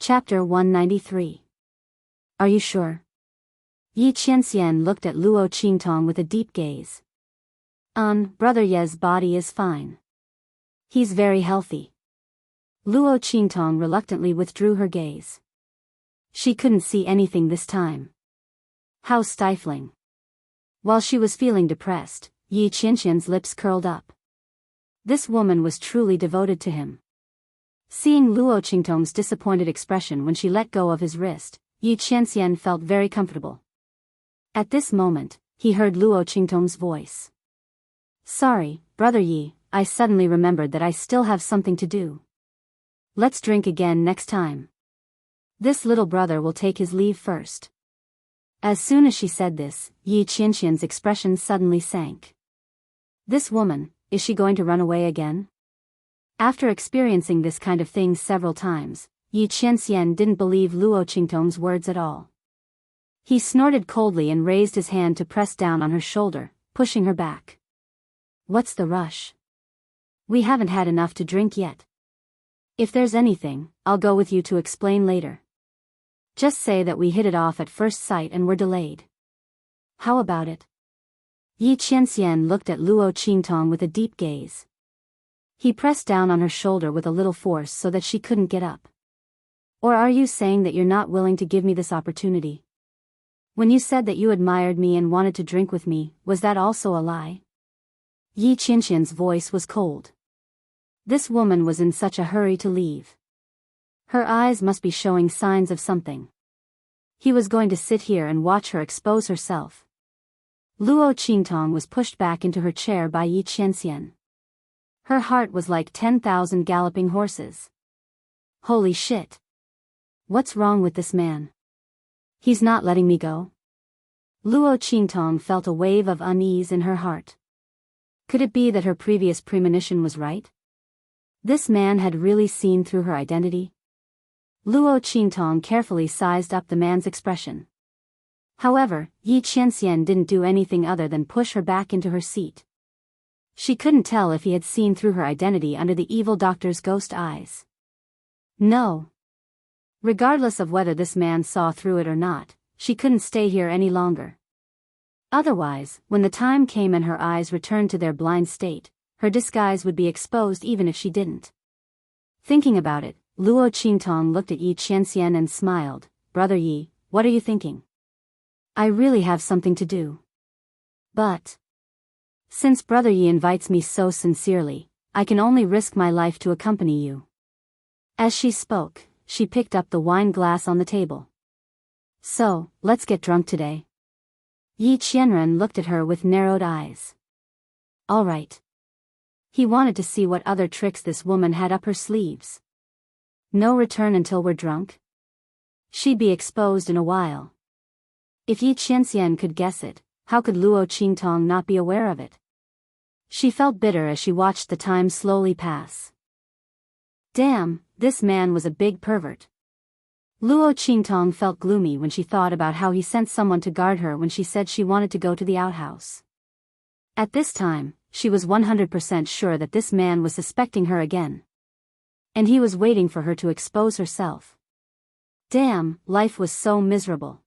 Chapter 193. Are you sure? Yi Qianxian looked at Luo Qingtong with a deep gaze. Brother Ye's body is fine. He's very healthy. Luo Qingtong reluctantly withdrew her gaze. She couldn't see anything this time. How stifling. While she was feeling depressed, Yi Qianxian's lips curled up. This woman was truly devoted to him. Seeing Luo Qingtong's disappointed expression when she let go of his wrist, Yi Qianxian felt very comfortable. At this moment, he heard Luo Qingtong's voice. Sorry, Brother Yi, I suddenly remembered that I still have something to do. Let's drink again next time. This little brother will take his leave first. As soon as she said this, Yi Qianxian's expression suddenly sank. This woman, is she going to run away again? After experiencing this kind of thing several times, Yi Qianxian didn't believe Luo Qingtong's words at all. He snorted coldly and raised his hand to press down on her shoulder, pushing her back. What's the rush? We haven't had enough to drink yet. If there's anything, I'll go with you to explain later. Just say that we hit it off at first sight and were delayed. How about it? Yi Qianxian looked at Luo Qingtong with a deep gaze. He pressed down on her shoulder with a little force so that she couldn't get up. Or are you saying that you're not willing to give me this opportunity? When you said that you admired me and wanted to drink with me, was that also a lie? Yi Qianxian's voice was cold. This woman was in such a hurry to leave. Her eyes must be showing signs of something. He was going to sit here and watch her expose herself. Luo Qingtong was pushed back into her chair by Yi Qianxian. Her heart was like 10,000 galloping horses. Holy shit. What's wrong with this man? He's not letting me go? Luo Qingtong felt a wave of unease in her heart. Could it be that her previous premonition was right? This man had really seen through her identity? Luo Qingtong carefully sized up the man's expression. However, Yi Qianxian didn't do anything other than push her back into her seat. She couldn't tell if he had seen through her identity under the evil doctor's ghost eyes. No. Regardless of whether this man saw through it or not, she couldn't stay here any longer. Otherwise, when the time came and her eyes returned to their blind state, her disguise would be exposed even if she didn't. Thinking about it, Luo Qingtong looked at Yi Qianxian and smiled. Brother Yi, what are you thinking? I really have something to do. But since Brother Yi invites me so sincerely, I can only risk my life to accompany you. As she spoke, she picked up the wine glass on the table. So, let's get drunk today. Yi Qianren looked at her with narrowed eyes. All right. He wanted to see what other tricks this woman had up her sleeves. No return until we're drunk? She'd be exposed in a while. If Yi Qianxian could guess it, how could Luo Qingtong not be aware of it? She felt bitter as she watched the time slowly pass. Damn, this man was a big pervert. Luo Qingtong felt gloomy when she thought about how he sent someone to guard her when she said she wanted to go to the outhouse. At this time, she was 100% sure that this man was suspecting her again. And he was waiting for her to expose herself. Damn, life was so miserable.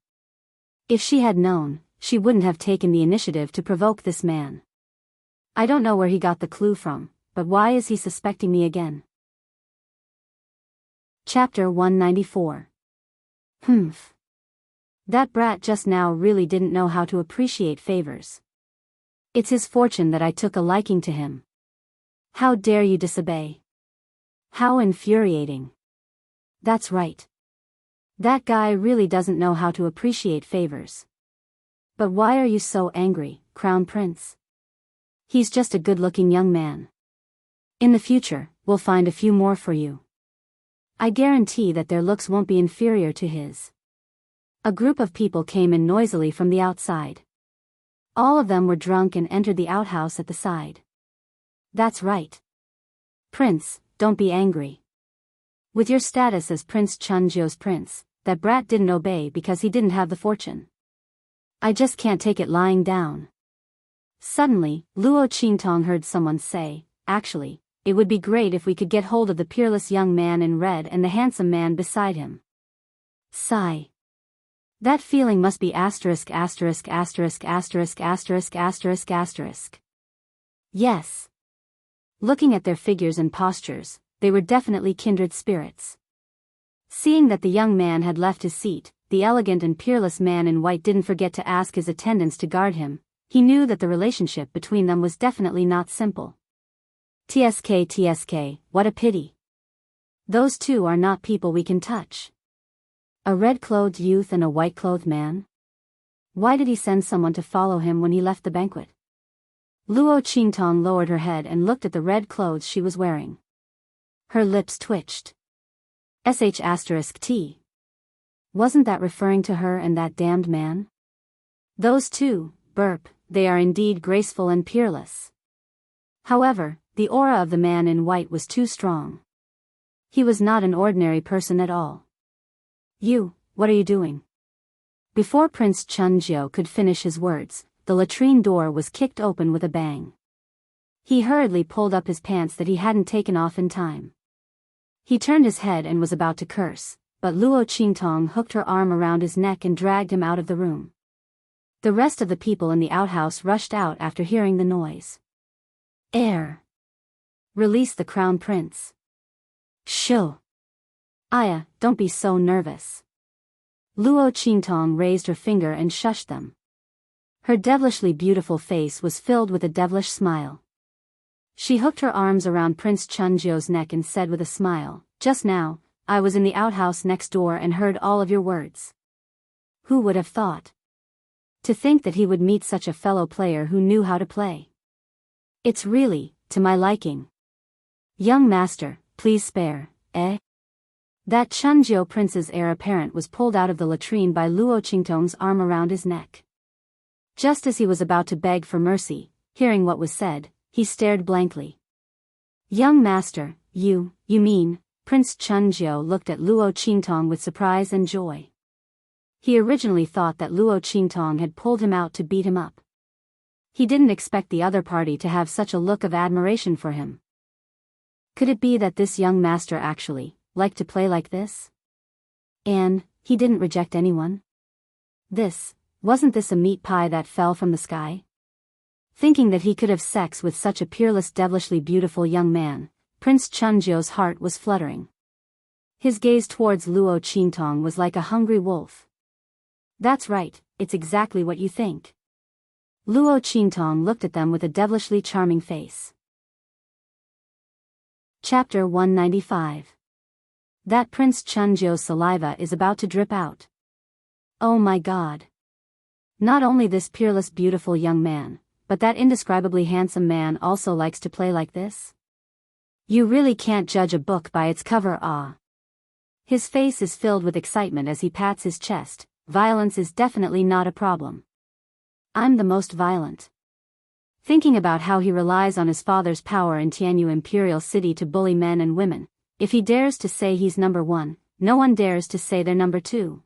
If she had known, she wouldn't have taken the initiative to provoke this man. I don't know where he got the clue from, but why is he suspecting me again? Chapter 194. That brat just now really didn't know how to appreciate favors. It's his fortune that I took a liking to him. How dare you disobey? How infuriating. That's right. That guy really doesn't know how to appreciate favors. But why are you so angry, Crown Prince? He's just a good-looking young man. In the future, we'll find a few more for you. I guarantee that their looks won't be inferior to his. A group of people came in noisily from the outside. All of them were drunk and entered the outhouse at the side. That's right. Prince, don't be angry. With your status as Prince Chunzhou's prince, that brat didn't obey because he didn't have the fortune. I just can't take it lying down. Suddenly, Luo Qingtong heard someone say, actually, it would be great if we could get hold of the peerless young man in red and the handsome man beside him. Sigh. That feeling must be asterisk asterisk asterisk asterisk asterisk asterisk asterisk. Yes. Looking at their figures and postures, they were definitely kindred spirits. Seeing that the young man had left his seat, the elegant and peerless man in white didn't forget to ask his attendants to guard him. He knew that the relationship between them was definitely not simple. TSK, what a pity. Those two are not people we can touch. A red-clothed youth and a white-clothed man? Why did he send someone to follow him when he left the banquet? Luo Qingtong lowered her head and looked at the red clothes she was wearing. Her lips twitched. *T. Wasn't that referring to her and that damned man? Those two, burp, they are indeed graceful and peerless. However, the aura of the man in white was too strong. He was not an ordinary person at all. You, what are you doing? Before Prince Chunjiu could finish his words, the latrine door was kicked open with a bang. He hurriedly pulled up his pants that he hadn't taken off in time. He turned his head and was about to curse, but Luo Qingtong hooked her arm around his neck and dragged him out of the room. The rest of the people in the outhouse rushed out after hearing the noise. Air. Release the crown prince. Shoo. Aya, don't be so nervous. Luo Qingtong raised her finger and shushed them. Her devilishly beautiful face was filled with a devilish smile. She hooked her arms around Prince Chunjiu's neck and said with a smile, "Just now, I was in the outhouse next door and heard all of your words." Who would have thought? To think that he would meet such a fellow player who knew how to play. It's really, to my liking. Young master, please spare, eh? That Chunjiu prince's heir apparent was pulled out of the latrine by Luo Qingtong's arm around his neck. Just as he was about to beg for mercy, hearing what was said, he stared blankly. Young master, you mean, Prince Chunjiu looked at Luo Qingtong with surprise and joy. He originally thought that Luo Qingtong had pulled him out to beat him up. He didn't expect the other party to have such a look of admiration for him. Could it be that this young master actually liked to play like this? And he didn't reject anyone? Wasn't this a meat pie that fell from the sky? Thinking that he could have sex with such a peerless devilishly beautiful young man, Prince Chunjiu's heart was fluttering. His gaze towards Luo Qingtong was like a hungry wolf. That's right, it's exactly what you think. Luo Qingtong looked at them with a devilishly charming face. Chapter 195. That Prince Chunjiu's saliva is about to drip out. Oh my God. Not only this peerless beautiful young man, but that indescribably handsome man also likes to play like this? You really can't judge a book by its cover, ah. His face is filled with excitement as he pats his chest. Violence is definitely not a problem. I'm the most violent. Thinking about how he relies on his father's power in Tianyu Imperial City to bully men and women, if he dares to say he's number one, no one dares to say they're number two.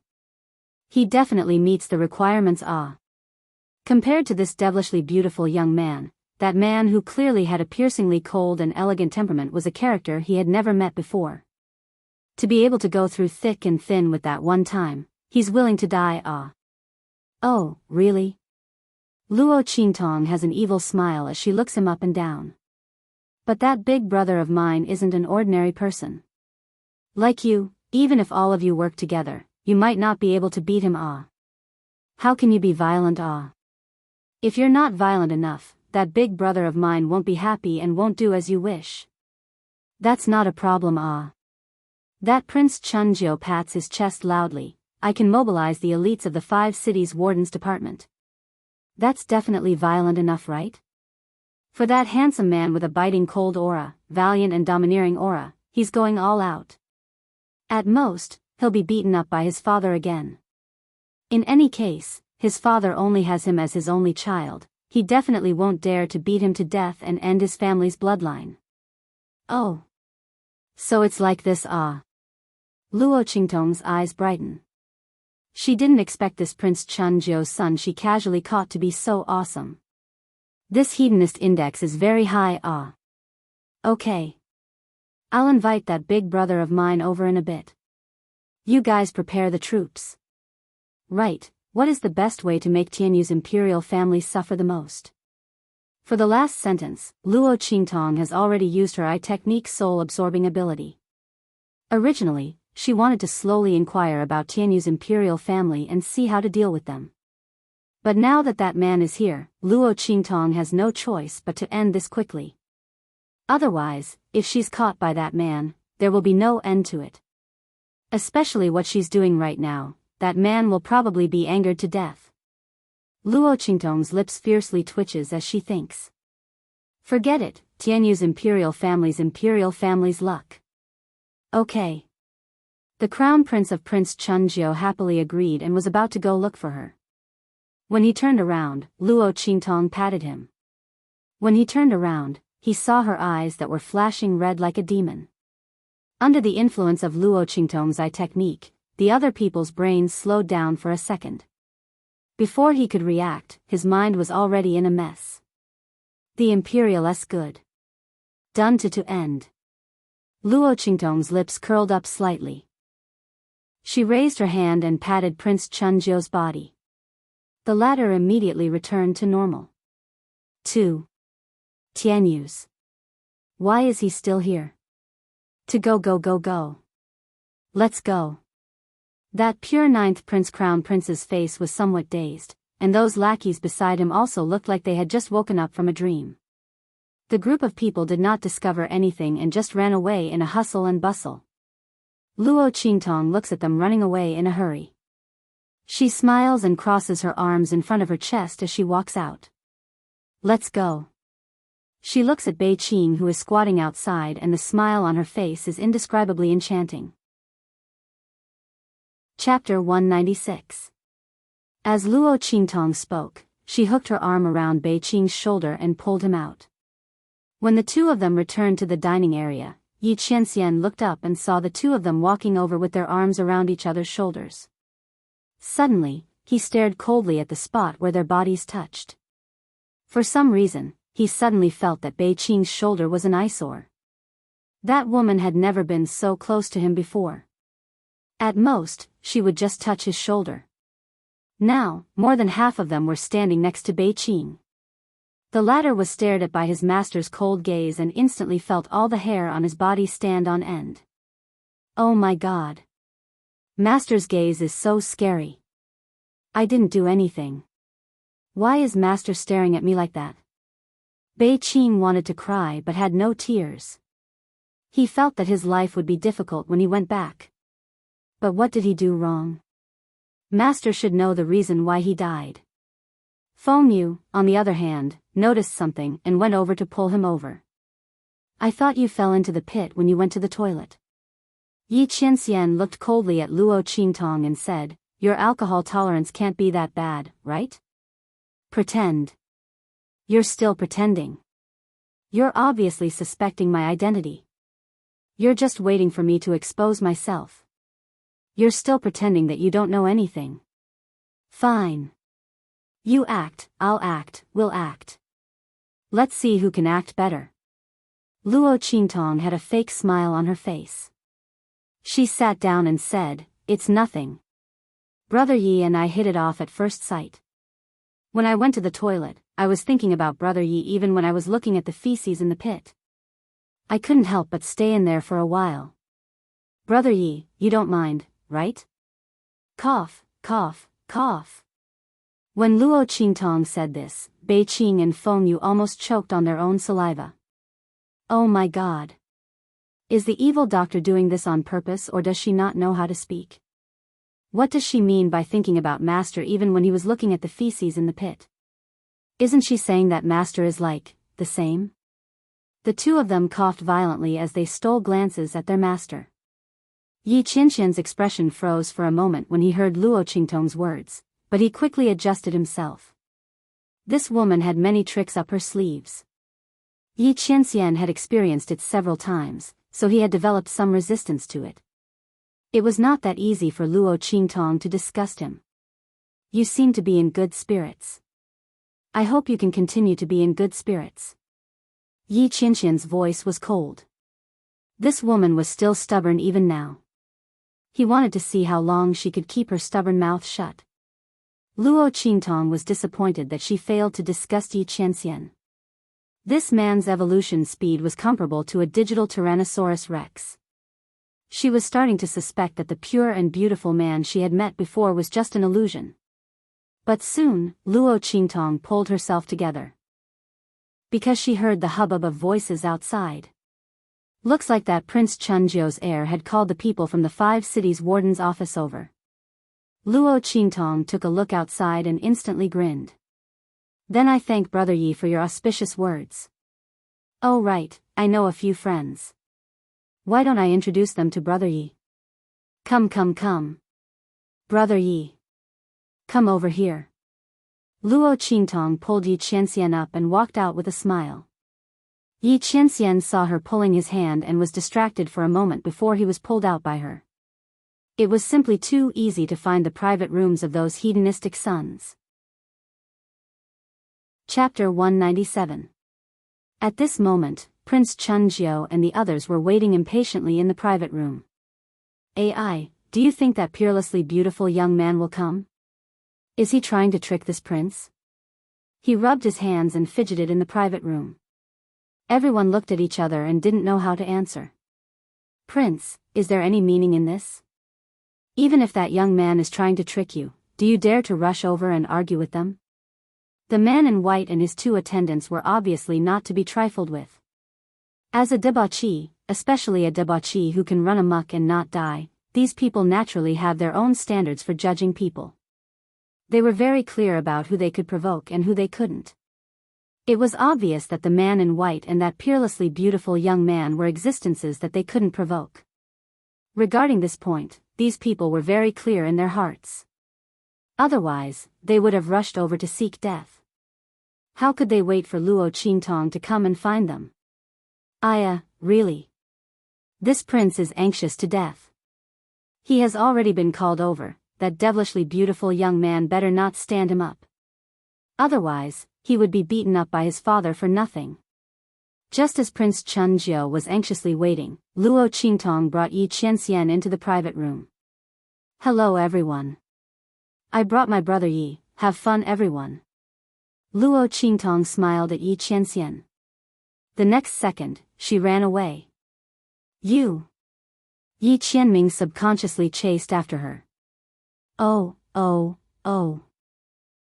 He definitely meets the requirements, ah. Compared to this devilishly beautiful young man, that man who clearly had a piercingly cold and elegant temperament was a character he had never met before. To be able to go through thick and thin with that one time, he's willing to die, ah. Oh, really? Luo Qingtong has an evil smile as she looks him up and down. But that big brother of mine isn't an ordinary person. Like you, even if all of you work together, you might not be able to beat him, ah. How can you be violent, ah? If you're not violent enough, that big brother of mine won't be happy and won't do as you wish. That's not a problem, ah. That Prince Chunjiu pats his chest loudly. I can mobilize the elites of the 5 cities wardens department. That's definitely violent enough, right? For that handsome man with a biting cold aura, valiant and domineering aura, he's going all out. At most, he'll be beaten up by his father again. In any case, his father only has him as his only child. He definitely won't dare to beat him to death and end his family's bloodline. Oh. So it's like this, ah. Luo Qingtong's eyes brighten. She didn't expect this Prince Chunjiu's son she casually caught to be so awesome. This hedonist index is very high, ah. Okay. I'll invite that big brother of mine over in a bit. You guys prepare the troops. Right, what is the best way to make Tianyu's imperial family suffer the most? For the last sentence, Luo Qingtong has already used her eye technique soul-absorbing ability. Originally, she wanted to slowly inquire about Tianyu's imperial family and see how to deal with them. But now that that man is here, Luo Qingtong has no choice but to end this quickly. Otherwise, if she's caught by that man, there will be no end to it. Especially what she's doing right now, that man will probably be angered to death. Luo Qingtong's lips fiercely twitches as she thinks. Forget it, Tianyu's imperial family's luck. Okay. The crown prince of Prince Chunjiu happily agreed and was about to go look for her. When he turned around, Luo Qingtong patted him. When he turned around, he saw her eyes that were flashing red like a demon. Under the influence of Luo Qingtong's eye technique, the other people's brains slowed down for a second. Before he could react, his mind was already in a mess. The Imperial's good. Done to end. Luo Qingtong's lips curled up slightly. She raised her hand and patted Prince Chunjiu's body. The latter immediately returned to normal. 2. Tianyu's. Why is he still here? To go. Let's go. That pure ninth crown prince's face was somewhat dazed, and those lackeys beside him also looked like they had just woken up from a dream. The group of people did not discover anything and just ran away in a hustle and bustle. Luo Qingtong looks at them running away in a hurry. She smiles and crosses her arms in front of her chest as she walks out. Let's go. She looks at Bei Qing, who is squatting outside, and the smile on her face is indescribably enchanting. Chapter 196. As Luo Qingtong spoke, she hooked her arm around Bei Qing's shoulder and pulled him out. When the two of them returned to the dining area, Yi Qianxian looked up and saw the two of them walking over with their arms around each other's shoulders. Suddenly, he stared coldly at the spot where their bodies touched. For some reason, he suddenly felt that Bei Qing's shoulder was an eyesore. That woman had never been so close to him before. At most, she would just touch his shoulder. Now, more than half of them were standing next to Bei Qing. The latter was stared at by his master's cold gaze and instantly felt all the hair on his body stand on end. Oh my God. Master's gaze is so scary. I didn't do anything. Why is Master staring at me like that? Bei Qing wanted to cry but had no tears. He felt that his life would be difficult when he went back. But what did he do wrong? Master should know the reason why he died. Feng Yu, on the other hand, noticed something and went over to pull him over. I thought you fell into the pit when you went to the toilet. Yi Qianxian looked coldly at Luo Qingtong and said, your alcohol tolerance can't be that bad, right? Pretend. You're still pretending. You're obviously suspecting my identity. You're just waiting for me to expose myself. You're still pretending that you don't know anything. Fine. You act, I'll act, we'll act. Let's see who can act better. Luo Qingtong had a fake smile on her face. She sat down and said, it's nothing. Brother Yi and I hit it off at first sight. When I went to the toilet, I was thinking about Brother Yi even when I was looking at the feces in the pit. I couldn't help but stay in there for a while. Brother Yi, you don't mind, right? Cough, cough, cough. When Luo Qingtong said this, Bei Qing and Feng Yu almost choked on their own saliva. Oh my God. Is the evil doctor doing this on purpose, or does she not know how to speak? What does she mean by thinking about Master even when he was looking at the feces in the pit? Isn't she saying that Master is like, the same? The two of them coughed violently as they stole glances at their master. Yi Qianxian's expression froze for a moment when he heard Luo Qingtong's words, but he quickly adjusted himself. This woman had many tricks up her sleeves. Yi Qianxian had experienced it several times, so he had developed some resistance to it. It was not that easy for Luo Qingtong to disgust him. You seem to be in good spirits. I hope you can continue to be in good spirits. Yi Qianxian's voice was cold. This woman was still stubborn even now. He wanted to see how long she could keep her stubborn mouth shut. Luo Qingtong was disappointed that she failed to disgust Yi Qianxian. This man's evolution speed was comparable to a digital Tyrannosaurus Rex. She was starting to suspect that the pure and beautiful man she had met before was just an illusion. But soon, Luo Qingtong pulled herself together. Because she heard the hubbub of voices outside. Looks like that Prince Chunjiu's heir had called the people from the 5 cities warden's office over. Luo Qingtong took a look outside and instantly grinned. Then I thank Brother Yi for your auspicious words. Oh right, I know a few friends. Why don't I introduce them to Brother Yi? Come. Brother Yi. Come over here. Luo Qingtong pulled Yi Qianxian up and walked out with a smile. Yi Qianxian saw her pulling his hand and was distracted for a moment before he was pulled out by her. It was simply too easy to find the private rooms of those hedonistic sons. Chapter 197. At this moment, Prince Chunjiu and the others were waiting impatiently in the private room. AI, do you think that peerlessly beautiful young man will come? Is he trying to trick this prince? He rubbed his hands and fidgeted in the private room. Everyone looked at each other and didn't know how to answer. Prince, is there any meaning in this? Even if that young man is trying to trick you, do you dare to rush over and argue with them? The man in white and his 2 attendants were obviously not to be trifled with. As a debauchee, especially a debauchee who can run amok and not die, these people naturally have their own standards for judging people. They were very clear about who they could provoke and who they couldn't. It was obvious that the man in white and that peerlessly beautiful young man were existences that they couldn't provoke. Regarding this point, these people were very clear in their hearts. Otherwise, they would have rushed over to seek death. How could they wait for Luo Qingtong to come and find them? Really? This prince is anxious to death. He has already been called over, that devilishly beautiful young man better not stand him up. Otherwise, he would be beaten up by his father for nothing. Just as Prince Chunjiu was anxiously waiting, Luo Qingtong brought Yi Qianxian into the private room. Hello everyone. I brought my brother Yi, have fun everyone. Luo Qingtong smiled at Yi Qianxian. The next second, she ran away. You! Yi Qianming subconsciously chased after her. Oh.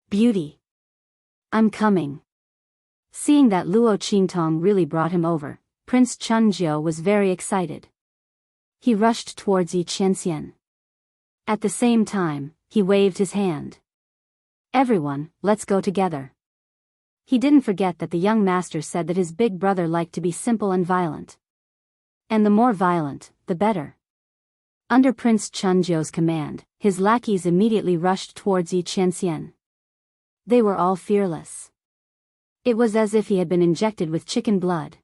Beauty. I'm coming. Seeing that Luo Qingtong really brought him over, Prince Chunjiu was very excited. He rushed towards Yi Qianxian. At the same time, he waved his hand. Everyone, let's go together. He didn't forget that the young master said that his big brother liked to be simple and violent. And the more violent, the better. Under Prince Chunjiu's command, his lackeys immediately rushed towards Yi Qianxian. They were all fearless. It was as if he had been injected with chicken blood.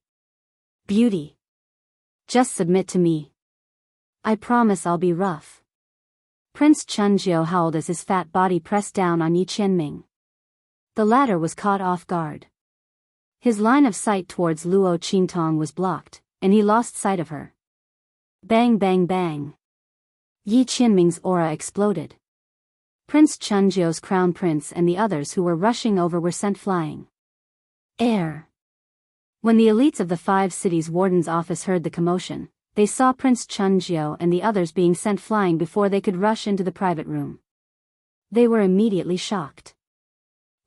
Beauty. Just submit to me. I promise I'll be rough. Prince Chunjiu howled as his fat body pressed down on Yi Qianming. The latter was caught off guard. His line of sight towards Luo Qingtong was blocked, and he lost sight of her. Bang bang bang. Yi Qianming's aura exploded. Prince Chunjiu's crown prince and the others who were rushing over were sent flying. Air. When the elites of the 5 cities warden's office heard the commotion, they saw Prince Chunjiu and the others being sent flying before they could rush into the private room. They were immediately shocked.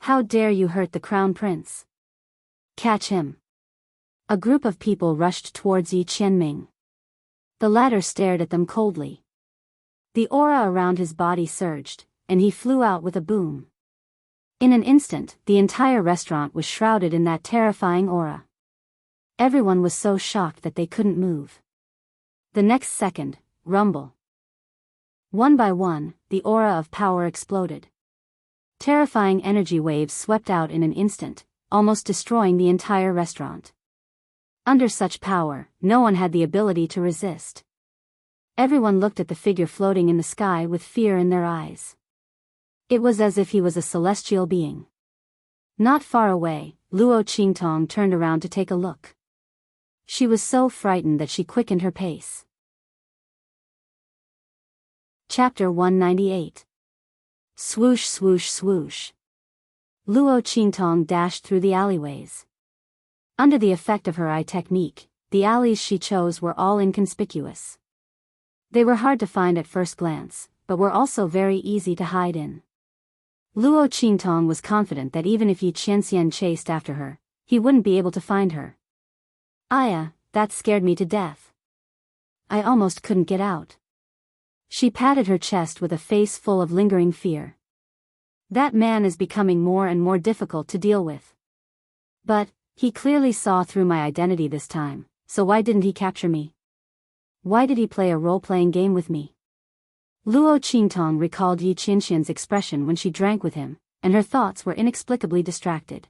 How dare you hurt the crown prince? Catch him. A group of people rushed towards Yi Qianming. The latter stared at them coldly. The aura around his body surged, and he flew out with a boom. In an instant, the entire restaurant was shrouded in that terrifying aura. Everyone was so shocked that they couldn't move. The next second, rumble. One by one, the aura of power exploded. Terrifying energy waves swept out in an instant, almost destroying the entire restaurant. Under such power, no one had the ability to resist. Everyone looked at the figure floating in the sky with fear in their eyes. It was as if he was a celestial being. Not far away, Luo Qingtong turned around to take a look. She was so frightened that she quickened her pace. Chapter 198. Swoosh swoosh swoosh. Luo Qingtong dashed through the alleyways. Under the effect of her eye technique, the alleys she chose were all inconspicuous. They were hard to find at first glance, but were also very easy to hide in. Luo Qingtong was confident that even if Yi Qianxian chased after her, he wouldn't be able to find her. Aya, that scared me to death. I almost couldn't get out. She patted her chest with a face full of lingering fear. That man is becoming more and more difficult to deal with. But, he clearly saw through my identity this time, so why didn't he capture me? Why did he play a role-playing game with me? Luo Qingtong recalled Yi Qianxian's expression when she drank with him, and her thoughts were inexplicably distracted.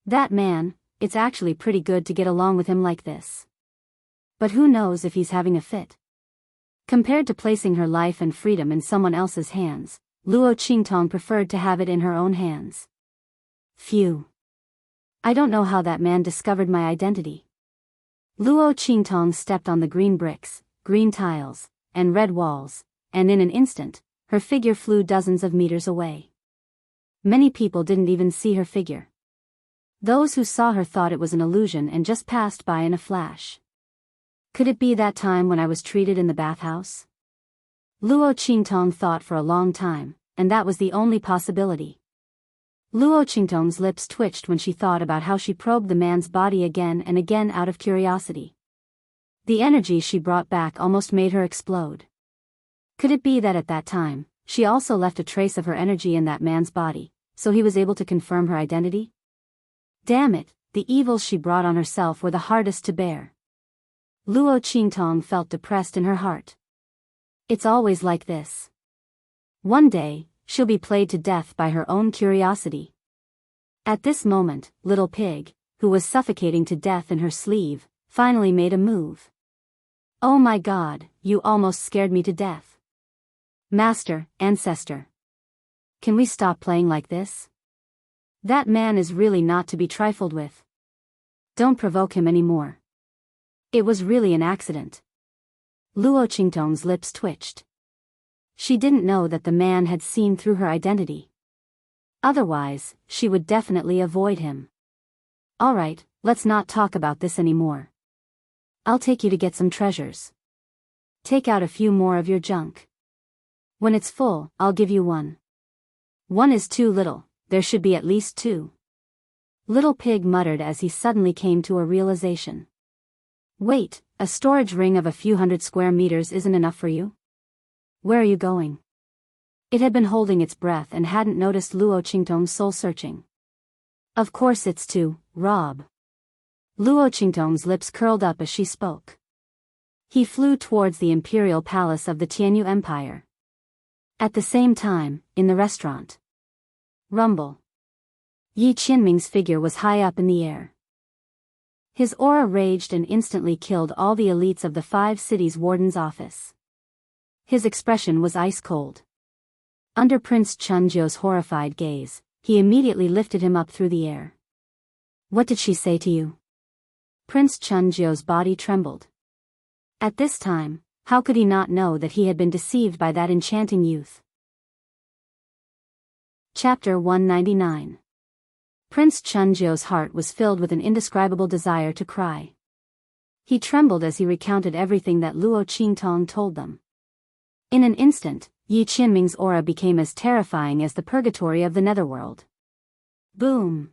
That man, it's actually pretty good to get along with him like this. But who knows if he's having a fit? Compared to placing her life and freedom in someone else's hands, Luo Qingtong preferred to have it in her own hands. Phew. I don't know how that man discovered my identity. Luo Qingtong stepped on the green bricks, green tiles, and red walls, and in an instant, her figure flew dozens of meters away. Many people didn't even see her figure. Those who saw her thought it was an illusion and just passed by in a flash. Could it be that time when I was treated in the bathhouse? Luo Qingtong thought for a long time, and that was the only possibility. Luo Qingtong's lips twitched when she thought about how she probed the man's body again and again out of curiosity. The energy she brought back almost made her explode. Could it be that at that time, she also left a trace of her energy in that man's body, so he was able to confirm her identity? Damn it, the evils she brought on herself were the hardest to bear. Luo Qingtong felt depressed in her heart. It's always like this. One day, she'll be played to death by her own curiosity. At this moment, Little Pig, who was suffocating to death in her sleeve, finally made a move. Oh my God, you almost scared me to death. Master, Ancestor. Can we stop playing like this? That man is really not to be trifled with. Don't provoke him anymore. It was really an accident. Luo Qingtong's lips twitched. She didn't know that the man had seen through her identity. Otherwise, she would definitely avoid him. Alright, let's not talk about this anymore. I'll take you to get some treasures. Take out a few more of your junk. When it's full, I'll give you one. One is too little, there should be at least two. Little Pig muttered as he suddenly came to a realization. Wait, a storage ring of a few hundred square meters isn't enough for you? Where are you going? It had been holding its breath and hadn't noticed Luo Qingtong's soul-searching. Of course it's to rob. Luo Qingtong's lips curled up as she spoke. He flew towards the imperial palace of the Tianyu Empire. At the same time, in the restaurant. Rumble. Yi Qianming's figure was high up in the air. His aura raged and instantly killed all the elites of the 5 cities' warden's office. His expression was ice cold. Under Prince Chunjiu's horrified gaze, he immediately lifted him up through the air. What did she say to you? Prince Chunjiu's body trembled. At this time, how could he not know that he had been deceived by that enchanting youth? Chapter 199. Prince Chunjiu's heart was filled with an indescribable desire to cry. He trembled as he recounted everything that Luo Qingtong told them. In an instant, Yi Qianming's aura became as terrifying as the purgatory of the netherworld. Boom!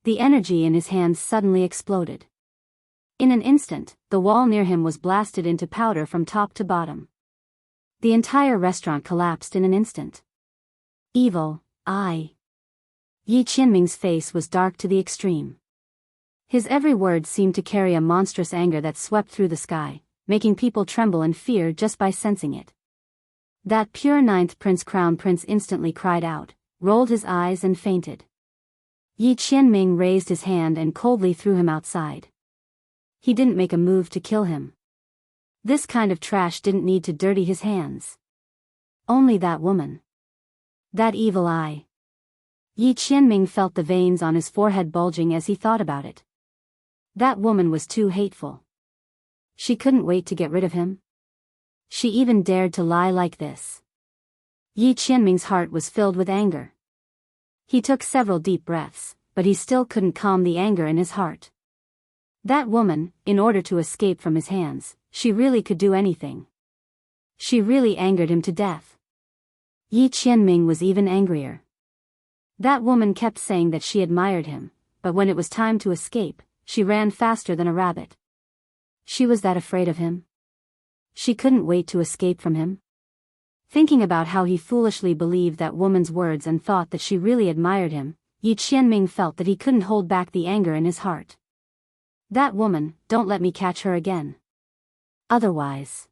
The energy in his hands suddenly exploded. In an instant, the wall near him was blasted into powder from top to bottom. The entire restaurant collapsed in an instant. Evil eye. Yi Qianming's face was dark to the extreme. His every word seemed to carry a monstrous anger that swept through the sky, making people tremble in fear just by sensing it. That pure 9th Crown Prince instantly cried out, rolled his eyes and fainted. Yi Qianming raised his hand and coldly threw him outside. He didn't make a move to kill him. This kind of trash didn't need to dirty his hands. Only that woman. That evil eye. Yi Qianming felt the veins on his forehead bulging as he thought about it. That woman was too hateful. She couldn't wait to get rid of him. She even dared to lie like this. Yi Qianming's heart was filled with anger. He took several deep breaths, but he still couldn't calm the anger in his heart. That woman, in order to escape from his hands, she really could do anything. She really angered him to death. Yi Qianming was even angrier. That woman kept saying that she admired him, but when it was time to escape, she ran faster than a rabbit. She was that afraid of him. She couldn't wait to escape from him. Thinking about how he foolishly believed that woman's words and thought that she really admired him, Yi Qianming felt that he couldn't hold back the anger in his heart. That woman, don't let me catch her again. Otherwise.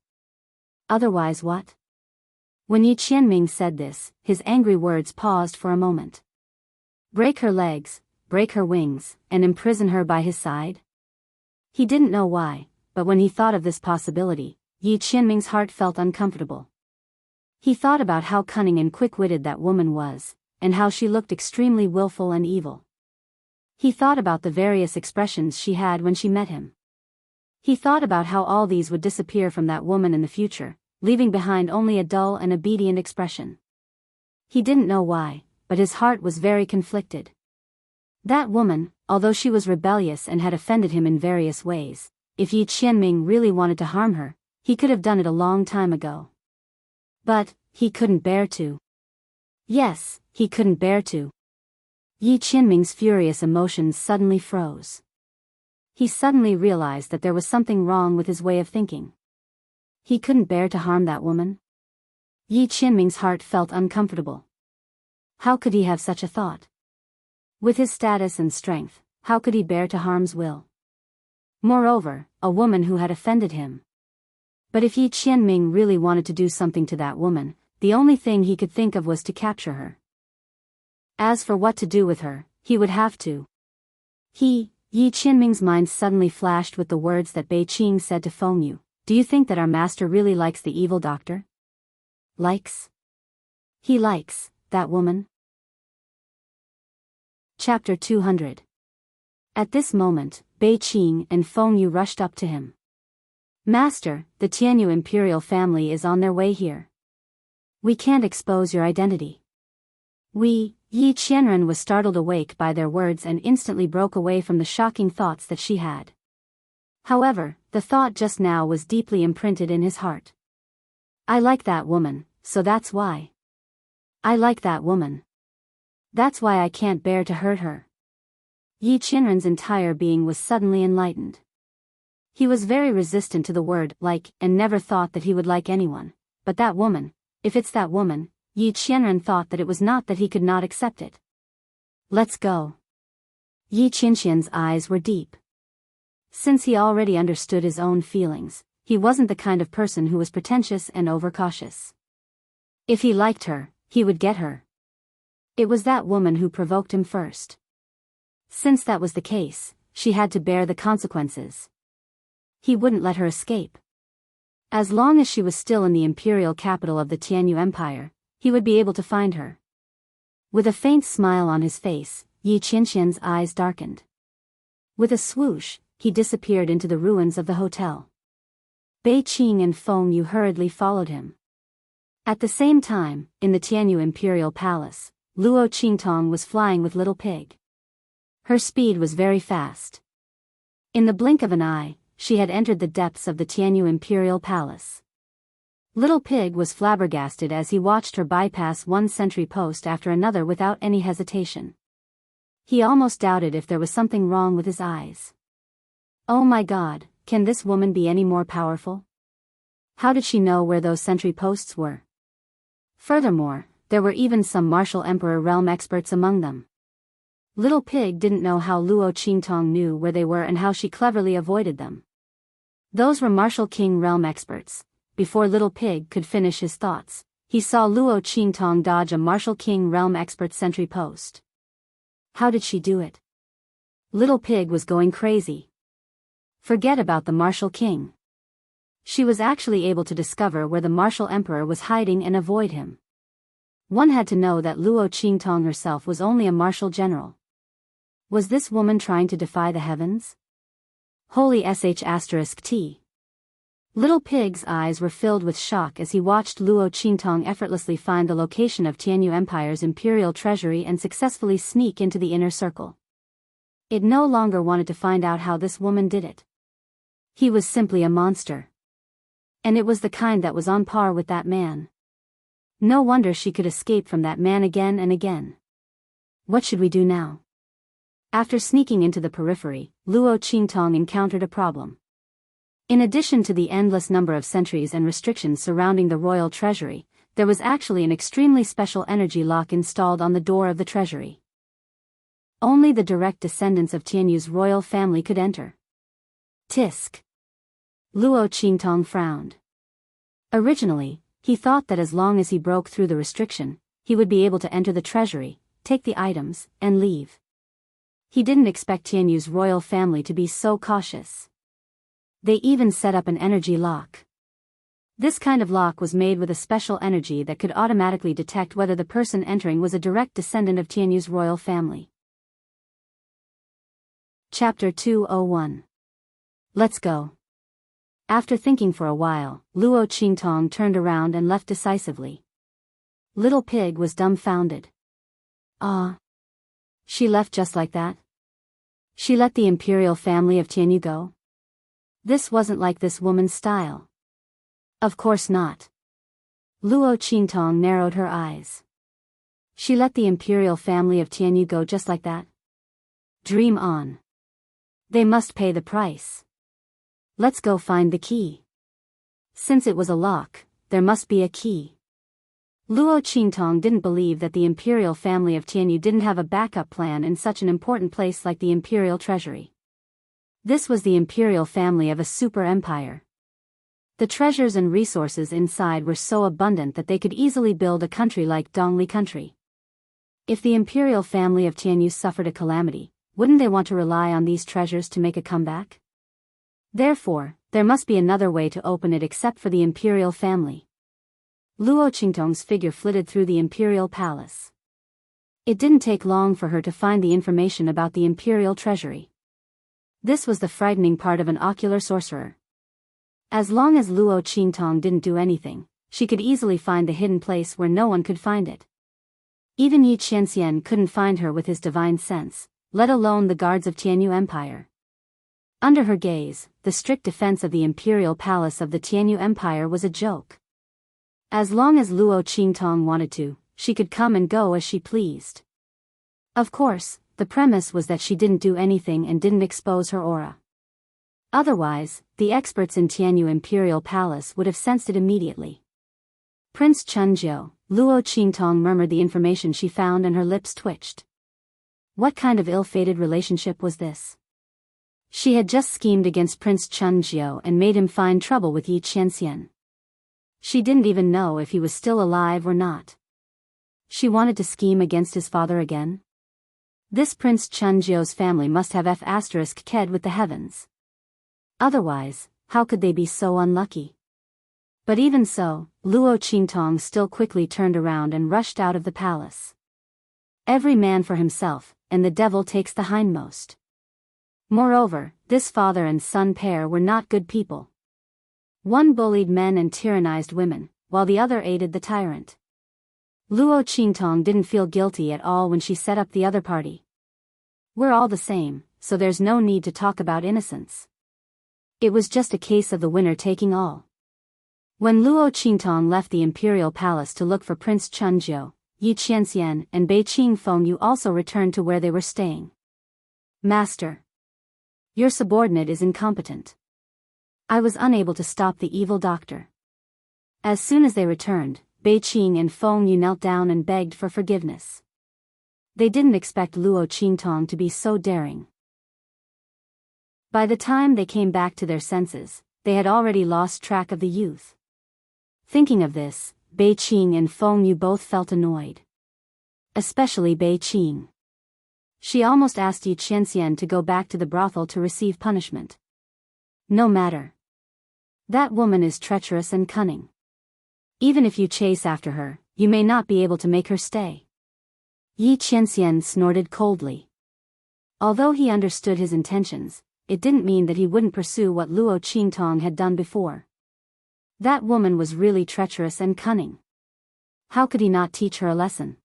Otherwise what? When Yi Qianming said this, his angry words paused for a moment. Break her legs, break her wings, and imprison her by his side? He didn't know why, but when he thought of this possibility, Yi Qianming's heart felt uncomfortable. He thought about how cunning and quick-witted that woman was, and how she looked extremely willful and evil. He thought about the various expressions she had when she met him. He thought about how all these would disappear from that woman in the future, leaving behind only a dull and obedient expression. He didn't know why, but his heart was very conflicted. That woman, although she was rebellious and had offended him in various ways, if Yi Qianming really wanted to harm her, he could have done it a long time ago. But, he couldn't bear to. Yes, he couldn't bear to. Yi Qianming's furious emotions suddenly froze. He suddenly realized that there was something wrong with his way of thinking. He couldn't bear to harm that woman. Yi Qianming's heart felt uncomfortable. How could he have such a thought? With his status and strength, how could he bear to harm's will? Moreover, a woman who had offended him. But if Yi Qianming really wanted to do something to that woman, the only thing he could think of was to capture her. As for what to do with her, he would have to. Yi Qianming's mind suddenly flashed with the words that Bei Qing said to Feng Yu. Do you think that our master really likes the evil doctor? Likes? He likes that woman? Chapter 200. At this moment, Bei Qing and Feng Yu rushed up to him. Master, the Tianyu imperial family is on their way here. We can't expose your identity. Yi Qianren was startled awake by their words and instantly broke away from the shocking thoughts that she had. However, the thought just now was deeply imprinted in his heart. I like that woman, so that's why. I like that woman. That's why I can't bear to hurt her. Yi Qianren's entire being was suddenly enlightened. He was very resistant to the word like and never thought that he would like anyone, but that woman, if it's that woman, Yi Qianren thought that it was not that he could not accept it. Let's go. Yi Qianxian's eyes were deep. Since he already understood his own feelings, he wasn't the kind of person who was pretentious and overcautious. If he liked her, he would get her. It was that woman who provoked him first. Since that was the case, she had to bear the consequences. He wouldn't let her escape. As long as she was still in the imperial capital of the Tianyu Empire, he would be able to find her. With a faint smile on his face, Yi Qianxian's eyes darkened. With a swoosh, he disappeared into the ruins of the hotel. Bei Qing and Feng Yu hurriedly followed him. At the same time, in the Tianyu Imperial Palace, Luo Qingtong was flying with Little Pig. Her speed was very fast. In the blink of an eye, she had entered the depths of the Tianyu Imperial Palace. Little Pig was flabbergasted as he watched her bypass one sentry post after another without any hesitation. He almost doubted if there was something wrong with his eyes. Oh my God, can this woman be any more powerful? How did she know where those sentry posts were? Furthermore, there were even some martial emperor realm experts among them. Little Pig didn't know how Luo Qingtong knew where they were and how she cleverly avoided them. Those were martial king realm experts. Before Little Pig could finish his thoughts, he saw Luo Qingtong dodge a martial king realm expert sentry post. How did she do it? Little Pig was going crazy. Forget about the martial king. She was actually able to discover where the martial emperor was hiding and avoid him. One had to know that Luo Qingtong herself was only a martial general. Was this woman trying to defy the heavens? Holy sh*t. Little Pig's eyes were filled with shock as he watched Luo Qingtong effortlessly find the location of Tianyu Empire's imperial treasury and successfully sneak into the inner circle. It no longer wanted to find out how this woman did it. He was simply a monster. And it was the kind that was on par with that man. No wonder she could escape from that man again and again. What should we do now? After sneaking into the periphery, Luo Qingtong encountered a problem. In addition to the endless number of sentries and restrictions surrounding the royal treasury, there was actually an extremely special energy lock installed on the door of the treasury. Only the direct descendants of Tianyu's royal family could enter. Tisk. Luo Qingtong frowned. Originally, he thought that as long as he broke through the restriction, he would be able to enter the treasury, take the items, and leave. He didn't expect Tianyu's royal family to be so cautious. They even set up an energy lock. This kind of lock was made with a special energy that could automatically detect whether the person entering was a direct descendant of Tianyu's royal family. Chapter 201. Let's go. After thinking for a while, Luo Qingtong turned around and left decisively. Little Pig was dumbfounded. Ah. She left just like that? She let the imperial family of Tianyu go? This wasn't like this woman's style. Of course not. Luo Qingtong narrowed her eyes. She let the imperial family of Tianyu go just like that? Dream on. They must pay the price. Let's go find the key. Since it was a lock, there must be a key. Luo Qingtong didn't believe that the imperial family of Tianyu didn't have a backup plan in such an important place like the imperial treasury. This was the imperial family of a super empire. The treasures and resources inside were so abundant that they could easily build a country like Dongli country. If the imperial family of Tianyu suffered a calamity, wouldn't they want to rely on these treasures to make a comeback? Therefore, there must be another way to open it except for the imperial family. Luo Qingtong's figure flitted through the imperial palace. It didn't take long for her to find the information about the imperial treasury. This was the frightening part of an ocular sorcerer. As long as Luo Qingtong didn't do anything, she could easily find the hidden place where no one could find it. Even Yi Qianxian couldn't find her with his divine sense, let alone the guards of Tianyu Empire. Under her gaze, the strict defense of the imperial palace of the Tianyu Empire was a joke. As long as Luo Qingtong wanted to, she could come and go as she pleased. Of course, the premise was that she didn't do anything and didn't expose her aura. Otherwise, the experts in Tianyu Imperial Palace would have sensed it immediately. Prince Chunjiu, Luo Qingtong murmured the information she found and her lips twitched. What kind of ill-fated relationship was this? She had just schemed against Prince Chunjiu and made him find trouble with Yi Qianxian. She didn't even know if he was still alive or not. She wanted to scheme against his father again? This Prince Chunjiu's family must have F***ked with the heavens. Otherwise, how could they be so unlucky? But even so, Luo Qingtong still quickly turned around and rushed out of the palace. Every man for himself, and the devil takes the hindmost. Moreover, this father and son pair were not good people. One bullied men and tyrannized women, while the other aided the tyrant. Luo Qingtong didn't feel guilty at all when she set up the other party. We're all the same, so there's no need to talk about innocence. It was just a case of the winner taking all. When Luo Qingtong left the imperial palace to look for Prince Chunjiu, Yi Qianxian and Beiqing Fengyu also returned to where they were staying. Master. Your subordinate is incompetent. I was unable to stop the evil doctor. As soon as they returned, Beiqing and Fengyu knelt down and begged for forgiveness. They didn't expect Luo Qingtong to be so daring. By the time they came back to their senses, they had already lost track of the youth. Thinking of this, Beiqing and Fengyu both felt annoyed. Especially Beiqing. She almost asked Yi Qianxian to go back to the brothel to receive punishment. No matter. That woman is treacherous and cunning. Even if you chase after her, you may not be able to make her stay. Yi Qianxian snorted coldly. Although he understood his intentions, it didn't mean that he wouldn't pursue what Luo Qingtong had done before. That woman was really treacherous and cunning. How could he not teach her a lesson?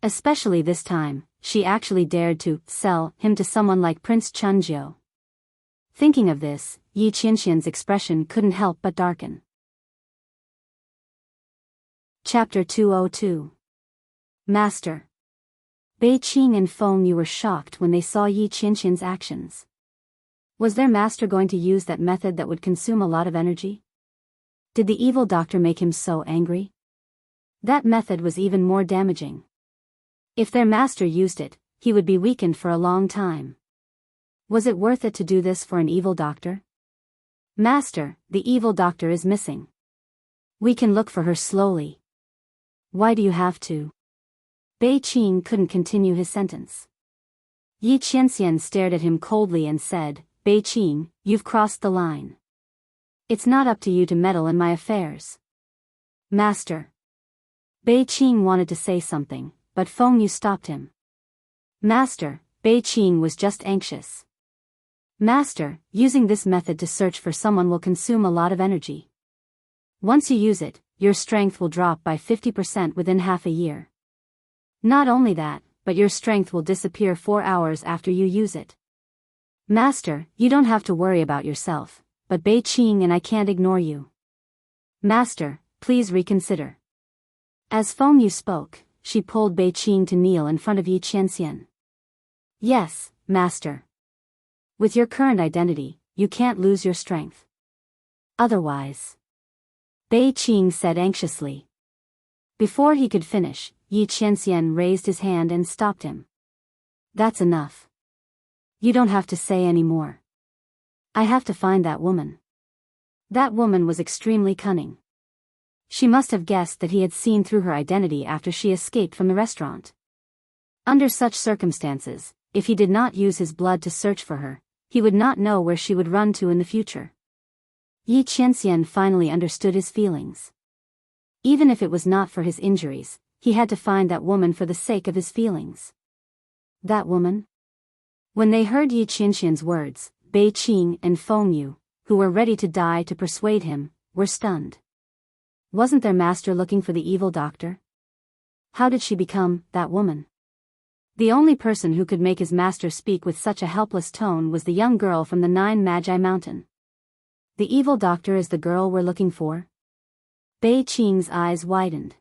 Especially this time, she actually dared to sell him to someone like Prince Chunjiu. Thinking of this, Yi Qianxian's expression couldn't help but darken. Chapter 202. Master. Bei Qing and Feng Yu were shocked when they saw Yi Qianxian's actions. Was their master going to use that method that would consume a lot of energy? Did the evil doctor make him so angry? That method was even more damaging. If their master used it, he would be weakened for a long time. Was it worth it to do this for an evil doctor? Master, the evil doctor is missing. We can look for her slowly. Why do you have to? Bei Qing couldn't continue his sentence. Yi Qianxian stared at him coldly and said, Bei Qing, you've crossed the line. It's not up to you to meddle in my affairs. Master. Bei Qing wanted to say something, but Feng Yu stopped him. Master, Bei Qing was just anxious. Master, using this method to search for someone will consume a lot of energy. Once you use it, your strength will drop by 50% within half a year. Not only that, but your strength will disappear 4 hours after you use it. Master, you don't have to worry about yourself, but Bei Qing and I can't ignore you. Master, please reconsider. As Feng Yu spoke, she pulled Bei Qing to kneel in front of Yi Qianxian. Yes, Master. With your current identity, you can't lose your strength. Otherwise. Bei Qing said anxiously. Before he could finish, Yi Qianxian raised his hand and stopped him. That's enough. You don't have to say any more. I have to find that woman. That woman was extremely cunning. She must have guessed that he had seen through her identity after she escaped from the restaurant. Under such circumstances, if he did not use his blood to search for her, he would not know where she would run to in the future. Yi Qianxian finally understood his feelings. Even if it was not for his injuries, he had to find that woman for the sake of his feelings. That woman? When they heard Yi Qianxian's words, Bei Qing and Feng Yu, who were ready to die to persuade him, were stunned. Wasn't their master looking for the evil doctor? How did she become that woman? The only person who could make his master speak with such a helpless tone was the young girl from the 9 Magi Mountain. The evil doctor is the girl we're looking for? Bei Qing's eyes widened.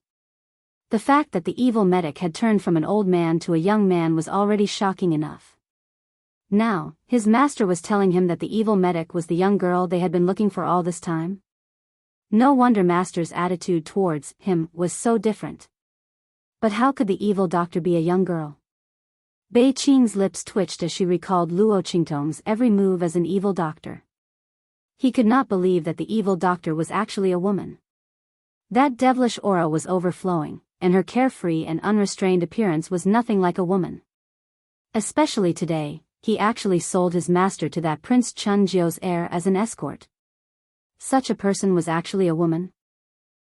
The fact that the evil medic had turned from an old man to a young man was already shocking enough. Now, his master was telling him that the evil medic was the young girl they had been looking for all this time? No wonder master's attitude towards him was so different. But how could the evil doctor be a young girl? Bei Qing's lips twitched as she recalled Luo Qingtong's every move as an evil doctor. He could not believe that the evil doctor was actually a woman. That devilish aura was overflowing, and her carefree and unrestrained appearance was nothing like a woman. Especially today, he actually sold his master to that Prince Chunjiu's heir as an escort. Such a person was actually a woman?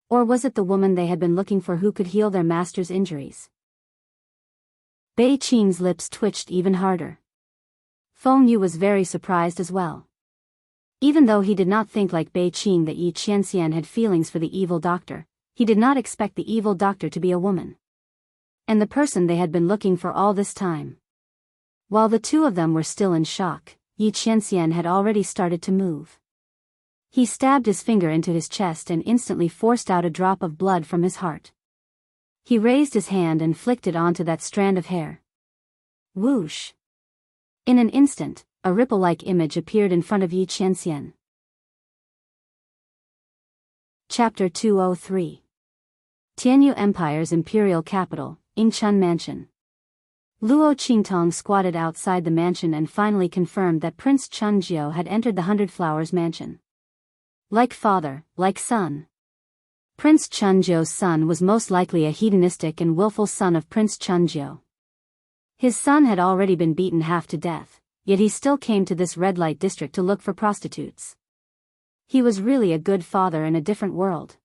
Or was it the woman they had been looking for who could heal their master's injuries? Bei Qing's lips twitched even harder. Feng Yu was very surprised as well. Even though he did not think like Bei Qing that Yi Qianxian had feelings for the evil doctor, he did not expect the evil doctor to be a woman. And the person they had been looking for all this time. While the two of them were still in shock, Yi Qianxian had already started to move. He stabbed his finger into his chest and instantly forced out a drop of blood from his heart. He raised his hand and flicked it onto that strand of hair. Whoosh! In an instant, a ripple-like image appeared in front of Yi Qianxian. Chapter 203. Tianyu Empire's imperial capital, Yingchun Mansion. Luo Qingtong squatted outside the mansion and finally confirmed that Prince Chunjiu had entered the 100 Flowers mansion. Like father, like son. Prince Chunjiu's son was most likely a hedonistic and willful son of Prince Chunjiu. His son had already been beaten half to death, yet he still came to this red light district to look for prostitutes. He was really a good father in a different world.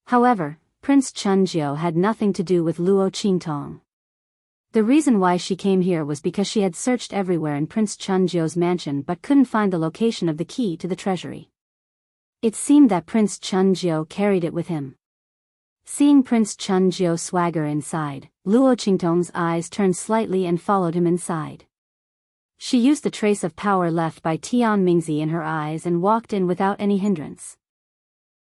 However, Prince Chunjiu had nothing to do with Luo Qingtong. The reason why she came here was because she had searched everywhere in Prince Chunjiu's mansion but couldn't find the location of the key to the treasury. It seemed that Prince Chunjiu carried it with him. Seeing Prince Chunjiu swagger inside, Luo Qingtong's eyes turned slightly and followed him inside. She used the trace of power left by Tian Mingzi in her eyes and walked in without any hindrance.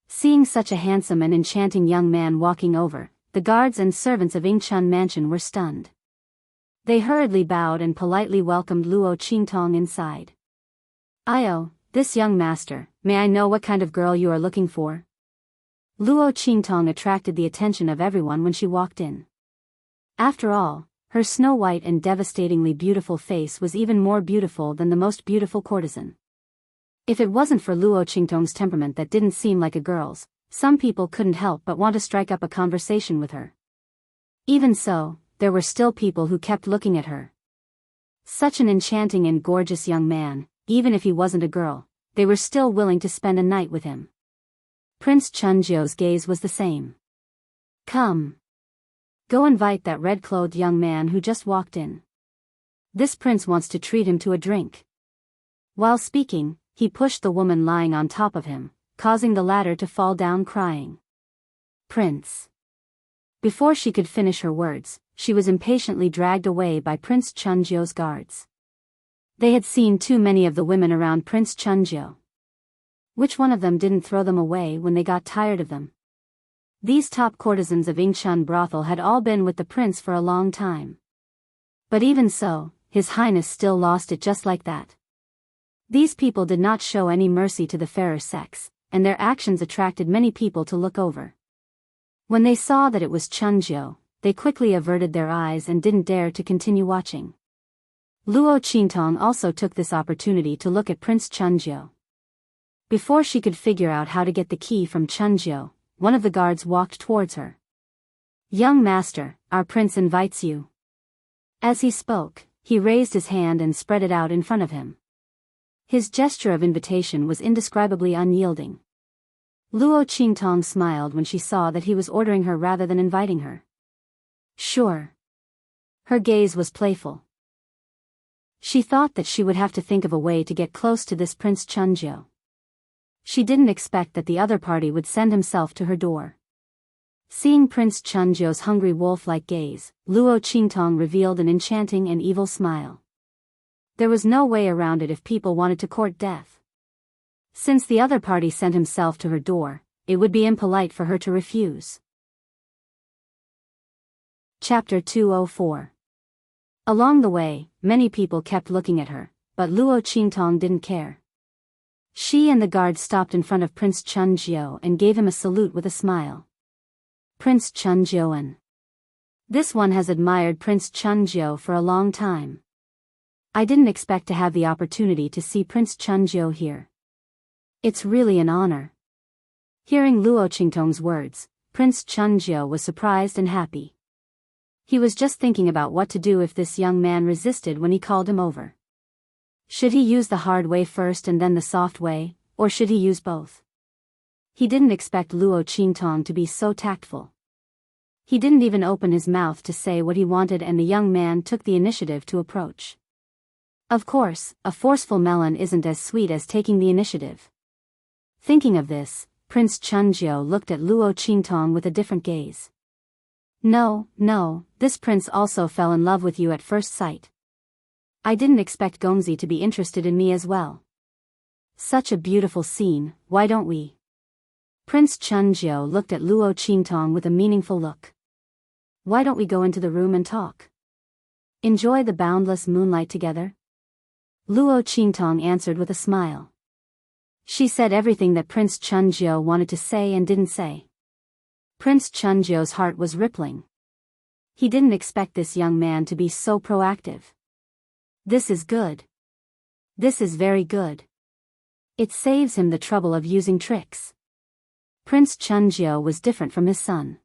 Seeing such a handsome and enchanting young man walking over, the guards and servants of Yingchun Mansion were stunned. They hurriedly bowed and politely welcomed Luo Qingtong inside. "Io, this young master, may I know what kind of girl you are looking for?" Luo Qingtong attracted the attention of everyone when she walked in. After all, her snow-white and devastatingly beautiful face was even more beautiful than the most beautiful courtesan. If it wasn't for Luo Qingtong's temperament that didn't seem like a girl's, some people couldn't help but want to strike up a conversation with her. Even so, there were still people who kept looking at her. Such an enchanting and gorgeous young man, even if he wasn't a girl, they were still willing to spend a night with him. Prince Chunjiu's gaze was the same. "Come. Go invite that red-clothed young man who just walked in. This prince wants to treat him to a drink." While speaking, he pushed the woman lying on top of him, causing the latter to fall down crying. "Prince." Before she could finish her words, she was impatiently dragged away by Prince Chunjiu's guards. They had seen too many of the women around Prince Chunjiu. Which one of them didn't throw them away when they got tired of them? These top courtesans of Yingchun brothel had all been with the prince for a long time. But even so, His Highness still lost it just like that. These people did not show any mercy to the fairer sex, and their actions attracted many people to look over. When they saw that it was Chunjiu, they quickly averted their eyes and didn't dare to continue watching. Luo Qingtong also took this opportunity to look at Prince Chunjiu. Before she could figure out how to get the key from Chunjiu, one of the guards walked towards her. "Young master, our prince invites you." As he spoke, he raised his hand and spread it out in front of him. His gesture of invitation was indescribably unyielding. Luo Qingtong smiled when she saw that he was ordering her rather than inviting her. "Sure." Her gaze was playful. She thought that she would have to think of a way to get close to this Prince Chunjiu. She didn't expect that the other party would send himself to her door. Seeing Prince Chunjiu's hungry wolf-like gaze, Luo Qingtong revealed an enchanting and evil smile. There was no way around it if people wanted to court death. Since the other party sent himself to her door, it would be impolite for her to refuse. Chapter 204. Along the way, many people kept looking at her, but Luo Qingtong didn't care. She and the guard stopped in front of Prince Chunjiu and gave him a salute with a smile. "Prince Chunjiuan. This one has admired Prince Chunjiu for a long time. I didn't expect to have the opportunity to see Prince Chunjiu here. It's really an honor." Hearing Luo Qingtong's words, Prince Chunjiu was surprised and happy. He was just thinking about what to do if this young man resisted when he called him over. Should he use the hard way first and then the soft way, or should he use both? He didn't expect Luo Qingtong to be so tactful. He didn't even open his mouth to say what he wanted, and the young man took the initiative to approach. Of course, a forceful melon isn't as sweet as taking the initiative. Thinking of this, Prince Chunjiu looked at Luo Qingtong with a different gaze. No, this prince also fell in love with you at first sight. I didn't expect Gongzi to be interested in me as well. Such a beautiful scene, why don't we?" Prince Chunjiu looked at Luo Qingtong with a meaningful look. "Why don't we go into the room and talk? Enjoy the boundless moonlight together?" Luo Qingtong answered with a smile. She said everything that Prince Chunjiu wanted to say and didn't say. Prince Chunjiu's heart was rippling. He didn't expect this young man to be so proactive. This is good. This is very good. It saves him the trouble of using tricks. Prince Chunjiu was different from his son.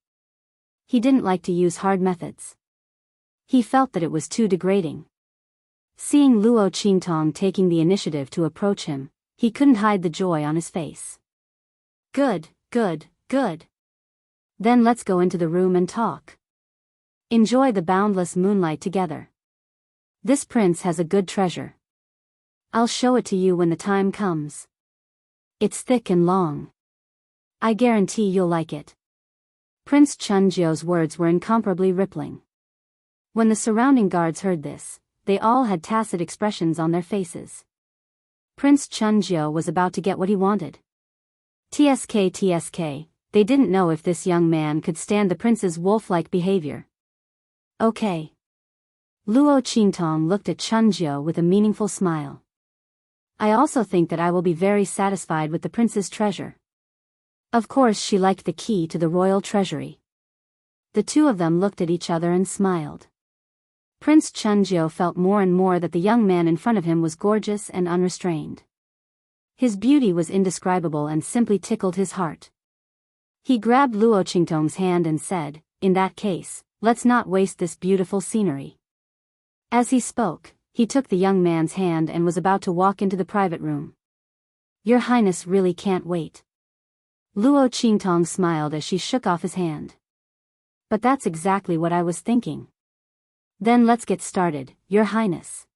He didn't like to use hard methods. He felt that it was too degrading. Seeing Luo Qingtong taking the initiative to approach him, he couldn't hide the joy on his face. Good. Then let's go into the room and talk. Enjoy the boundless moonlight together. This prince has a good treasure. I'll show it to you when the time comes. It's thick and long. I guarantee you'll like it. Prince Chunjio's words were incomparably rippling. When the surrounding guards heard this, they all had tacit expressions on their faces. Prince Chunjio was about to get what he wanted. TSK, they didn't know if this young man could stand the prince's wolf-like behavior. Okay. Luo Qingtong looked at Chunjio with a meaningful smile. I also think that I will be very satisfied with the prince's treasure. Of course she liked the key to the royal treasury. The two of them looked at each other and smiled. Prince Chunjio felt more and more that the young man in front of him was gorgeous and unrestrained. His beauty was indescribable and simply tickled his heart. He grabbed Luo Qingtong's hand and said, "In that case, let's not waste this beautiful scenery." As he spoke, he took the young man's hand and was about to walk into the private room. "Your Highness really can't wait." Luo Qingtong smiled as she shook off his hand. "But that's exactly what I was thinking." "Then let's get started, Your Highness.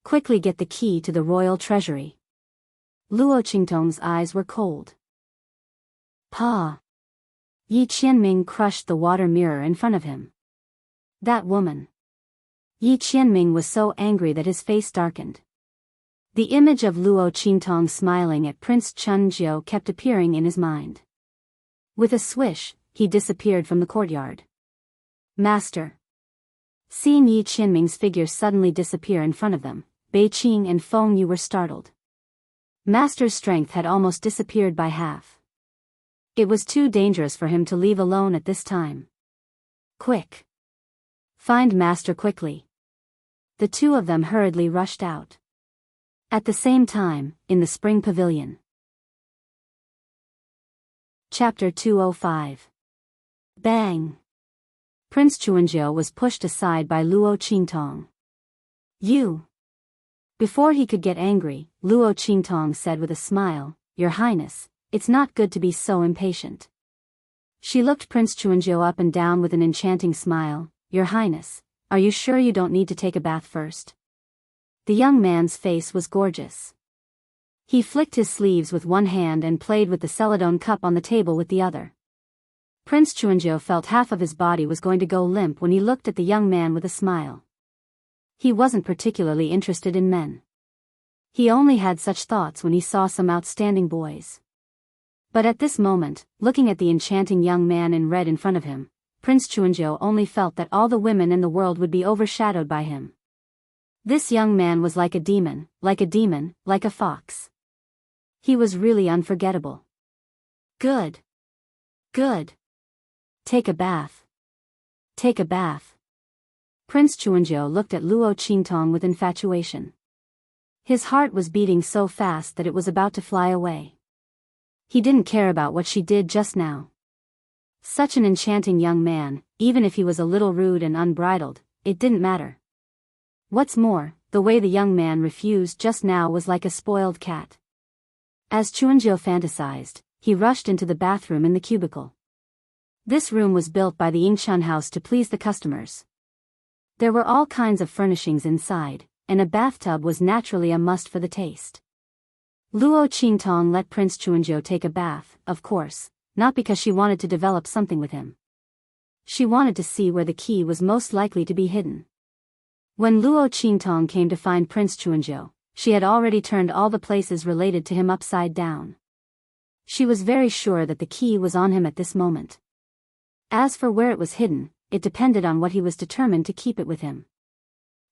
Quickly get the key to the royal treasury." Luo Qingtong's eyes were cold. Pa! Yi Qianming crushed the water mirror in front of him. That woman! Yi Qianming was so angry that his face darkened. The image of Luo Qingtong smiling at Prince Chunjio kept appearing in his mind. With a swish, he disappeared from the courtyard. "Master!" Seeing Yi Qianming's figure suddenly disappear in front of them, Bei Qing and Feng Yu were startled. Master's strength had almost disappeared by half. It was too dangerous for him to leave alone at this time. "Quick! Find Master quickly!" The two of them hurriedly rushed out. At the same time, in the spring pavilion. Chapter 205. Bang! Prince Chunjio was pushed aside by Luo Qingtong. "You!" Before he could get angry, Luo Qingtong said with a smile, "Your Highness, it's not good to be so impatient." She looked Prince Chunjio up and down with an enchanting smile. "Your Highness, are you sure you don't need to take a bath first?" The young man's face was gorgeous. He flicked his sleeves with one hand and played with the celadone cup on the table with the other. Prince Chunjio felt half of his body was going to go limp when he looked at the young man with a smile. He wasn't particularly interested in men. He only had such thoughts when he saw some outstanding boys. But at this moment, looking at the enchanting young man in red in front of him, Prince Chunjio only felt that all the women in the world would be overshadowed by him. This young man was like a demon, like a fox. He was really unforgettable. Good. Good. Take a bath. Take a bath. Prince Chunjio looked at Luo Qingtong with infatuation. His heart was beating so fast that it was about to fly away. He didn't care about what she did just now. Such an enchanting young man, even if he was a little rude and unbridled, it didn't matter. What's more, the way the young man refused just now was like a spoiled cat. As Chunjio fantasized, he rushed into the bathroom in the cubicle. This room was built by the Yingshan house to please the customers. There were all kinds of furnishings inside, and a bathtub was naturally a must for the taste. Luo Qingtong let Prince Chunjio take a bath, of course, not because she wanted to develop something with him. She wanted to see where the key was most likely to be hidden. When Luo Qingtong came to find Prince Chunjio, she had already turned all the places related to him upside down. She was very sure that the key was on him at this moment. As for where it was hidden, it depended on what he was determined to keep it with him.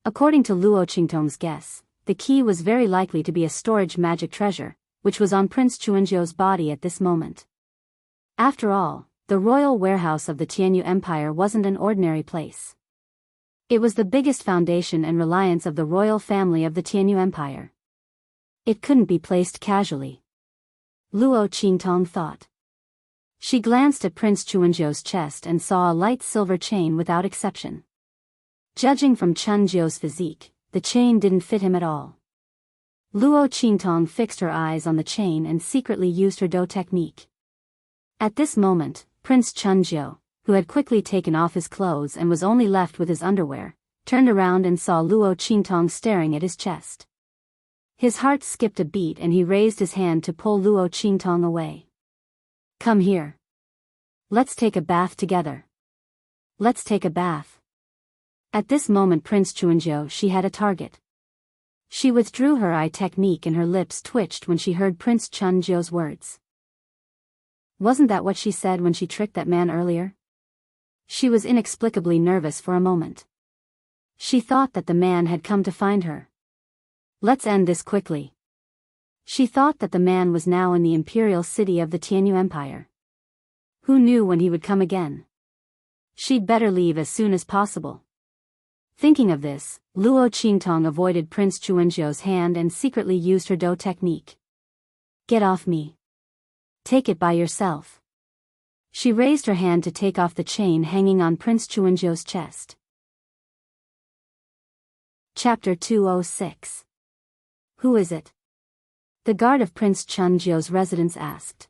According to Luo Qingtong's guess, the key was very likely to be a storage magic treasure, which was on Prince Chunjio's body at this moment. After all, the royal warehouse of the Tianyu Empire wasn't an ordinary place. It was the biggest foundation and reliance of the royal family of the Tianyu Empire. It couldn't be placed casually. Luo Qingtong thought. She glanced at Prince Chunjio's chest and saw a light silver chain without exception. Judging from Chunjio's physique, the chain didn't fit him at all. Luo Qingtong fixed her eyes on the chain and secretly used her Do technique. At this moment, Prince Chunjio, who had quickly taken off his clothes and was only left with his underwear, turned around and saw Luo Qingtong staring at his chest. His heart skipped a beat and he raised his hand to pull Luo Qingtong away. Come here. Let's take a bath together. Let's take a bath. At this moment Prince Chuanzhou she had a target. She withdrew her eye technique and her lips twitched when she heard Prince Chunzhou's words. Wasn't that what she said when she tricked that man earlier? She was inexplicably nervous for a moment. She thought that the man had come to find her. Let's end this quickly. She thought that the man was now in the imperial city of the Tianyu Empire. Who knew when he would come again? She'd better leave as soon as possible. Thinking of this, Luo Qingtong avoided Prince Chuanzhou's hand and secretly used her dou technique. Get off me. Take it by yourself. She raised her hand to take off the chain hanging on Prince Chuanzhou's chest. Chapter 206. Who is it? The guard of Prince Chunzhou's residence asked.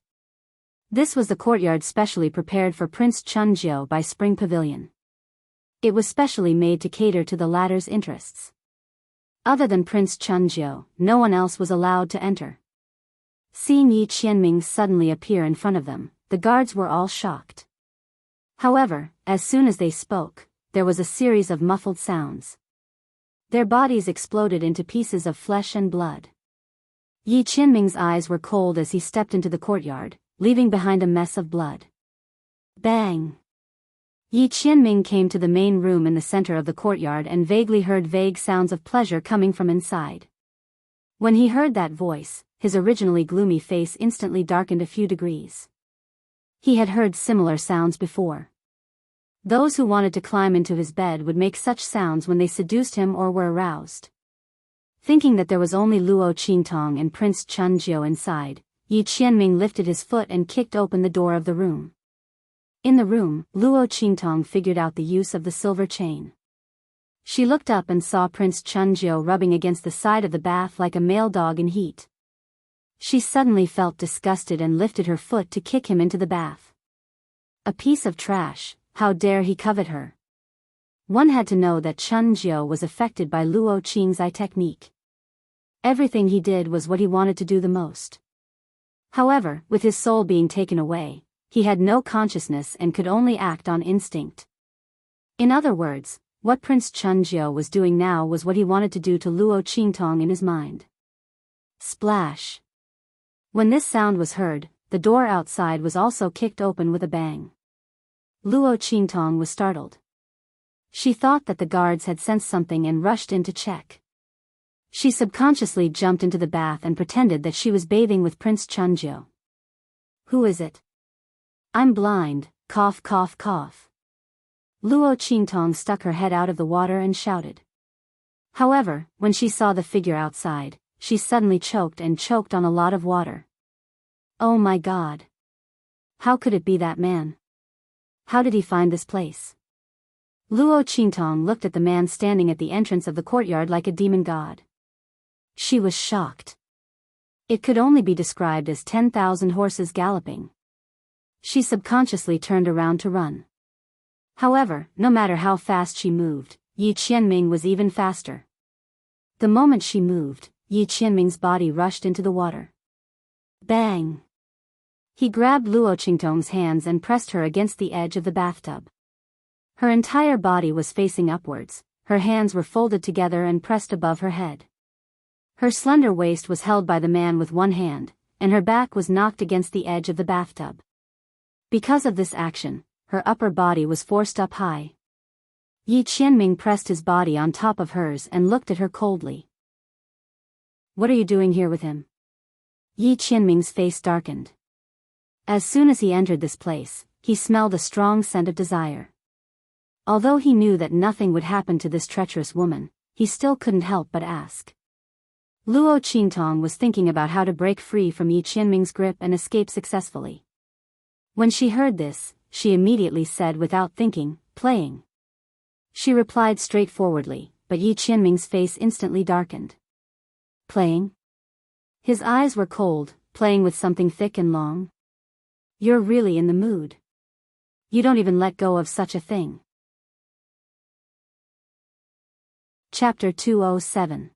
This was the courtyard specially prepared for Prince Chunzhou by Spring Pavilion. It was specially made to cater to the latter's interests. Other than Prince Chunzhou, no one else was allowed to enter. Seeing Yi Qianming suddenly appear in front of them, the guards were all shocked. However, as soon as they spoke, there was a series of muffled sounds. Their bodies exploded into pieces of flesh and blood. Yi Qianming's eyes were cold as he stepped into the courtyard, leaving behind a mess of blood. Bang! Yi Qianming came to the main room in the center of the courtyard and vaguely heard vague sounds of pleasure coming from inside. When he heard that voice, his originally gloomy face instantly darkened a few degrees. He had heard similar sounds before. Those who wanted to climb into his bed would make such sounds when they seduced him or were aroused. Thinking that there was only Luo Qingtong and Prince Chunzhou inside, Yi Qianming lifted his foot and kicked open the door of the room. In the room, Luo Qingtong figured out the use of the silver chain. She looked up and saw Prince Chunzhou rubbing against the side of the bath like a male dog in heat. She suddenly felt disgusted and lifted her foot to kick him into the bath. A piece of trash, how dare he covet her? One had to know that Chunzhou was affected by Luo Qing's eye technique. Everything he did was what he wanted to do the most. However, with his soul being taken away, he had no consciousness and could only act on instinct. In other words, what Prince Chunzhou was doing now was what he wanted to do to Luo Qingtong in his mind. Splash! When this sound was heard, the door outside was also kicked open with a bang. Luo Qingtong was startled. She thought that the guards had sensed something and rushed in to check. She subconsciously jumped into the bath and pretended that she was bathing with Prince Chunzhou. Who is it? I'm blind, cough cough cough. Luo Qingtong stuck her head out of the water and shouted. However, when she saw the figure outside, she suddenly choked on a lot of water. Oh my God! How could it be that man? How did he find this place? Luo Qingtong looked at the man standing at the entrance of the courtyard like a demon god. She was shocked. It could only be described as 10,000 horses galloping. She subconsciously turned around to run. However, no matter how fast she moved, Yi Qianming was even faster. The moment she moved, Yi Qianming's body rushed into the water. Bang! He grabbed Luo Qingtong's hands and pressed her against the edge of the bathtub. Her entire body was facing upwards, her hands were folded together and pressed above her head. Her slender waist was held by the man with one hand, and her back was knocked against the edge of the bathtub. Because of this action, her upper body was forced up high. Yi Qianming pressed his body on top of hers and looked at her coldly. What are you doing here with him? Yi Qianming's face darkened. As soon as he entered this place, he smelled a strong scent of desire. Although he knew that nothing would happen to this treacherous woman, he still couldn't help but ask. Luo Qingtong was thinking about how to break free from Yi Qianming's grip and escape successfully. When she heard this, she immediately said without thinking, playing. She replied straightforwardly, but Yi Qianming's face instantly darkened. Playing? His eyes were cold, playing with something thick and long. You're really in the mood. You don't even let go of such a thing. Chapter 207.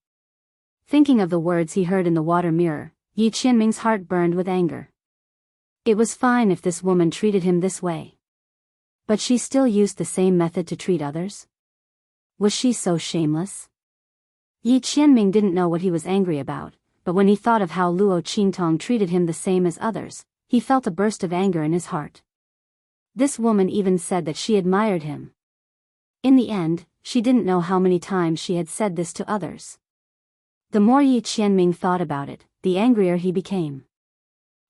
Thinking of the words he heard in the water mirror, Yi Qianming's heart burned with anger. It was fine if this woman treated him this way. But she still used the same method to treat others? Was she so shameless? Yi Qianming didn't know what he was angry about, but when he thought of how Luo Qingtong treated him the same as others, he felt a burst of anger in his heart. This woman even said that she admired him. In the end, she didn't know how many times she had said this to others. The more Yi Qianming thought about it, the angrier he became.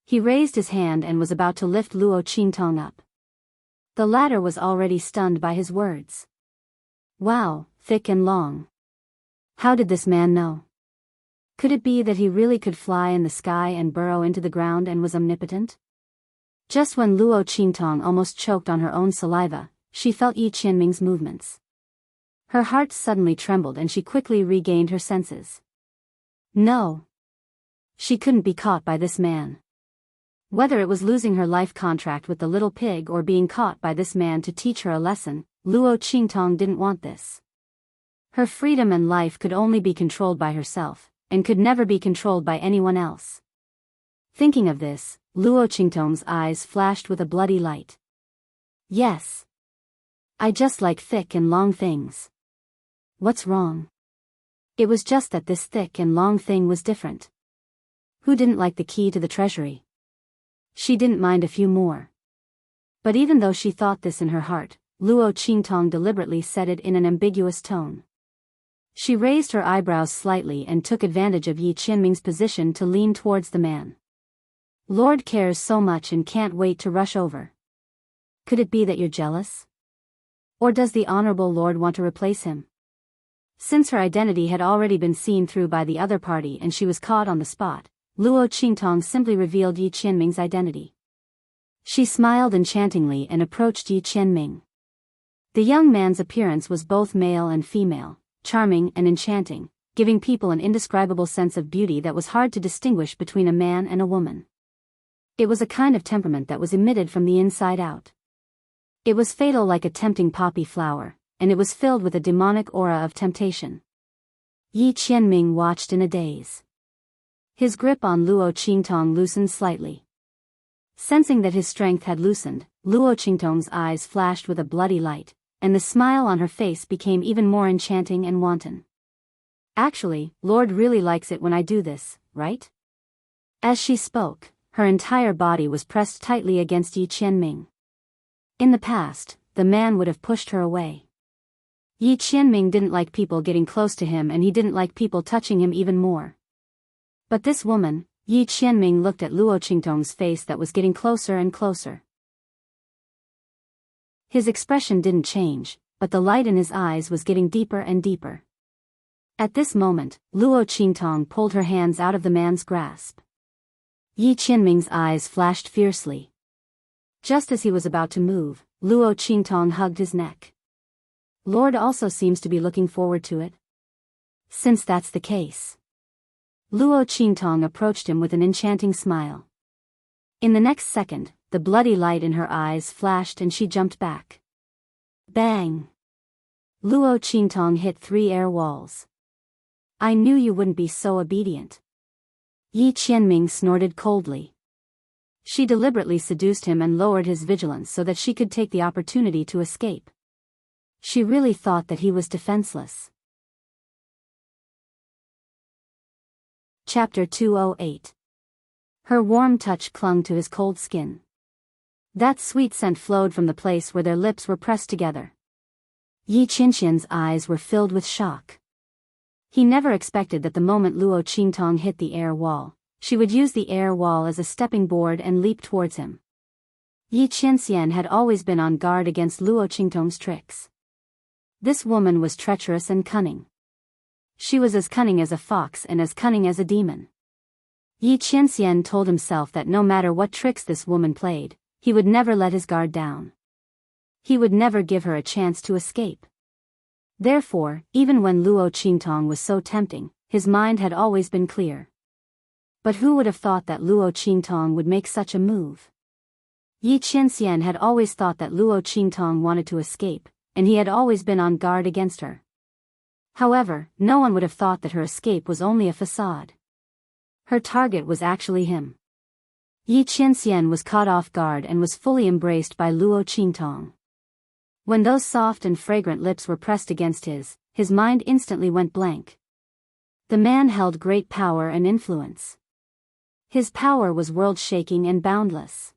He raised his hand and was about to lift Luo Qingtong up. The latter was already stunned by his words. Wow, thick and long. How did this man know? Could it be that he really could fly in the sky and burrow into the ground and was omnipotent? Just when Luo Qingtong almost choked on her own saliva, she felt Yi Qianming's movements. Her heart suddenly trembled and she quickly regained her senses. No. She couldn't be caught by this man. Whether it was losing her life contract with the little pig or being caught by this man to teach her a lesson, Luo Qingtong didn't want this. Her freedom and life could only be controlled by herself, and could never be controlled by anyone else. Thinking of this, Luo Qingtong's eyes flashed with a bloody light. Yes. I just like thick and long things. What's wrong? It was just that this thick and long thing was different. Who didn't like the key to the treasury? She didn't mind a few more. But even though she thought this in her heart, Luo Qingtong deliberately said it in an ambiguous tone. She raised her eyebrows slightly and took advantage of Yi Qianming's position to lean towards the man. Lord cares so much and can't wait to rush over. Could it be that you're jealous? Or does the Honorable Lord want to replace him? Since her identity had already been seen through by the other party and she was caught on the spot, Luo Qingtong simply revealed Yi Qianming's identity. She smiled enchantingly and approached Yi Qianming. The young man's appearance was both male and female, charming and enchanting, giving people an indescribable sense of beauty that was hard to distinguish between a man and a woman. It was a kind of temperament that was emitted from the inside out. It was fatal like a tempting poppy flower, and it was filled with a demonic aura of temptation. Yi Qianming watched in a daze. His grip on Luo Qingtong loosened slightly. Sensing that his strength had loosened, Luo Qingtong's eyes flashed with a bloody light, and the smile on her face became even more enchanting and wanton. Actually, Lord really likes it when I do this, right? As she spoke, her entire body was pressed tightly against Yi Qianming. In the past, the man would have pushed her away. Yi Qianming didn't like people getting close to him and he didn't like people touching him even more. But this woman, Yi Qianming looked at Luo Qingtong's face that was getting closer and closer. His expression didn't change, but the light in his eyes was getting deeper and deeper. At this moment, Luo Qingtong pulled her hands out of the man's grasp. Yi Qianming's eyes flashed fiercely. Just as he was about to move, Luo Qingtong hugged his neck. Lord also seems to be looking forward to it. Since that's the case. Luo Qingtong approached him with an enchanting smile. In the next second, the bloody light in her eyes flashed and she jumped back. Bang! Luo Qingtong hit 3 air walls. I knew you wouldn't be so obedient. Yi Qianming snorted coldly. She deliberately seduced him and lowered his vigilance so that she could take the opportunity to escape. She really thought that he was defenseless. Chapter 208. Her warm touch clung to his cold skin. That sweet scent flowed from the place where their lips were pressed together. Yi Qianxian's eyes were filled with shock. He never expected that the moment Luo Qingtong hit the air wall, she would use the air wall as a stepping board and leap towards him. Yi Qianxian had always been on guard against Luo Qingtong's tricks. This woman was treacherous and cunning. She was as cunning as a fox and as cunning as a demon. Yi Qianxian told himself that no matter what tricks this woman played, he would never let his guard down. He would never give her a chance to escape. Therefore, even when Luo Qingtong was so tempting, his mind had always been clear. But who would have thought that Luo Qingtong would make such a move? Yi Qianxian had always thought that Luo Qingtong wanted to escape, and he had always been on guard against her. However, no one would have thought that her escape was only a facade. Her target was actually him. Yi Qianxian was caught off guard and was fully embraced by Luo Qingtong. When those soft and fragrant lips were pressed against his mind instantly went blank. The man held great power and influence. His power was world-shaking and boundless.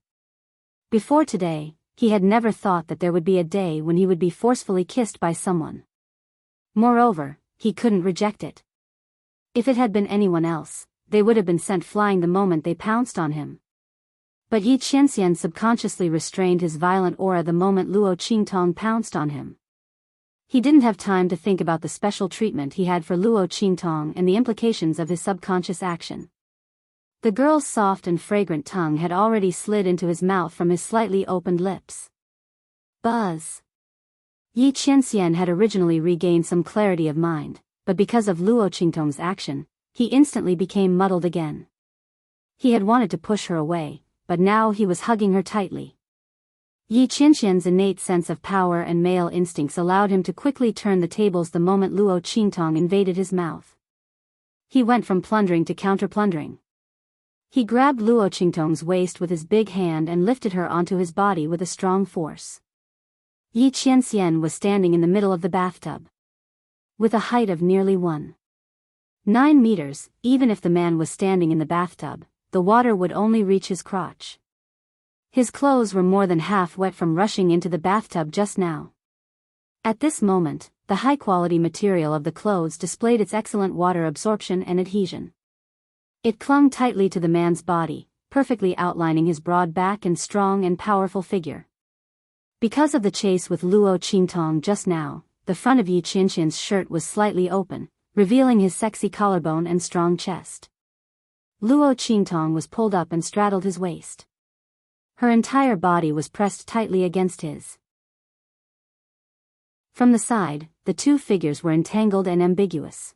Before today, he had never thought that there would be a day when he would be forcefully kissed by someone. Moreover, he couldn't reject it. If it had been anyone else, they would have been sent flying the moment they pounced on him. But Yi Qianxian subconsciously restrained his violent aura the moment Luo Qingtong pounced on him. He didn't have time to think about the special treatment he had for Luo Qingtong and the implications of his subconscious action. The girl's soft and fragrant tongue had already slid into his mouth from his slightly opened lips. Buzz. Yi Qianxian had originally regained some clarity of mind, but because of Luo Qingtong's action, he instantly became muddled again. He had wanted to push her away, but now he was hugging her tightly. Yi Qianxian's innate sense of power and male instincts allowed him to quickly turn the tables the moment Luo Qingtong invaded his mouth. He went from plundering to counter-plundering. He grabbed Luo Qingtong's waist with his big hand and lifted her onto his body with a strong force. Yi Qianxian was standing in the middle of the bathtub. With a height of nearly 1.9 meters, even if the man was standing in the bathtub, the water would only reach his crotch. His clothes were more than half wet from rushing into the bathtub just now. At this moment, the high-quality material of the clothes displayed its excellent water absorption and adhesion. It clung tightly to the man's body, perfectly outlining his broad back and strong and powerful figure. Because of the chase with Luo Qingtong just now, the front of Yi Qianxian's shirt was slightly open, revealing his sexy collarbone and strong chest. Luo Qingtong was pulled up and straddled his waist. Her entire body was pressed tightly against his. From the side, the two figures were entangled and ambiguous.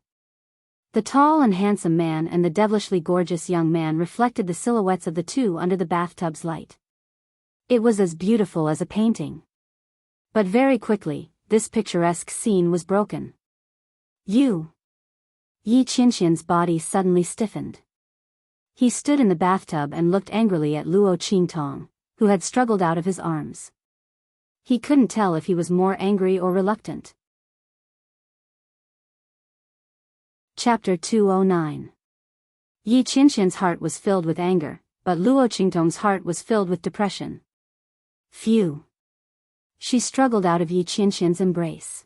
The tall and handsome man and the devilishly gorgeous young man reflected the silhouettes of the two under the bathtub's light. It was as beautiful as a painting. But very quickly, this picturesque scene was broken. Yi Qianxian's body suddenly stiffened. He stood in the bathtub and looked angrily at Luo Qingtong, who had struggled out of his arms. He couldn't tell if he was more angry or reluctant. Chapter 209. Yi Qianxian's heart was filled with anger, but Luo Qingtong's heart was filled with depression. Phew. She struggled out of Yi Qianxian's embrace.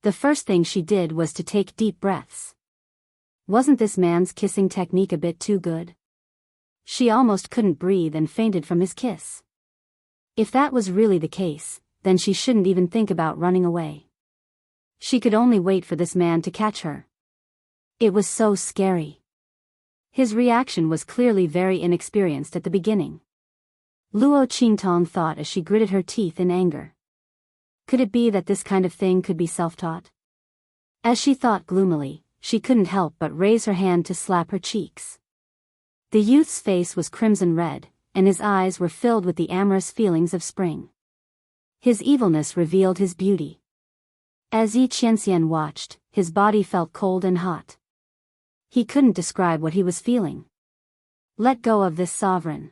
The first thing she did was to take deep breaths. Wasn't this man's kissing technique a bit too good? She almost couldn't breathe and fainted from his kiss. If that was really the case, then she shouldn't even think about running away. She could only wait for this man to catch her. It was so scary. His reaction was clearly very inexperienced at the beginning. Luo Qingtong thought as she gritted her teeth in anger. Could it be that this kind of thing could be self-taught? As she thought gloomily, she couldn't help but raise her hand to slap her cheeks. The youth's face was crimson red, and his eyes were filled with the amorous feelings of spring. His evilness revealed his beauty. As Yi Qianxian watched, his body felt cold and hot. He couldn't describe what he was feeling. Let go of this sovereign,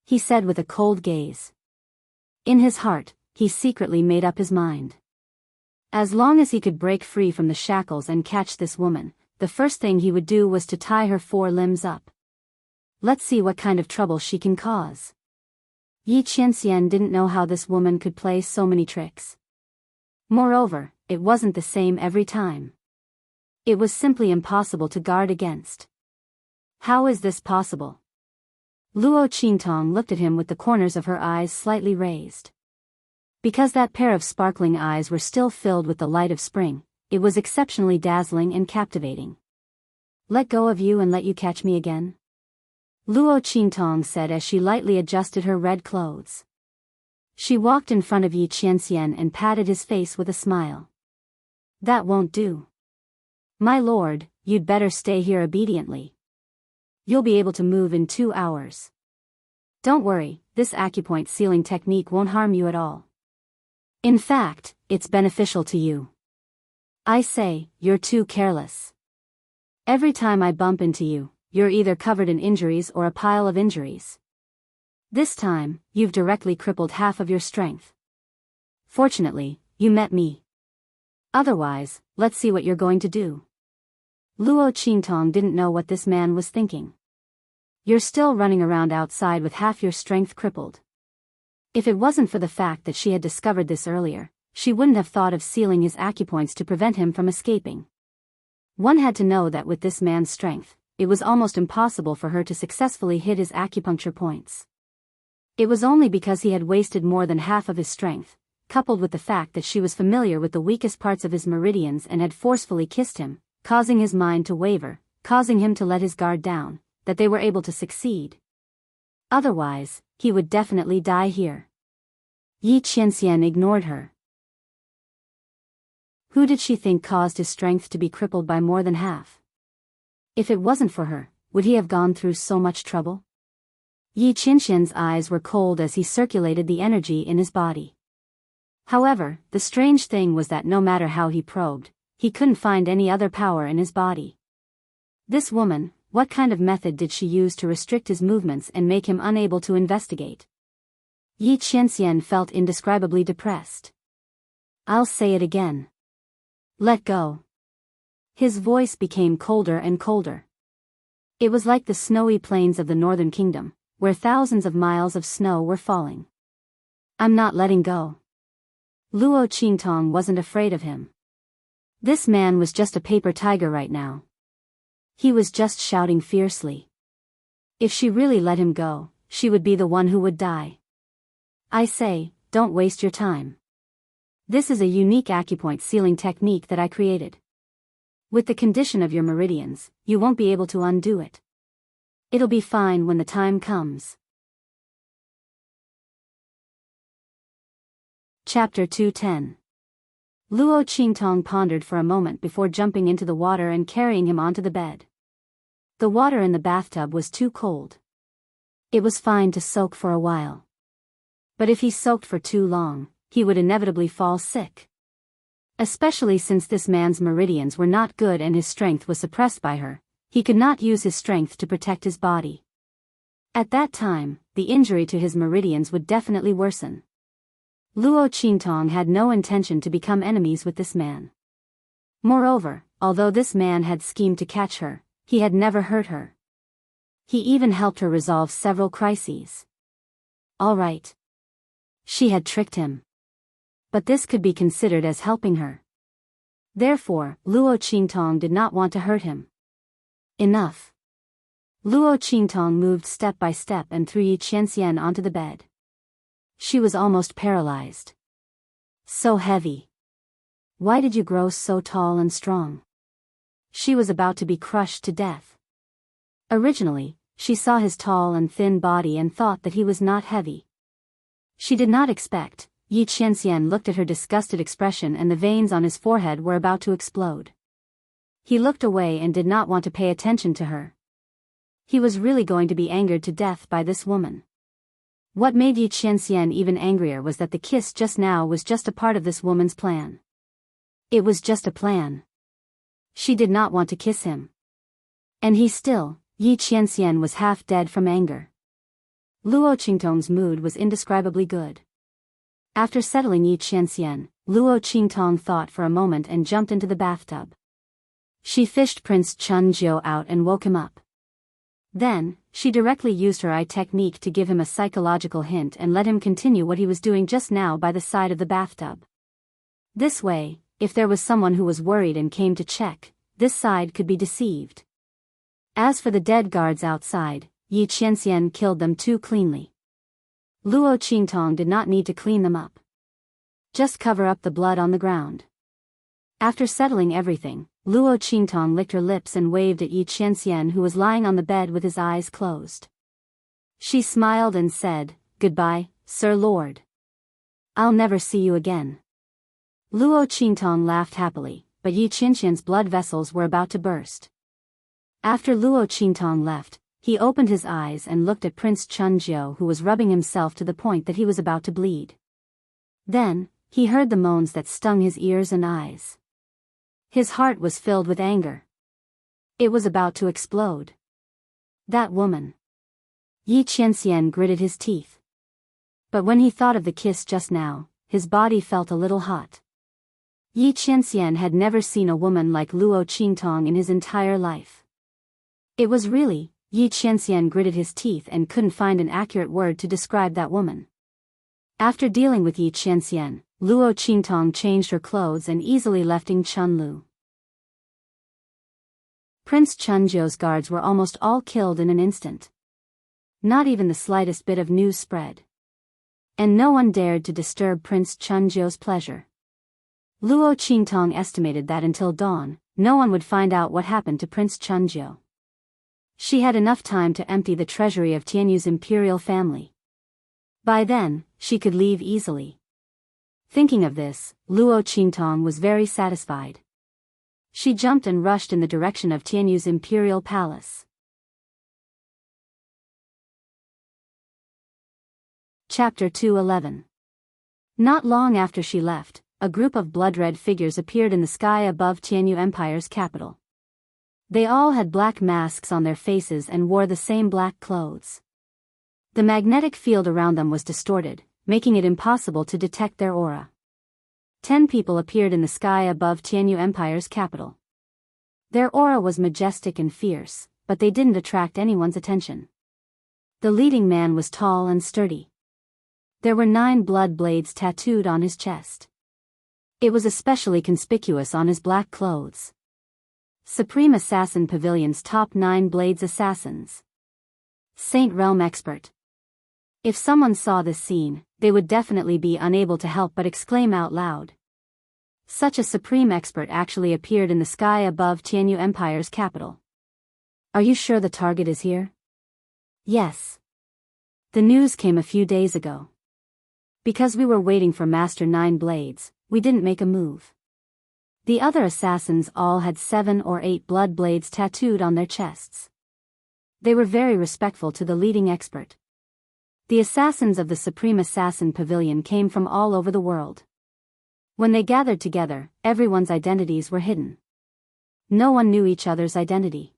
he said with a cold gaze. In his heart, he secretly made up his mind. As long as he could break free from the shackles and catch this woman, the first thing he would do was to tie her 4 limbs up. Let's see what kind of trouble she can cause. Yi Qianxian didn't know how this woman could play so many tricks. Moreover, it wasn't the same every time. It was simply impossible to guard against. How is this possible? Luo Qingtong looked at him with the corners of her eyes slightly raised. Because that pair of sparkling eyes were still filled with the light of spring, it was exceptionally dazzling and captivating. Let go of you and let you catch me again? Luo Qingtong said as she lightly adjusted her red clothes. She walked in front of Yi Qianxian and patted his face with a smile. That won't do. My lord, you'd better stay here obediently. You'll be able to move in 2 hours. Don't worry, this acupoint sealing technique won't harm you at all. In fact, it's beneficial to you. I say, you're too careless. Every time I bump into you, you're either covered in injuries or a pile of injuries. This time, you've directly crippled half of your strength. Fortunately, you met me. Otherwise, let's see what you're going to do. Luo Qingtong didn't know what this man was thinking. You're still running around outside with half your strength crippled. If it wasn't for the fact that she had discovered this earlier, she wouldn't have thought of sealing his acupoints to prevent him from escaping. One had to know that with this man's strength, it was almost impossible for her to successfully hit his acupuncture points. It was only because he had wasted more than half of his strength, coupled with the fact that she was familiar with the weakest parts of his meridians and had forcefully kissed him, causing his mind to waver, causing him to let his guard down, that they were able to succeed. Otherwise, he would definitely die here. Yi Qianxian ignored her. Who did she think caused his strength to be crippled by more than half? If it wasn't for her, would he have gone through so much trouble? Yi Qianxian's eyes were cold as he circulated the energy in his body. However, the strange thing was that no matter how he probed, he couldn't find any other power in his body. This woman, what kind of method did she use to restrict his movements and make him unable to investigate? Yi Qianxian felt indescribably depressed. I'll say it again. Let go. His voice became colder and colder. It was like the snowy plains of the northern kingdom, where thousands of miles of snow were falling. I'm not letting go. Luo Qingtong wasn't afraid of him. This man was just a paper tiger right now. He was just shouting fiercely. If she really let him go, she would be the one who would die. I say, don't waste your time. This is a unique acupoint sealing technique that I created. With the condition of your meridians, you won't be able to undo it. It'll be fine when the time comes. Chapter 210. Luo Qingtong pondered for a moment before jumping into the water and carrying him onto the bed. The water in the bathtub was too cold. It was fine to soak for a while. But if he soaked for too long, he would inevitably fall sick. Especially since this man's meridians were not good and his strength was suppressed by her, he could not use his strength to protect his body. At that time, the injury to his meridians would definitely worsen. Luo Qingtong had no intention to become enemies with this man. Moreover, although this man had schemed to catch her, he had never hurt her. He even helped her resolve several crises. All right. She had tricked him. But this could be considered as helping her. Therefore, Luo Qingtong did not want to hurt him. Enough. Luo Qingtong moved step by step and threw Yi Qianxian onto the bed. She was almost paralyzed. So heavy. Why did you grow so tall and strong? She was about to be crushed to death. Originally, she saw his tall and thin body and thought that he was not heavy. She did not expect. Yi Qianxian looked at her disgusted expression and the veins on his forehead were about to explode. He looked away and did not want to pay attention to her. He was really going to be angered to death by this woman. What made Yi Qianxian even angrier was that the kiss just now was just a part of this woman's plan. It was just a plan. She did not want to kiss him. And he still, Yi Qianxian was half dead from anger. Luo Qingtong's mood was indescribably good. After settling Yi Qianxian, Luo Qingtong thought for a moment and jumped into the bathtub. She fished Prince Chunjiu out and woke him up. Then, she directly used her eye technique to give him a psychological hint and let him continue what he was doing just now by the side of the bathtub. This way, if there was someone who was worried and came to check, this side could be deceived. As for the dead guards outside, Yi Qianxian killed them too cleanly. Luo Qingtong did not need to clean them up. Just cover up the blood on the ground. After settling everything, Luo Qingtong licked her lips and waved at Yi Qianxian who was lying on the bed with his eyes closed. She smiled and said, "Goodbye, Sir Lord. I'll never see you again." Luo Qingtong laughed happily, but Yi Qianxian's blood vessels were about to burst. After Luo Qingtong left, he opened his eyes and looked at Prince Chunjiu who was rubbing himself to the point that he was about to bleed. Then, he heard the moans that stung his ears and eyes. His heart was filled with anger. It was about to explode. That woman. Yi Qianxian gritted his teeth. But when he thought of the kiss just now, his body felt a little hot. Yi Qianxian had never seen a woman like Luo Qingtong in his entire life. It was really, Yi Qianxian gritted his teeth and couldn't find an accurate word to describe that woman. After dealing with Yi Qianxian, Luo Qingtong changed her clothes and easily left Chunlu. Prince Chunjiu's guards were almost all killed in an instant. Not even the slightest bit of news spread. And no one dared to disturb Prince Chunjiu's pleasure. Luo Qingtong estimated that until dawn, no one would find out what happened to Prince Chunjiu. She had enough time to empty the treasury of Tianyu's imperial family. By then, she could leave easily. Thinking of this, Luo Qingtong was very satisfied. She jumped and rushed in the direction of Tianyu's imperial palace. Chapter 211. Not long after she left, a group of blood-red figures appeared in the sky above Tianyu Empire's capital. They all had black masks on their faces and wore the same black clothes. The magnetic field around them was distorted, making it impossible to detect their aura. 10 people appeared in the sky above Tianyu Empire's capital. Their aura was majestic and fierce, but they didn't attract anyone's attention. The leading man was tall and sturdy. There were 9 blood blades tattooed on his chest. It was especially conspicuous on his black clothes. Supreme Assassin Pavilion's top 9 blades assassins. Saint Realm Expert. If someone saw this scene, they would definitely be unable to help but exclaim out loud. Such a supreme expert actually appeared in the sky above Tianyu Empire's capital. Are you sure the target is here? Yes. The news came a few days ago. Because we were waiting for Master 9 Blades, we didn't make a move. The other assassins all had 7 or 8 blood blades tattooed on their chests. They were very respectful to the leading expert. The assassins of the Supreme Assassin Pavilion came from all over the world. When they gathered together, everyone's identities were hidden. No one knew each other's identity.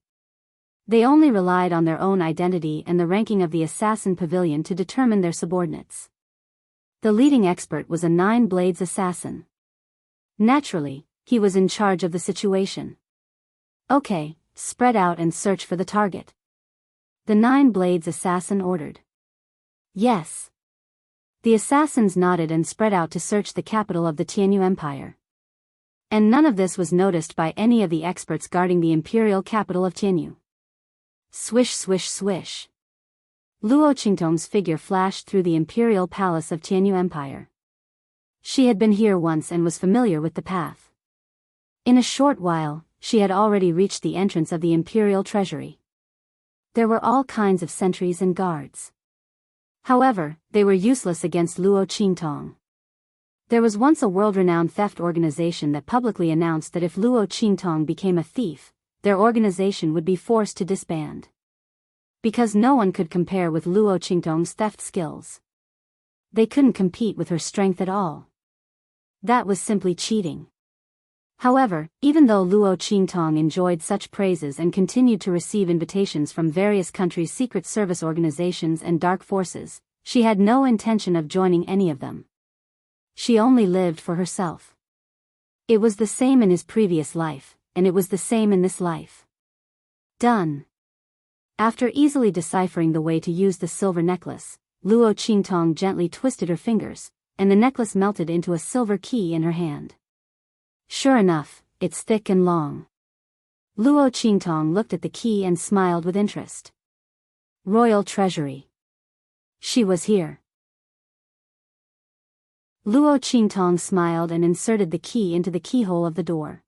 They only relied on their own identity and the ranking of the Assassin Pavilion to determine their subordinates. The leading expert was a 9 Blades assassin. Naturally, he was in charge of the situation. Okay, spread out and search for the target. The 9 Blades assassin ordered. Yes. The assassins nodded and spread out to search the capital of the Tianyu Empire. And none of this was noticed by any of the experts guarding the imperial capital of Tianyu. Swish swish swish. Luo Qingtong's figure flashed through the imperial palace of Tianyu Empire. She had been here once and was familiar with the path. In a short while, she had already reached the entrance of the imperial treasury. There were all kinds of sentries and guards. However, they were useless against Luo Qingtong. There was once a world-renowned theft organization that publicly announced that if Luo Qingtong became a thief, their organization would be forced to disband. Because no one could compare with Luo Qingtong's theft skills. They couldn't compete with her strength at all. That was simply cheating. However, even though Luo Qingtong enjoyed such praises and continued to receive invitations from various countries' secret service organizations and dark forces, she had no intention of joining any of them. She only lived for herself. It was the same in his previous life, and it was the same in this life. Done. After easily deciphering the way to use the silver necklace, Luo Qingtong gently twisted her fingers, and the necklace melted into a silver key in her hand. Sure enough, it's thick and long. Luo Qingtong looked at the key and smiled with interest. Royal Treasury. She was here. Luo Qingtong smiled and inserted the key into the keyhole of the door.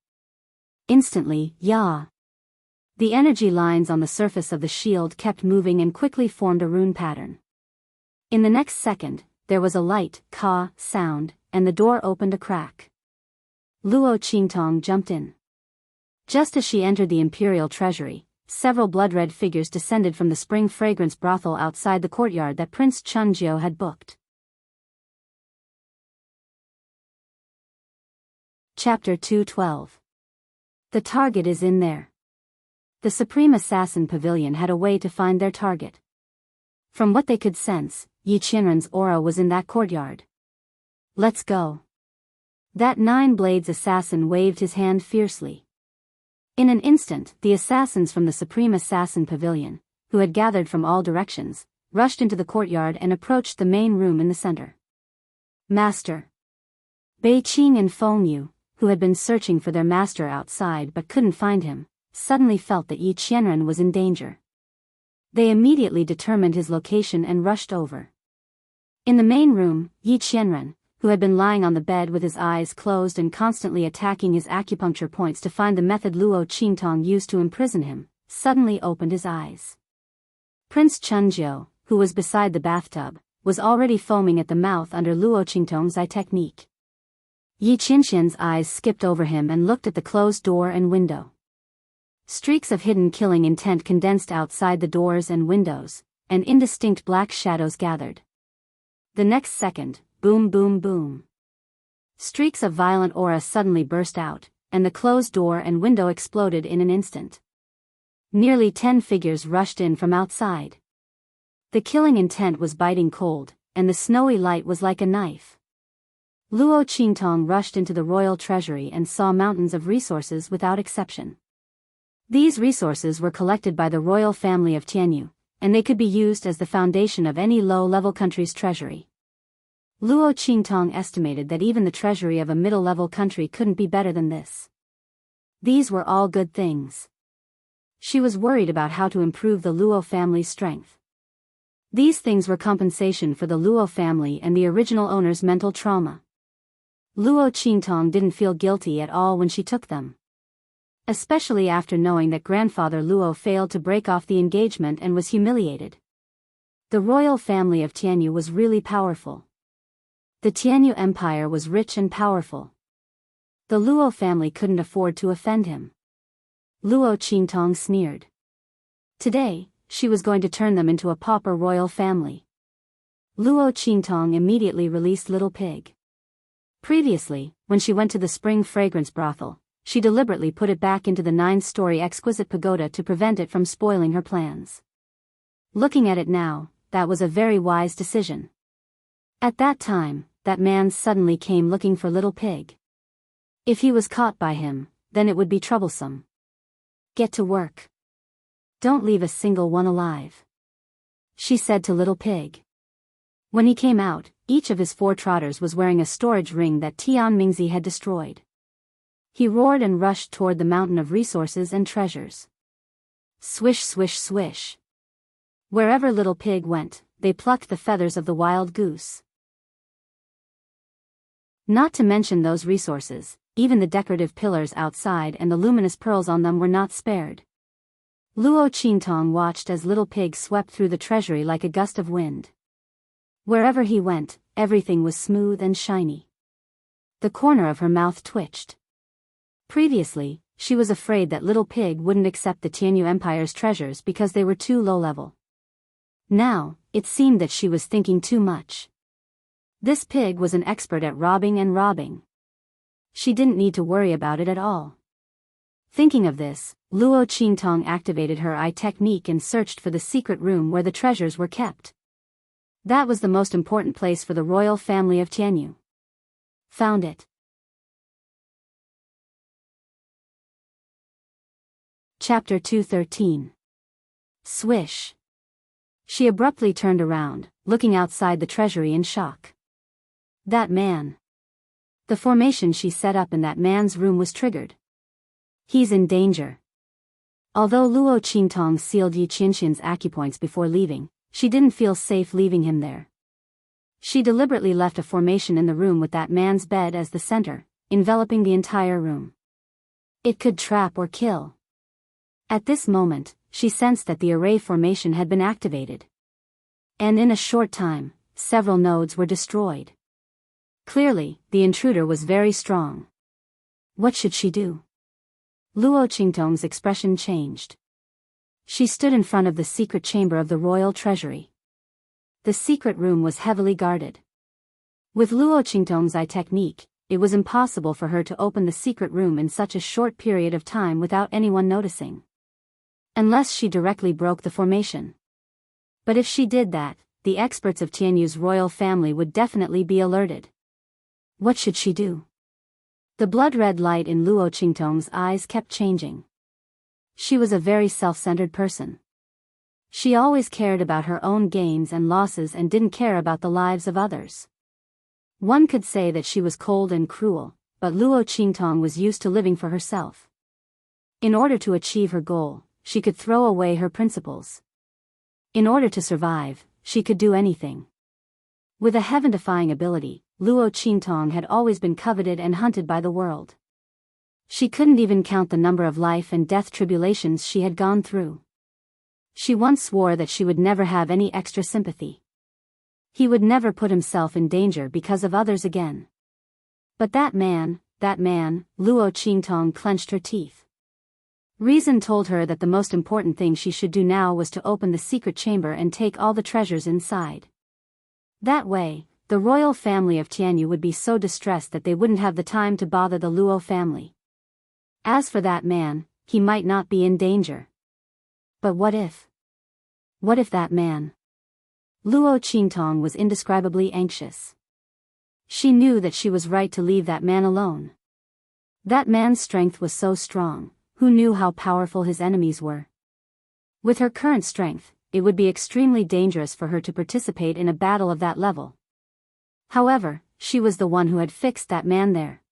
Instantly, ya! The energy lines on the surface of the shield kept moving and quickly formed a rune pattern. In the next second, there was a light, ka, sound, and the door opened a crack. Luo Qingtong jumped in. Just as she entered the imperial treasury, several blood-red figures descended from the spring fragrance brothel outside the courtyard that Prince Chunjiu had booked. Chapter 212. The target is in there. The Supreme Assassin Pavilion had a way to find their target. From what they could sense, Yi Qianren's aura was in that courtyard. Let's go. That nine-blades assassin waved his hand fiercely. In an instant, the assassins from the Supreme Assassin Pavilion, who had gathered from all directions, rushed into the courtyard and approached the main room in the center. Master. Bei Qing and Feng Yu, who had been searching for their master outside but couldn't find him, suddenly felt that Yi Qianren was in danger. They immediately determined his location and rushed over. In the main room, Yi Qianren, who had been lying on the bed with his eyes closed and constantly attacking his acupuncture points to find the method Luo Qingtong used to imprison him, suddenly opened his eyes. Prince Chunjiu, who was beside the bathtub, was already foaming at the mouth under Luo Qingtong's eye technique. Yi Qianxian's eyes skipped over him and looked at the closed door and window. Streaks of hidden killing intent condensed outside the doors and windows, and indistinct black shadows gathered. The next second, boom boom boom. Streaks of violent aura suddenly burst out, and the closed door and window exploded in an instant. Nearly 10 figures rushed in from outside. The killing intent was biting cold, and the snowy light was like a knife. Luo Qingtong rushed into the royal treasury and saw mountains of resources without exception. These resources were collected by the royal family of Tianyu, and they could be used as the foundation of any low-level country's treasury. Luo Qingtong estimated that even the treasury of a middle-level country couldn't be better than this. These were all good things. She was worried about how to improve the Luo family's strength. These things were compensation for the Luo family and the original owner's mental trauma. Luo Qingtong didn't feel guilty at all when she took them. Especially after knowing that grandfather Luo failed to break off the engagement and was humiliated. The royal family of Tianyu was really powerful. The Tianyu Empire was rich and powerful. The Luo family couldn't afford to offend him. Luo Qingtong sneered. Today, she was going to turn them into a pauper royal family. Luo Qingtong immediately released Little Pig. Previously, when she went to the spring fragrance brothel, she deliberately put it back into the 9-story exquisite pagoda to prevent it from spoiling her plans. Looking at it now, that was a very wise decision. At that time, that man suddenly came looking for Little Pig. If he was caught by him, then it would be troublesome. Get to work. Don't leave a single one alive, she said to Little Pig. When he came out, each of his 4 trotters was wearing a storage ring that Tian Mingzi had destroyed. He roared and rushed toward the mountain of resources and treasures. Swish swish swish. Wherever Little Pig went, they plucked the feathers of the wild goose. Not to mention those resources, even the decorative pillars outside and the luminous pearls on them were not spared. Luo Qingtong watched as Little Pig swept through the treasury like a gust of wind. Wherever he went, everything was smooth and shiny. The corner of her mouth twitched. Previously, she was afraid that Little Pig wouldn't accept the Tianyu Empire's treasures because they were too low-level. Now, it seemed that she was thinking too much. This pig was an expert at robbing and robbing. She didn't need to worry about it at all. Thinking of this, Luo Qingtong activated her eye technique and searched for the secret room where the treasures were kept. That was the most important place for the royal family of Tianyu. Found it. Chapter 213. Swish. She abruptly turned around, looking outside the treasury in shock. That man. The formation she set up in that man's room was triggered. He's in danger. Although Luo Qingtong sealed Yi Qianxian's acupoints before leaving, she didn't feel safe leaving him there. She deliberately left a formation in the room with that man's bed as the center, enveloping the entire room. It could trap or kill. At this moment, she sensed that the array formation had been activated. And in a short time, several nodes were destroyed. Clearly, the intruder was very strong. What should she do? Luo Qingtong's expression changed. She stood in front of the secret chamber of the royal treasury. The secret room was heavily guarded. With Luo Qingtong's eye technique, it was impossible for her to open the secret room in such a short period of time without anyone noticing. Unless she directly broke the formation. But if she did that, the experts of Tianyu's royal family would definitely be alerted. What should she do? The blood-red light in Luo Qingtong's eyes kept changing. She was a very self-centered person. She always cared about her own gains and losses and didn't care about the lives of others. One could say that she was cold and cruel, but Luo Qingtong was used to living for herself. In order to achieve her goal, she could throw away her principles. In order to survive, she could do anything. With a heaven-defying ability, Luo Qingtong had always been coveted and hunted by the world. She couldn't even count the number of life and death tribulations she had gone through. She once swore that she would never have any extra sympathy. He would never put himself in danger because of others again. But that man, Luo Qingtong clenched her teeth. Reason told her that the most important thing she should do now was to open the secret chamber and take all the treasures inside. That way, the royal family of Tianyu would be so distressed that they wouldn't have the time to bother the Luo family. As for that man, he might not be in danger. But what if? What if that man? Luo Qingtong was indescribably anxious. She knew that she was right to leave that man alone. That man's strength was so strong, who knew how powerful his enemies were? With her current strength, it would be extremely dangerous for her to participate in a battle of that level. However, she was the one who had fixed that man there.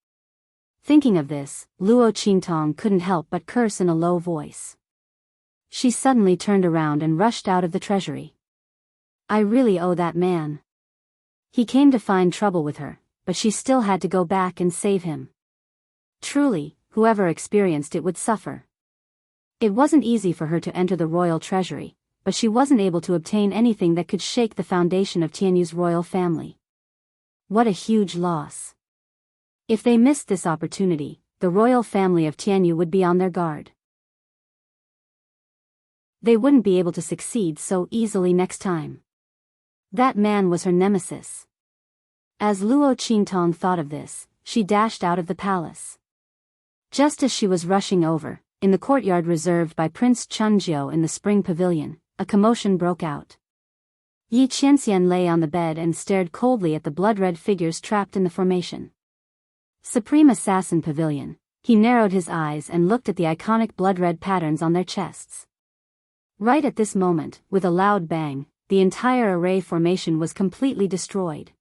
Thinking of this, Luo Qingtong couldn't help but curse in a low voice. She suddenly turned around and rushed out of the treasury. I really owe that man. He came to find trouble with her, but she still had to go back and save him. Truly, whoever experienced it would suffer. It wasn't easy for her to enter the royal treasury, but she wasn't able to obtain anything that could shake the foundation of Tianyu's royal family. What a huge loss. If they missed this opportunity, the royal family of Tianyu would be on their guard. They wouldn't be able to succeed so easily next time. That man was her nemesis. As Luo Qingtong thought of this, she dashed out of the palace. Just as she was rushing over, in the courtyard reserved by Prince Chunjiu in the spring pavilion, a commotion broke out. Yi Qianxian lay on the bed and stared coldly at the blood-red figures trapped in the formation. Supreme Assassin Pavilion, he narrowed his eyes and looked at the iconic blood-red patterns on their chests. Right at this moment, with a loud bang, the entire array formation was completely destroyed.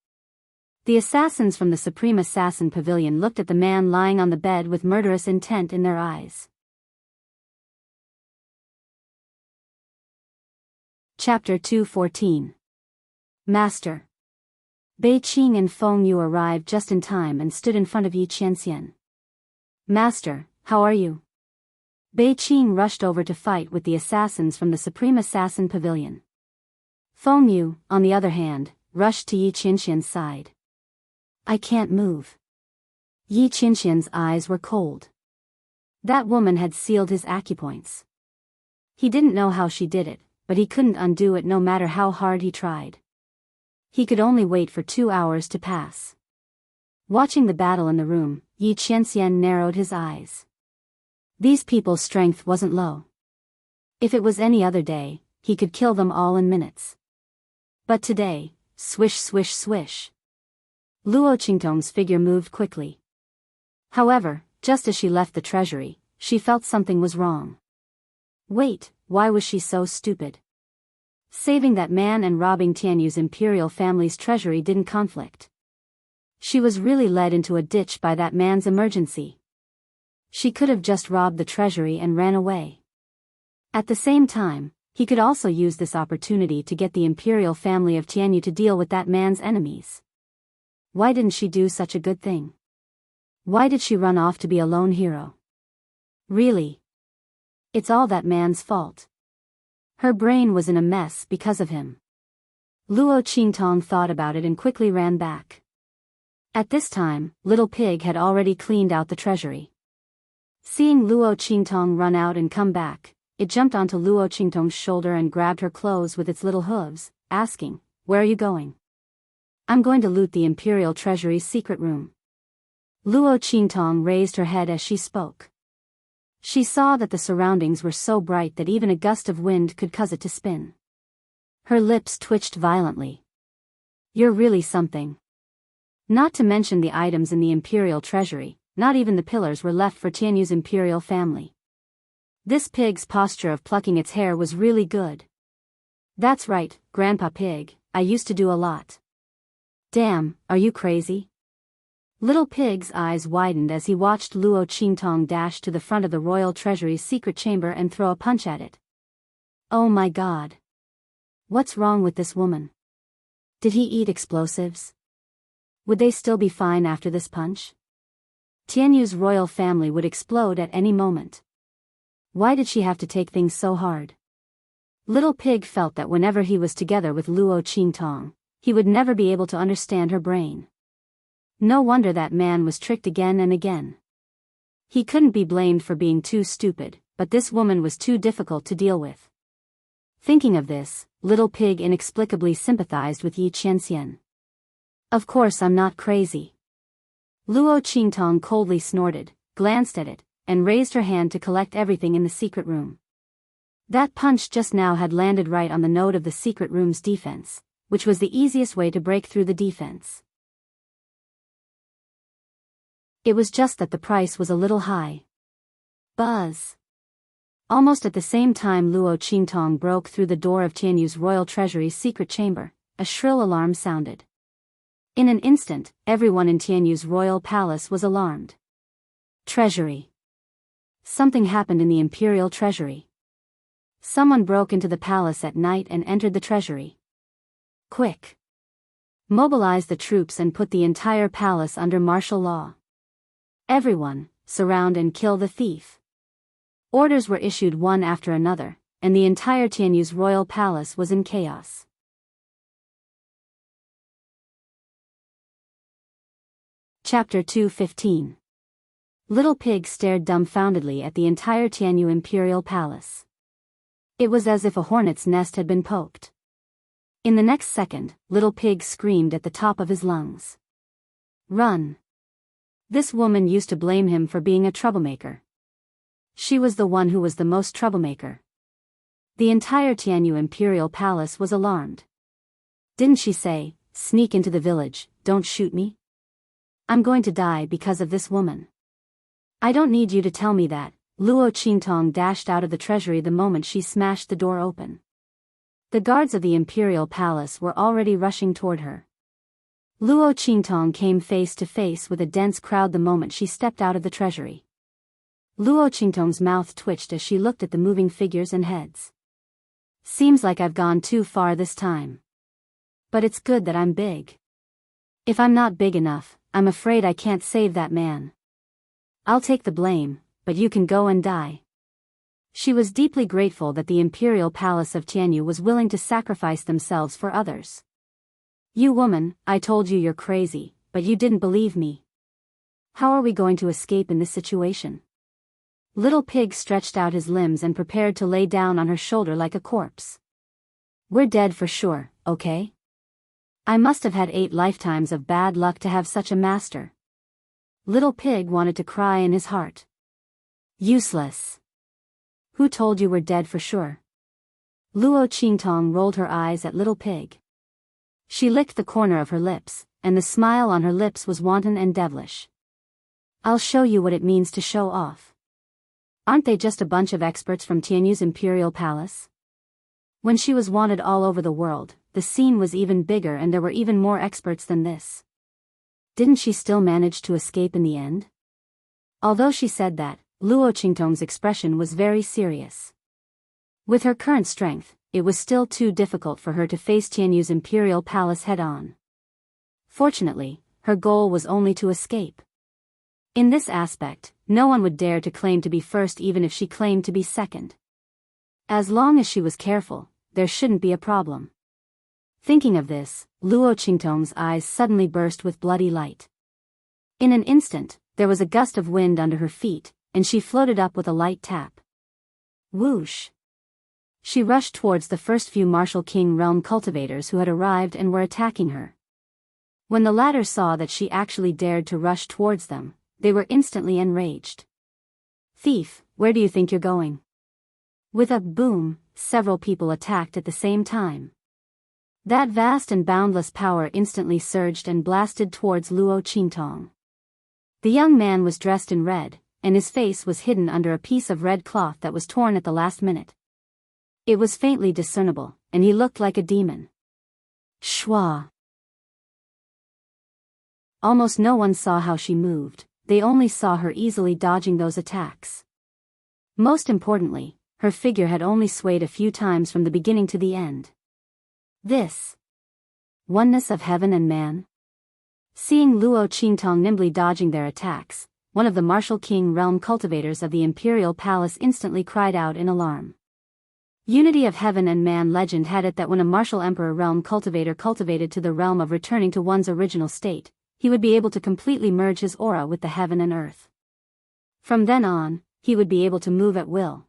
The assassins from the Supreme Assassin Pavilion looked at the man lying on the bed with murderous intent in their eyes. Chapter 214. Master. Bei Qing and Feng Yu arrived just in time and stood in front of Yi Qianxian. Master, how are you? Bei Qing rushed over to fight with the assassins from the Supreme Assassin Pavilion. Feng Yu, on the other hand, rushed to Yi Qianxian's side. I can't move. Yi Qianxian's eyes were cold. That woman had sealed his acupoints. He didn't know how she did it, but he couldn't undo it no matter how hard he tried. He could only wait for 2 hours to pass. Watching the battle in the room, Yi Qianxian narrowed his eyes. These people's strength wasn't low. If it was any other day, he could kill them all in minutes. But today, swish swish swish. Luo Qingtong's figure moved quickly. However, just as she left the treasury, she felt something was wrong. Wait, why was she so stupid? Saving that man and robbing Tianyu's imperial family's treasury didn't conflict. She was really led into a ditch by that man's emergency. She could have just robbed the treasury and ran away. At the same time, he could also use this opportunity to get the imperial family of Tianyu to deal with that man's enemies. Why didn't she do such a good thing? Why did she run off to be a lone hero? Really? It's all that man's fault. Her brain was in a mess because of him. Luo Qingtong thought about it and quickly ran back. At this time, Little Pig had already cleaned out the treasury. Seeing Luo Qingtong run out and come back, it jumped onto Luo Qingtong's shoulder and grabbed her clothes with its little hooves, asking, "Where are you going?" "I'm going to loot the imperial treasury's secret room." Luo Qingtong raised her head as she spoke. She saw that the surroundings were so bright that even a gust of wind could cause it to spin. Her lips twitched violently. You're really something. Not to mention the items in the imperial treasury, not even the pillars were left for Tianyu's imperial family. This pig's posture of plucking its hair was really good. That's right, Grandpa Pig, I used to do a lot. Damn, are you crazy? Little Pig's eyes widened as he watched Luo Qingtong dash to the front of the royal treasury's secret chamber and throw a punch at it. Oh my god. What's wrong with this woman? Did he eat explosives? Would they still be fine after this punch? Tianyu's royal family would explode at any moment. Why did she have to take things so hard? Little Pig felt that whenever he was together with Luo Qingtong, he would never be able to understand her brain. No wonder that man was tricked again and again. He couldn't be blamed for being too stupid, but this woman was too difficult to deal with. Thinking of this, Little Pig inexplicably sympathized with Yi Qianxian. Of course I'm not crazy. Luo Qingtong coldly snorted, glanced at it, and raised her hand to collect everything in the secret room. That punch just now had landed right on the node of the secret room's defense, which was the easiest way to break through the defense. It was just that the price was a little high. Buzz. Almost at the same time Luo Qingtong broke through the door of Tianyu's royal treasury's secret chamber, a shrill alarm sounded. In an instant, everyone in Tianyu's royal palace was alarmed. Treasury. Something happened in the imperial treasury. Someone broke into the palace at night and entered the treasury. Quick. Mobilize the troops and put the entire palace under martial law. Everyone, surround and kill the thief. Orders were issued one after another, and the entire Tianyu's royal palace was in chaos. Chapter 2:15. Little Pig stared dumbfoundedly at the entire Tianyu imperial palace. It was as if a hornet's nest had been poked. In the next second, Little Pig screamed at the top of his lungs. Run! This woman used to blame him for being a troublemaker. She was the one who was the most troublemaker. The entire Tianyu imperial palace was alarmed. Didn't she say, sneak into the village, don't shoot me? I'm going to die because of this woman. I don't need you to tell me that. Luo Qingtong dashed out of the treasury the moment she smashed the door open. The guards of the imperial palace were already rushing toward her. Luo Qingtong came face to face with a dense crowd the moment she stepped out of the treasury. Luo Qingtong's mouth twitched as she looked at the moving figures and heads. Seems like I've gone too far this time. But it's good that I'm big. If I'm not big enough, I'm afraid I can't save that man. I'll take the blame, but you can go and die. She was deeply grateful that the imperial palace of Tianyu was willing to sacrifice themselves for others. You woman, I told you you're crazy, but you didn't believe me. How are we going to escape in this situation? Little Pig stretched out his limbs and prepared to lay down on her shoulder like a corpse. We're dead for sure, okay? I must have had 8 lifetimes of bad luck to have such a master. Little Pig wanted to cry in his heart. Useless. Who told you we're dead for sure? Luo Qingtong rolled her eyes at Little Pig. She licked the corner of her lips, and the smile on her lips was wanton and devilish. I'll show you what it means to show off. Aren't they just a bunch of experts from Tianyu's imperial palace? When she was wanted all over the world, the scene was even bigger and there were even more experts than this. Didn't she still manage to escape in the end? Although she said that, Luo Qingtong's expression was very serious. With her current strength, it was still too difficult for her to face Tianyu's imperial palace head-on. Fortunately, her goal was only to escape. In this aspect, no one would dare to claim to be first even if she claimed to be second. As long as she was careful, there shouldn't be a problem. Thinking of this, Luo Qingtong's eyes suddenly burst with bloody light. In an instant, there was a gust of wind under her feet, and she floated up with a light tap. Whoosh! She rushed towards the first few Martial King realm cultivators who had arrived and were attacking her. When the latter saw that she actually dared to rush towards them, they were instantly enraged. "Thief, where do you think you're going?" With a boom, several people attacked at the same time. That vast and boundless power instantly surged and blasted towards Luo Qingtong. The young man was dressed in red, and his face was hidden under a piece of red cloth that was torn at the last minute. It was faintly discernible, and he looked like a demon. Shwa! Almost no one saw how she moved, they only saw her easily dodging those attacks. Most importantly, her figure had only swayed a few times from the beginning to the end. This oneness of heaven and man? Seeing Luo Qingtong nimbly dodging their attacks, one of the martial king realm cultivators of the imperial palace instantly cried out in alarm. Unity of heaven and man legend had it that when a martial emperor realm cultivator cultivated to the realm of returning to one's original state, he would be able to completely merge his aura with the heaven and earth. From then on, he would be able to move at will.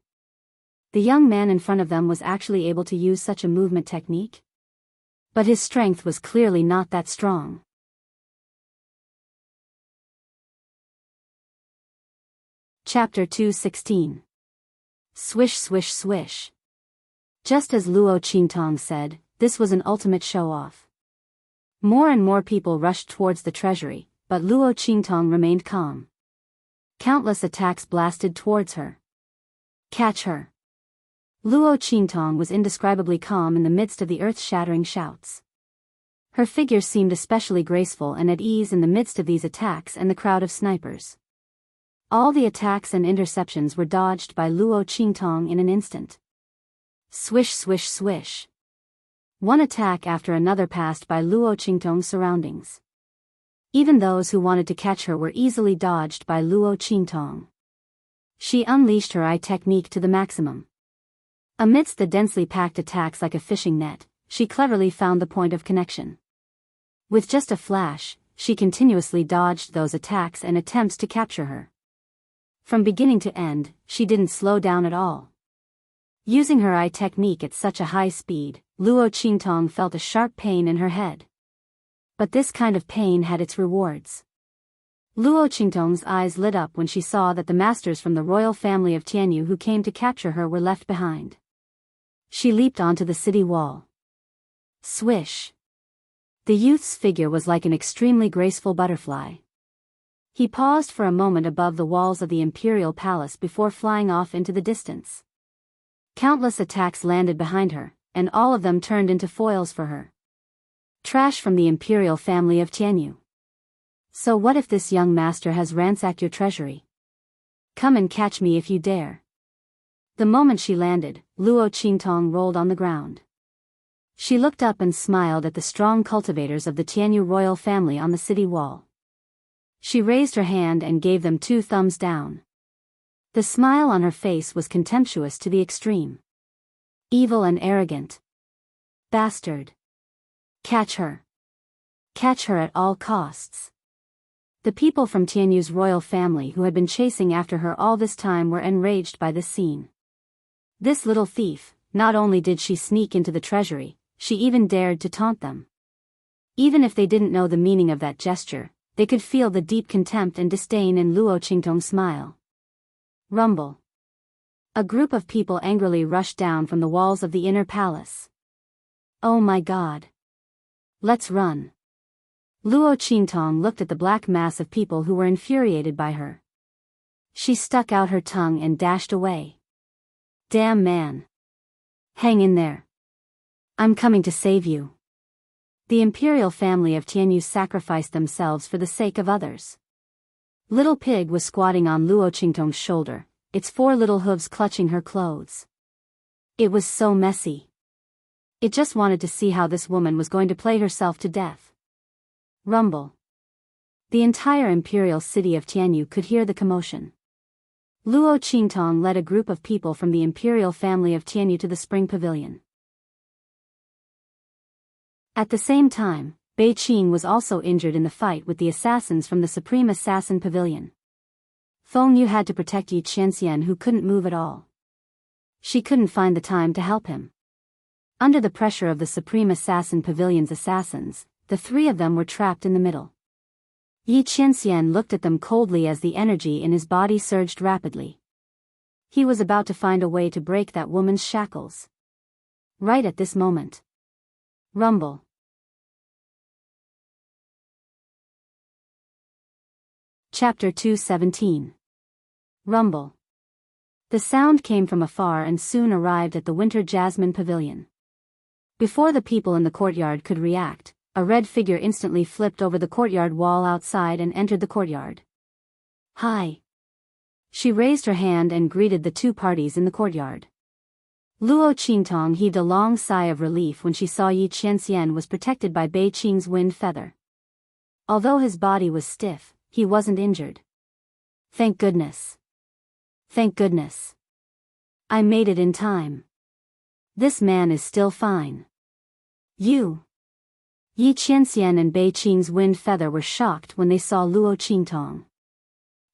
The young man in front of them was actually able to use such a movement technique? But his strength was clearly not that strong. Chapter 2:16. Swish swish swish. Just as Luo Qingtong said, this was an ultimate show-off. More and more people rushed towards the treasury, but Luo Qingtong remained calm. Countless attacks blasted towards her. Catch her! Luo Qingtong was indescribably calm in the midst of the earth-shattering shouts. Her figure seemed especially graceful and at ease in the midst of these attacks and the crowd of snipers. All the attacks and interceptions were dodged by Luo Qingtong in an instant. Swish swish swish. One attack after another passed by Luo Qingtong's surroundings. Even those who wanted to catch her were easily dodged by Luo Qingtong. She unleashed her eye technique to the maximum. Amidst the densely packed attacks like a fishing net, she cleverly found the point of connection. With just a flash, she continuously dodged those attacks and attempts to capture her. From beginning to end, she didn't slow down at all. Using her eye technique at such a high speed, Luo Qingtong felt a sharp pain in her head. But this kind of pain had its rewards. Luo Qingtong's eyes lit up when she saw that the masters from the royal family of Tianyu who came to capture her were left behind. She leaped onto the city wall. Swish! The youth's figure was like an extremely graceful butterfly. He paused for a moment above the walls of the imperial palace before flying off into the distance. Countless attacks landed behind her, and all of them turned into foils for her. Trash from the imperial family of Tianyu. So what if this young master has ransacked your treasury? Come and catch me if you dare. The moment she landed, Luo Qingtong rolled on the ground. She looked up and smiled at the strong cultivators of the Tianyu royal family on the city wall. She raised her hand and gave them 2 thumbs down. The smile on her face was contemptuous to the extreme. Evil and arrogant. Bastard. Catch her. Catch her at all costs. The people from Tianyu's royal family who had been chasing after her all this time were enraged by this scene. This little thief, not only did she sneak into the treasury, she even dared to taunt them. Even if they didn't know the meaning of that gesture, they could feel the deep contempt and disdain in Luo Qingtong's smile. Rumble. A group of people angrily rushed down from the walls of the inner palace. Oh my God. Let's run. Luo Qingtong looked at the black mass of people who were infuriated by her. She stuck out her tongue and dashed away. Damn man. Hang in there. I'm coming to save you. The imperial family of Tianyu sacrificed themselves for the sake of others. Little Pig was squatting on Luo Qingtong's shoulder, its 4 little hooves clutching her clothes. It was so messy. It just wanted to see how this woman was going to play herself to death. Rumble. The entire imperial city of Tianyu could hear the commotion. Luo Qingtong led a group of people from the imperial family of Tianyu to the spring pavilion. At the same time, Bei Qing was also injured in the fight with the assassins from the Supreme Assassin Pavilion. Feng Yu had to protect Yi Qianxian who couldn't move at all. She couldn't find the time to help him. Under the pressure of the Supreme Assassin Pavilion's assassins, The three of them were trapped in the middle. Yi Qianxian looked at them coldly as the energy in his body surged rapidly. He was about to find a way to break that woman's shackles. Right at this moment. Rumble. Chapter 217. Rumble. The sound came from afar and soon arrived at the Winter Jasmine Pavilion. Before the people in the courtyard could react, a red figure instantly flipped over the courtyard wall outside and entered the courtyard. Hi. She raised her hand and greeted the two parties in the courtyard. Luo Qingtong heaved a long sigh of relief when she saw Yi Qianxian was protected by Bei Qing's wind feather. Although his body was stiff, he wasn't injured. Thank goodness. Thank goodness. I made it in time. This man is still fine. You. Yi Qianxian and Bei Qing's wind feather were shocked when they saw Luo Qingtong.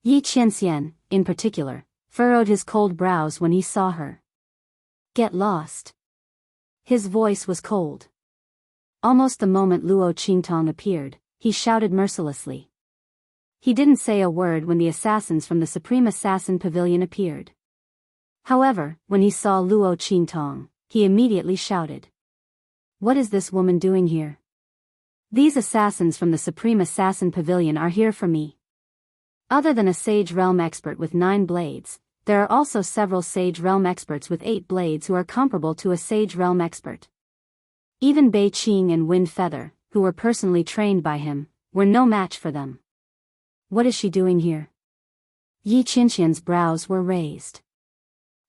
Yi Qianxian, in particular, furrowed his cold brows when he saw her. Get lost. His voice was cold. Almost the moment Luo Qingtong appeared, he shouted mercilessly. He didn't say a word when the assassins from the Supreme Assassin Pavilion appeared. However, when he saw Luo Qingtong, he immediately shouted. What is this woman doing here? These assassins from the Supreme Assassin Pavilion are here for me. Other than a Sage Realm expert with 9 blades, there are also several Sage Realm experts with 8 blades who are comparable to a Sage Realm expert. Even Bei Qing and Wind Feather, who were personally trained by him, were no match for them. What is she doing here? Yi Qianxian's brows were raised.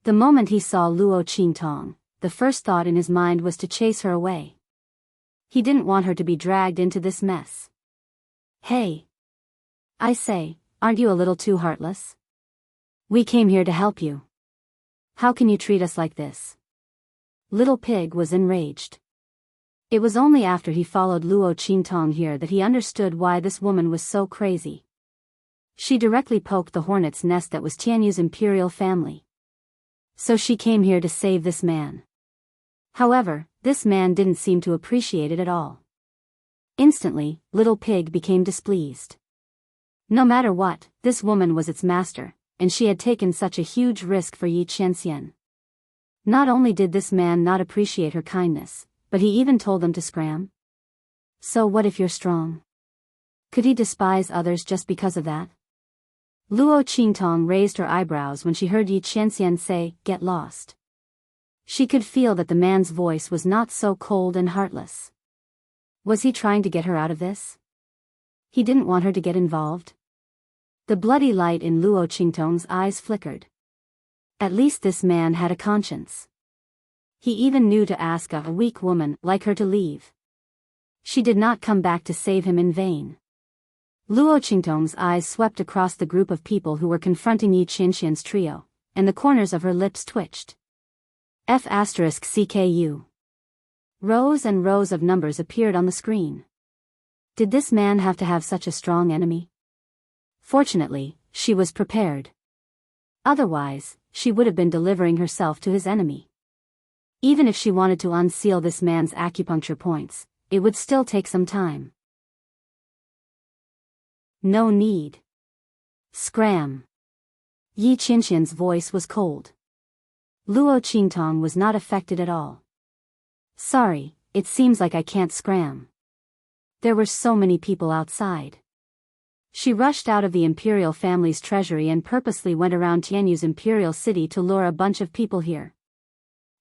The moment he saw Luo Qingtong, the first thought in his mind was to chase her away. He didn't want her to be dragged into this mess. Hey! I say, aren't you a little too heartless? We came here to help you. How can you treat us like this? Little Pig was enraged. It was only after he followed Luo Qingtong here that he understood why this woman was so crazy. She directly poked the hornet's nest that was Tianyu's imperial family. So she came here to save this man. However, this man didn't seem to appreciate it at all. Instantly, Little Pig became displeased. No matter what, this woman was its master, and she had taken such a huge risk for Yi Qianxian. Not only did this man not appreciate her kindness, but he even told them to scram. So what if you're strong? Could he despise others just because of that? Luo Qingtong raised her eyebrows when she heard Yi Qianxian say, "Get lost." She could feel that the man's voice was not so cold and heartless. Was he trying to get her out of this? He didn't want her to get involved. The bloody light in Luo Qingtong's eyes flickered. At least this man had a conscience. He even knew to ask a weak woman like her to leave. She did not come back to save him in vain. Luo Qingtong's eyes swept across the group of people who were confronting Yi Qianxian's trio, and the corners of her lips twitched. F***CKU. Rows and rows of numbers appeared on the screen. Did this man have to have such a strong enemy? Fortunately, she was prepared. Otherwise, she would have been delivering herself to his enemy. Even if she wanted to unseal this man's acupuncture points, it would still take some time. No need. Scram. Yi Qianxian's voice was cold. Luo Qingtong was not affected at all. Sorry, it seems like I can't scram. There were so many people outside. She rushed out of the imperial family's treasury and purposely went around Tianyu's imperial city to lure a bunch of people here.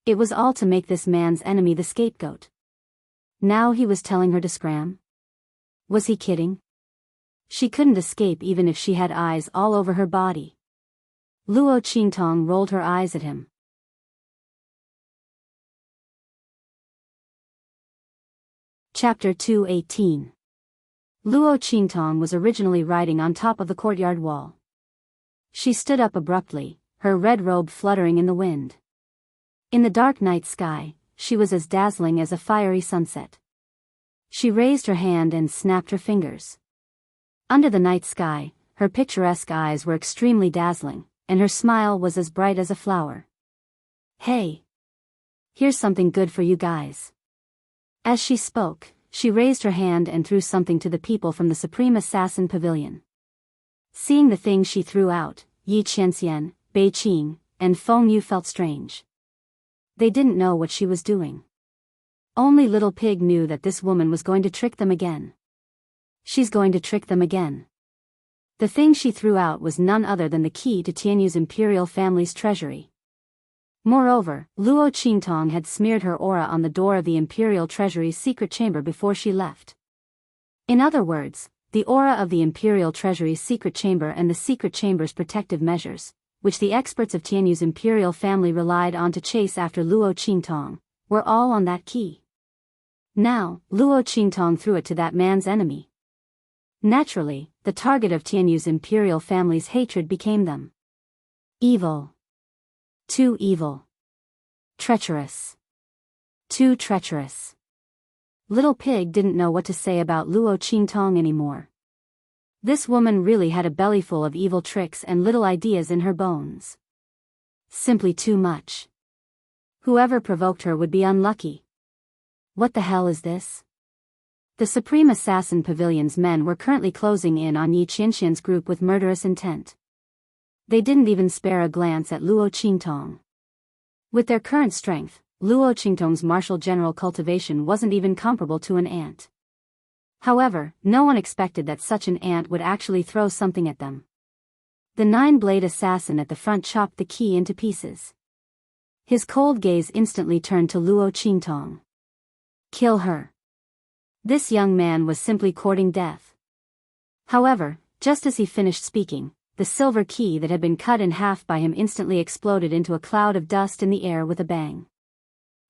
It was all to make this man's enemy the scapegoat. Now he was telling her to scram? Was he kidding? She couldn't escape even if she had eyes all over her body. Luo Qingtong rolled her eyes at him. Chapter 218. Luo Qingtong was originally riding on top of the courtyard wall. She stood up abruptly, her red robe fluttering in the wind. In the dark night sky, she was as dazzling as a fiery sunset. She raised her hand and snapped her fingers. Under the night sky, her picturesque eyes were extremely dazzling, and her smile was as bright as a flower. Hey! Here's something good for you guys. As she spoke, she raised her hand and threw something to the people from the Supreme Assassin Pavilion. Seeing the thing she threw out, Yi Qianxian, Bei Qing, and Feng Yu felt strange. They didn't know what she was doing. Only Little Pig knew that this woman was going to trick them again. She's going to trick them again. The thing she threw out was none other than the key to Tianyu's imperial family's treasury. Moreover, Luo Qingtong had smeared her aura on the door of the imperial treasury's secret chamber before she left. In other words, the aura of the imperial treasury's secret chamber and the secret chamber's protective measures, which the experts of Tianyu's imperial family relied on to chase after Luo Qingtong, were all on that key. Now, Luo Qingtong threw it to that man's enemy. Naturally, the target of Tianyu's imperial family's hatred became them. Evil. Too evil. Treacherous. Too treacherous. Little Pig didn't know what to say about Luo Qingtong anymore. This woman really had a bellyful of evil tricks and little ideas in her bones. Simply too much. Whoever provoked her would be unlucky. What the hell is this? The Supreme Assassin Pavilion's men were currently closing in on Yi Qianxian's group with murderous intent. They didn't even spare a glance at Luo Qingtong. With their current strength, Luo Qingtong's martial general cultivation wasn't even comparable to an ant. However, no one expected that such an ant would actually throw something at them. The nine-blade assassin at the front chopped the key into pieces. His cold gaze instantly turned to Luo Qingtong. Kill her. This young man was simply courting death. However, just as he finished speaking, the silver key that had been cut in half by him instantly exploded into a cloud of dust in the air with a bang.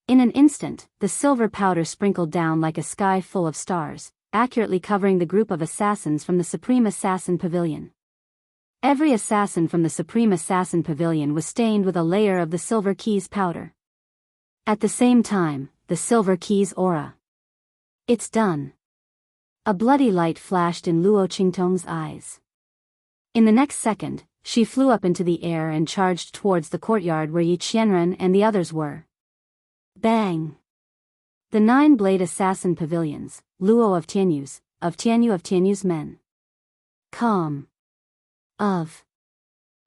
In an instant, the silver powder sprinkled down like a sky full of stars, accurately covering the group of assassins from the Supreme Assassin Pavilion. Every assassin from the Supreme Assassin Pavilion was stained with a layer of the silver key's powder. At the same time, the silver key's aura. It's done. A bloody light flashed in Luo Qingtong's eyes. In the next second, she flew up into the air and charged towards the courtyard where Yi Qianren and the others were. Bang! The nine-blade assassin pavilions, Luo of Tianyu's men. Calm. Of.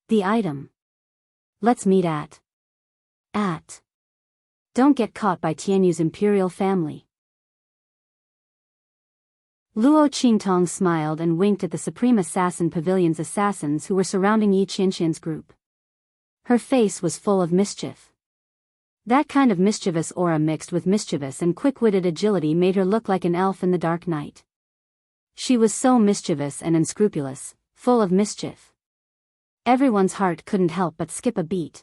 The item. Let's meet at. Don't get caught by Tianyu's imperial family. Luo Qingtong smiled and winked at the Supreme Assassin Pavilion's assassins who were surrounding Yi Qianxian's group. Her face was full of mischief. That kind of mischievous aura mixed with mischievous and quick-witted agility made her look like an elf in the dark night. She was so mischievous and unscrupulous, full of mischief. Everyone's heart couldn't help but skip a beat.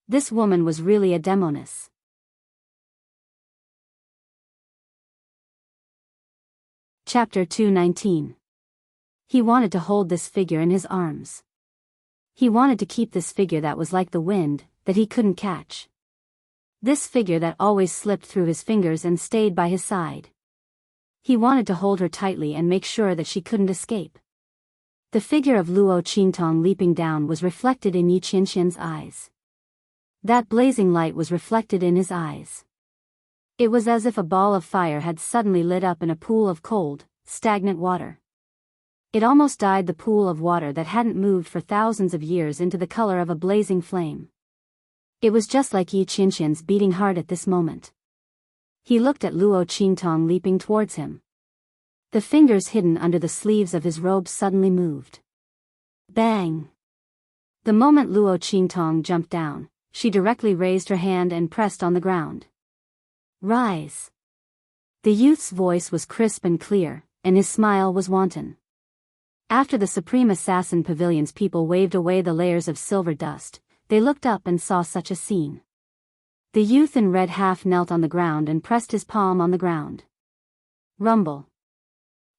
This woman was really a demoness. Chapter 219. He wanted to hold this figure in his arms. He wanted to keep this figure that was like the wind, that he couldn't catch. This figure that always slipped through his fingers and stayed by his side. He wanted to hold her tightly and make sure that she couldn't escape. The figure of Luo Qingtong leaping down was reflected in Yi Qianxian's eyes. That blazing light was reflected in his eyes. It was as if a ball of fire had suddenly lit up in a pool of cold, stagnant water. It almost dyed the pool of water that hadn't moved for thousands of years into the color of a blazing flame. It was just like Yi Qianxian's beating heart at this moment. He looked at Luo Qingtong leaping towards him. The fingers hidden under the sleeves of his robe suddenly moved. Bang! The moment Luo Qingtong jumped down, she directly raised her hand and pressed on the ground. Rise! The youth's voice was crisp and clear, and his smile was wanton. After the Supreme Assassin Pavilion's people waved away the layers of silver dust, they looked up and saw such a scene. The youth in red half knelt on the ground and pressed his palm on the ground. Rumble.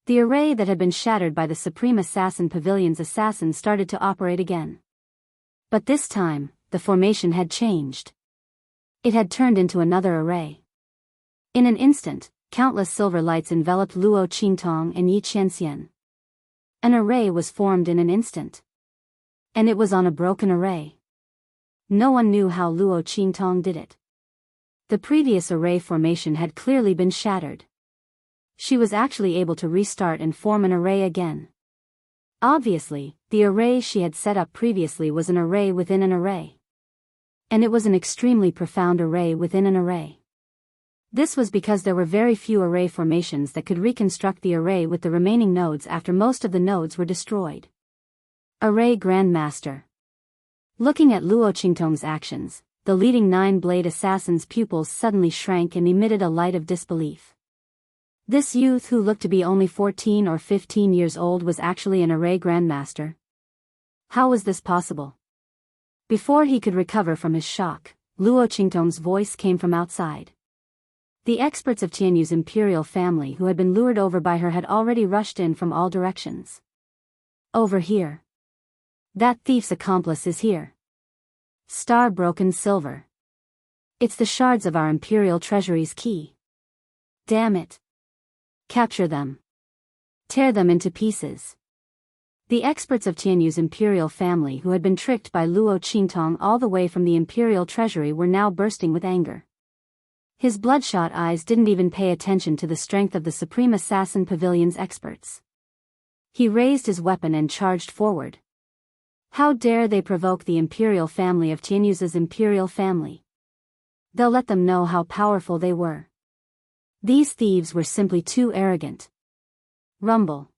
The array that had been shattered by the Supreme Assassin Pavilion's assassins started to operate again. But this time, the formation had changed. It had turned into another array. In an instant, countless silver lights enveloped Luo Qingtong and Yi Qianxian. An array was formed in an instant. And it was on a broken array. No one knew how Luo Qingtong did it. The previous array formation had clearly been shattered. she was actually able to restart and form an array again. Obviously, the array she had set up previously was an array within an array. And it was an extremely profound array within an array. This was because there were very few array formations that could reconstruct the array with the remaining nodes after most of the nodes were destroyed. Array Grandmaster. Looking at Luo Qingtong's actions, the leading nine-blade assassin's pupils suddenly shrank and emitted a light of disbelief. This youth who looked to be only 14 or 15 years old was actually an array grandmaster. How was this possible? Before he could recover from his shock, Luo Qingtong's voice came from outside. The experts of Tianyu's imperial family who had been lured over by her had already rushed in from all directions. Over here. That thief's accomplice is here. Star-broken silver. It's the shards of our imperial treasury's key. Damn it. Capture them. Tear them into pieces. The experts of Tianyu's imperial family who had been tricked by Luo Qingtong all the way from the imperial treasury were now bursting with anger. His bloodshot eyes didn't even pay attention to the strength of the Supreme Assassin Pavilion's experts. He raised his weapon and charged forward. How dare they provoke the imperial family of Tianyu's imperial family? They'll let them know how powerful they were. These thieves were simply too arrogant. Rumble.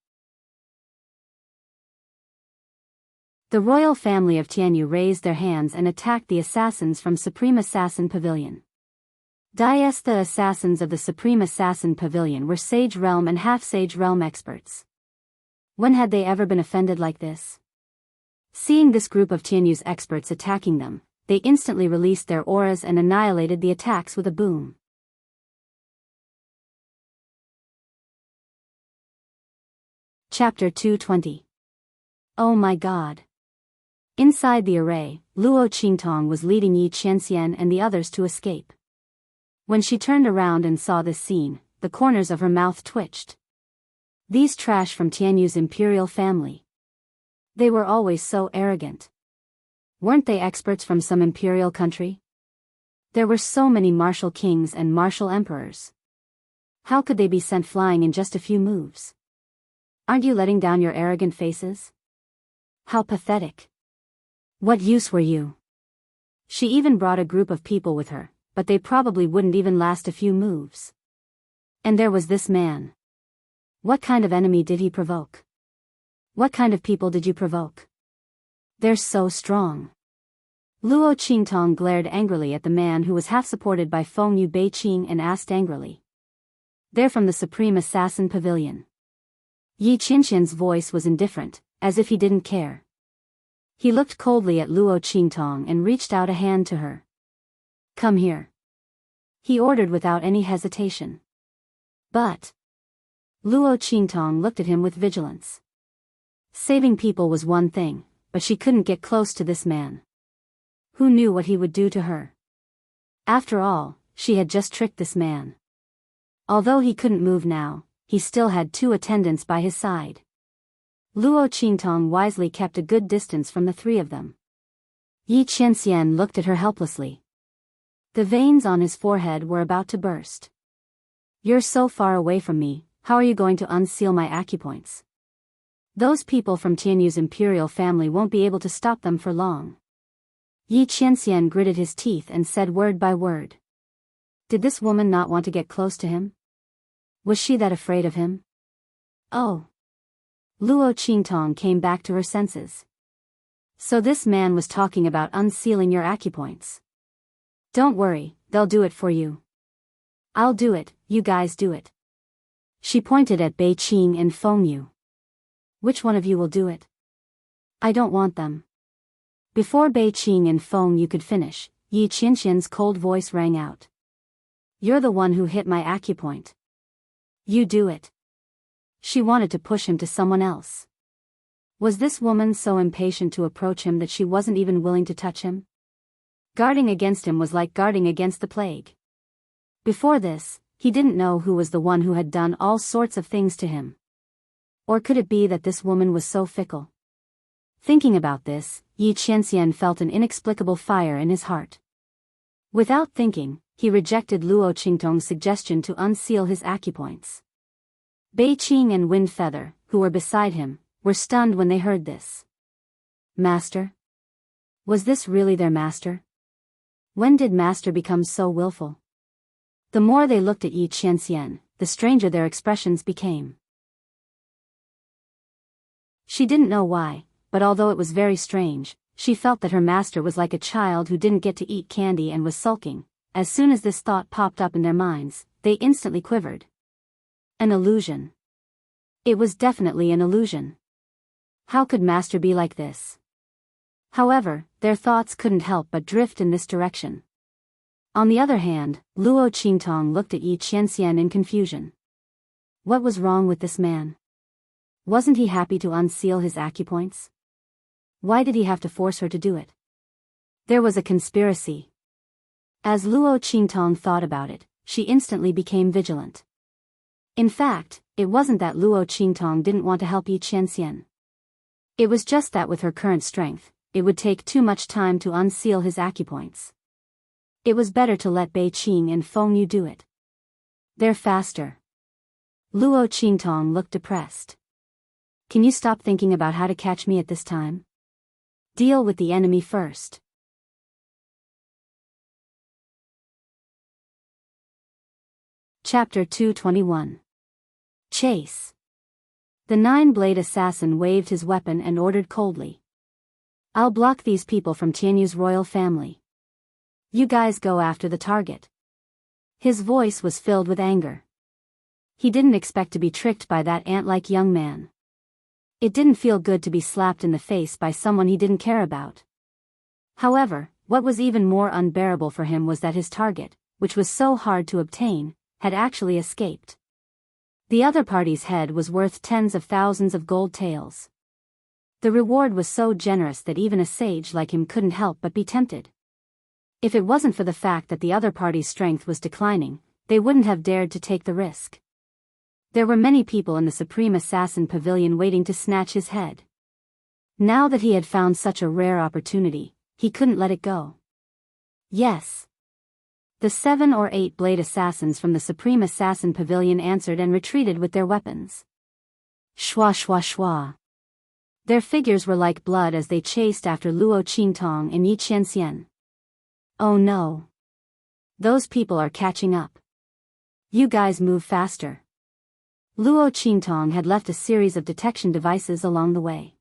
The royal family of Tianyu raised their hands and attacked the assassins from Supreme Assassin Pavilion. The assassins of the Supreme Assassin Pavilion were Sage Realm and Half-Sage Realm experts. When had they ever been offended like this? Seeing this group of Tianyu's experts attacking them, they instantly released their auras and annihilated the attacks with a boom. Chapter 220. Oh my god. Inside the array, Luo Qingtong was leading Yi Qianxian and the others to escape. When she turned around and saw this scene, the corners of her mouth twitched. These trash from Tianyu's imperial family. They were always so arrogant. Weren't they experts from some imperial country? There were so many martial kings and martial emperors. How could they be sent flying in just a few moves? Aren't you letting down your arrogant faces? How pathetic. What use were you? She even brought a group of people with her, but they probably wouldn't even last a few moves. And there was this man. What kind of enemy did he provoke? What kind of people did you provoke? They're so strong. Luo Qingtong glared angrily at the man who was half supported by Feng Yu Beiqing and asked angrily. They're from the Supreme Assassin Pavilion. Yi Qianxian's voice was indifferent, as if he didn't care. He looked coldly at Luo Qingtong and reached out a hand to her. Come here. He ordered without any hesitation. But Luo Qingtong looked at him with vigilance. Saving people was one thing, but she couldn't get close to this man. Who knew what he would do to her? After all, she had just tricked this man. Although he couldn't move now, he still had two attendants by his side. Luo Qingtong wisely kept a good distance from the three of them. Yi Qianxian looked at her helplessly. The veins on his forehead were about to burst. You're so far away from me, how are you going to unseal my acupoints? Those people from Tianyu's imperial family won't be able to stop them for long. Yi Qianxian gritted his teeth and said word by word. Did this woman not want to get close to him? Was she that afraid of him? Oh. Luo Qingtong came back to her senses. So this man was talking about unsealing your acupoints. Don't worry, they'll do it for you. I'll do it, you guys do it. She pointed at Beiqing and Feng Yu. Which one of you will do it? I don't want them. Before Beiqing and Feng Yu could finish, Yi Qianxian's cold voice rang out. You're the one who hit my acupoint. You do it. She wanted to push him to someone else. Was this woman so impatient to approach him that she wasn't even willing to touch him? Guarding against him was like guarding against the plague. Before this, he didn't know who was the one who had done all sorts of things to him. Or could it be that this woman was so fickle? Thinking about this, Yi Qianxian felt an inexplicable fire in his heart. Without thinking, he rejected Luo Qingtong's suggestion to unseal his acupoints. Bei Qing and Wind Feather, who were beside him, were stunned when they heard this. Master? Was this really their master? When did master become so willful? The more they looked at Yi Qianxian, the stranger their expressions became. She didn't know why, but although it was very strange, she felt that her master was like a child who didn't get to eat candy and was sulking. As soon as this thought popped up in their minds, they instantly quivered. An illusion. It was definitely an illusion. How could master be like this? However, their thoughts couldn't help but drift in this direction. On the other hand, Luo Qingtong looked at Yi Qianxian in confusion. What was wrong with this man? Wasn't he happy to unseal his acupoints? Why did he have to force her to do it? There was a conspiracy. As Luo Qingtong thought about it, she instantly became vigilant. In fact, it wasn't that Luo Qingtong didn't want to help Yi Qianxian. It was just that with her current strength, it would take too much time to unseal his acupoints. It was better to let Bei Qing and Feng Yu do it. They're faster. Luo Qingtong looked depressed. Can you stop thinking about how to catch me at this time? Deal with the enemy first. Chapter 221. Chase. The nine-blade assassin waved his weapon and ordered coldly. I'll block these people from Tianyu's royal family. You guys go after the target. His voice was filled with anger. He didn't expect to be tricked by that ant-like young man. It didn't feel good to be slapped in the face by someone he didn't care about. However, what was even more unbearable for him was that his target, which was so hard to obtain, had actually escaped. The other party's head was worth tens of thousands of gold taels. The reward was so generous that even a sage like him couldn't help but be tempted. If it wasn't for the fact that the other party's strength was declining, they wouldn't have dared to take the risk. There were many people in the Supreme Assassin Pavilion waiting to snatch his head. Now that he had found such a rare opportunity, he couldn't let it go. Yes. The 7 or 8 blade assassins from the Supreme Assassin Pavilion answered and retreated with their weapons. Shwa shwa shwa. Their figures were like blood as they chased after Luo Qingtong and Yi Qianxian. Oh no. Those people are catching up. You guys move faster. Luo Qingtong had left a series of detection devices along the way.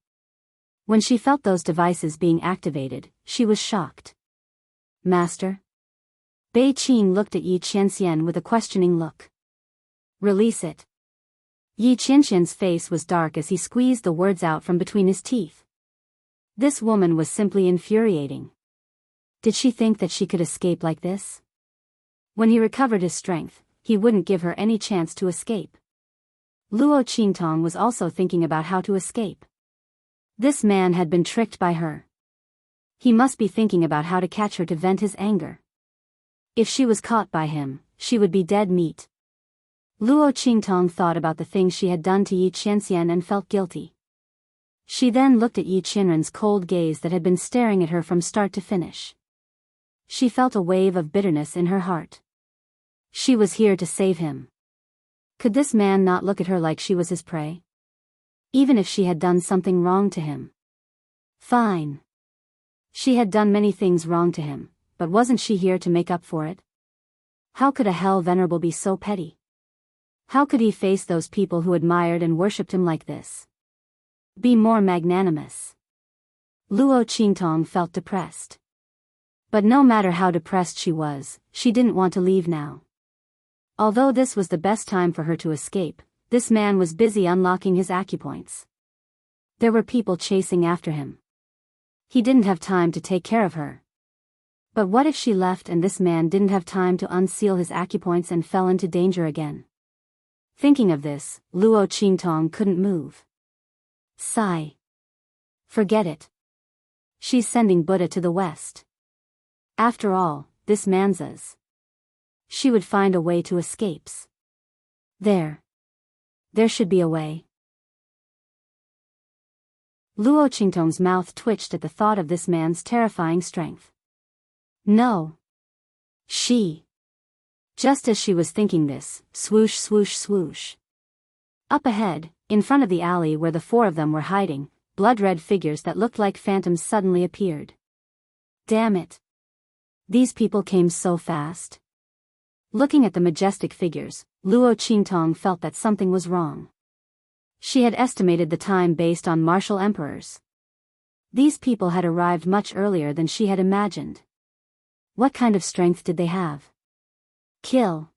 When she felt those devices being activated, she was shocked. Master? Bei Qing looked at Yi Qianxian with a questioning look. Release it. Yi Qianxian's face was dark as he squeezed the words out from between his teeth. This woman was simply infuriating. Did she think that she could escape like this? When he recovered his strength, he wouldn't give her any chance to escape. Luo Qingtong was also thinking about how to escape. This man had been tricked by her. He must be thinking about how to catch her to vent his anger. If she was caught by him, she would be dead meat. Luo Qingtong thought about the things she had done to Yi Qianxian and felt guilty. She then looked at Yi Qianren's cold gaze that had been staring at her from start to finish. She felt a wave of bitterness in her heart. She was here to save him. Could this man not look at her like she was his prey? Even if she had done something wrong to him. Fine. She had done many things wrong to him, but wasn't she here to make up for it? How could a hell venerable be so petty? How could he face those people who admired and worshipped him like this? Be more magnanimous. Luo Qingtong felt depressed. But no matter how depressed she was, she didn't want to leave now. Although this was the best time for her to escape, this man was busy unlocking his acupoints. There were people chasing after him. He didn't have time to take care of her. But what if she left and this man didn't have time to unseal his acupoints and fell into danger again? Thinking of this, Luo Qingtong couldn't move. Sigh. Forget it. She's sending Buddha to the west. After all, this man's us. She would find a way to escape. There should be a way. Luo Qingtong's mouth twitched at the thought of this man's terrifying strength. No. Just as she was thinking this, swoosh swoosh swoosh. Up ahead, in front of the alley where the four of them were hiding, blood-red figures that looked like phantoms suddenly appeared. Damn it! These people came so fast. Looking at the majestic figures, Luo Qingtong felt that something was wrong. She had estimated the time based on martial emperors. These people had arrived much earlier than she had imagined. What kind of strength did they have? Kill!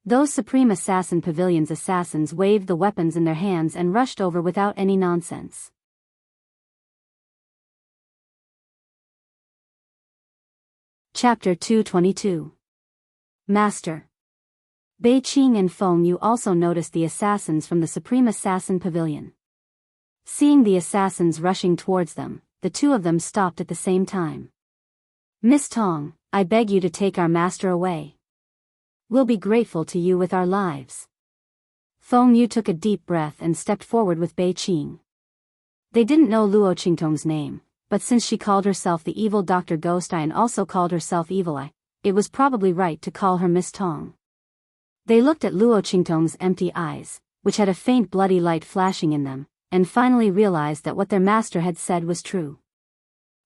Those Supreme Assassin Pavilion's assassins waved the weapons in their hands and rushed over without any nonsense. Chapter 222. Master. Bei Qing and Feng Yu also noticed the assassins from the Supreme Assassin Pavilion. Seeing the assassins rushing towards them, the two of them stopped at the same time. Miss Tong, I beg you to take our master away. We'll be grateful to you with our lives. Feng Yu took a deep breath and stepped forward with Bei Qing. They didn't know Luo Qingtong's name, but since she called herself the evil Dr. Ghost Eye and also called herself Evil Eye, it was probably right to call her Miss Tong. They looked at Luo Qingtong's empty eyes, which had a faint bloody light flashing in them, and finally realized that what their master had said was true.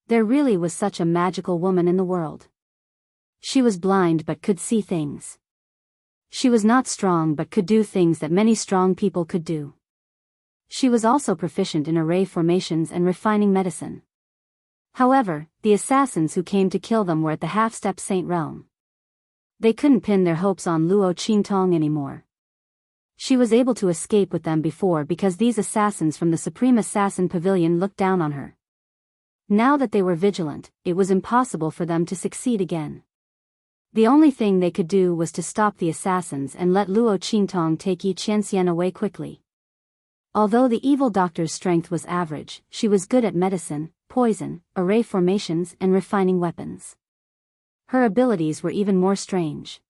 There really was such a magical woman in the world. She was blind but could see things. She was not strong but could do things that many strong people could do. She was also proficient in array formations and refining medicine. However, the assassins who came to kill them were at the half-step Saint realm. They couldn't pin their hopes on Luo Qingtong anymore. She was able to escape with them before because these assassins from the Supreme Assassin Pavilion looked down on her. Now that they were vigilant, it was impossible for them to succeed again. The only thing they could do was to stop the assassins and let Luo Qingtong take Yi Qianxian away quickly. Although the evil doctor's strength was average, she was good at medicine, poison, array formations and refining weapons. Her abilities were even more strange.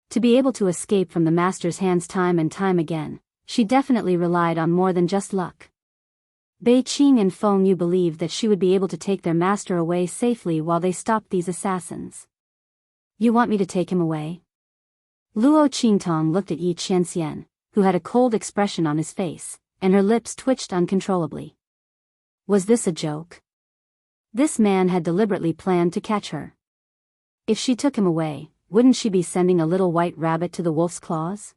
To be able to escape from the master's hands time and time again, she definitely relied on more than just luck. Bei Qing and Feng Yu believed that she would be able to take their master away safely while they stopped these assassins. You want me to take him away? Luo Qingtong looked at Yi Qianxian, who had a cold expression on his face, and her lips twitched uncontrollably. Was this a joke? This man had deliberately planned to catch her. If she took him away, wouldn't she be sending a little white rabbit to the wolf's claws?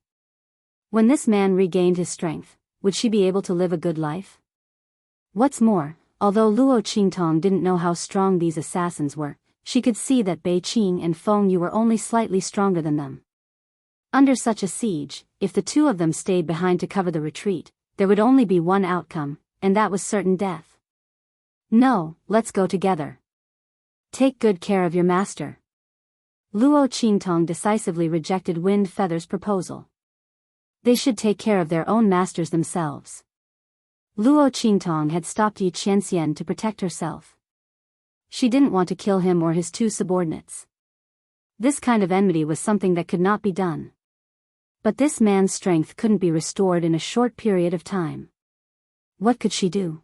When this man regained his strength, would she be able to live a good life? What's more, although Luo Qingtong didn't know how strong these assassins were, she could see that Bei Qing and Feng Yu were only slightly stronger than them. Under such a siege, if the two of them stayed behind to cover the retreat, there would only be one outcome, and that was certain death. No, let's go together. Take good care of your master. Luo Qingtong decisively rejected Wind Feather's proposal. They should take care of their own masters themselves. Luo Qingtong had stopped Yi Qianxian to protect herself. She didn't want to kill him or his two subordinates. This kind of enmity was something that could not be done. But this man's strength couldn't be restored in a short period of time. What could she do?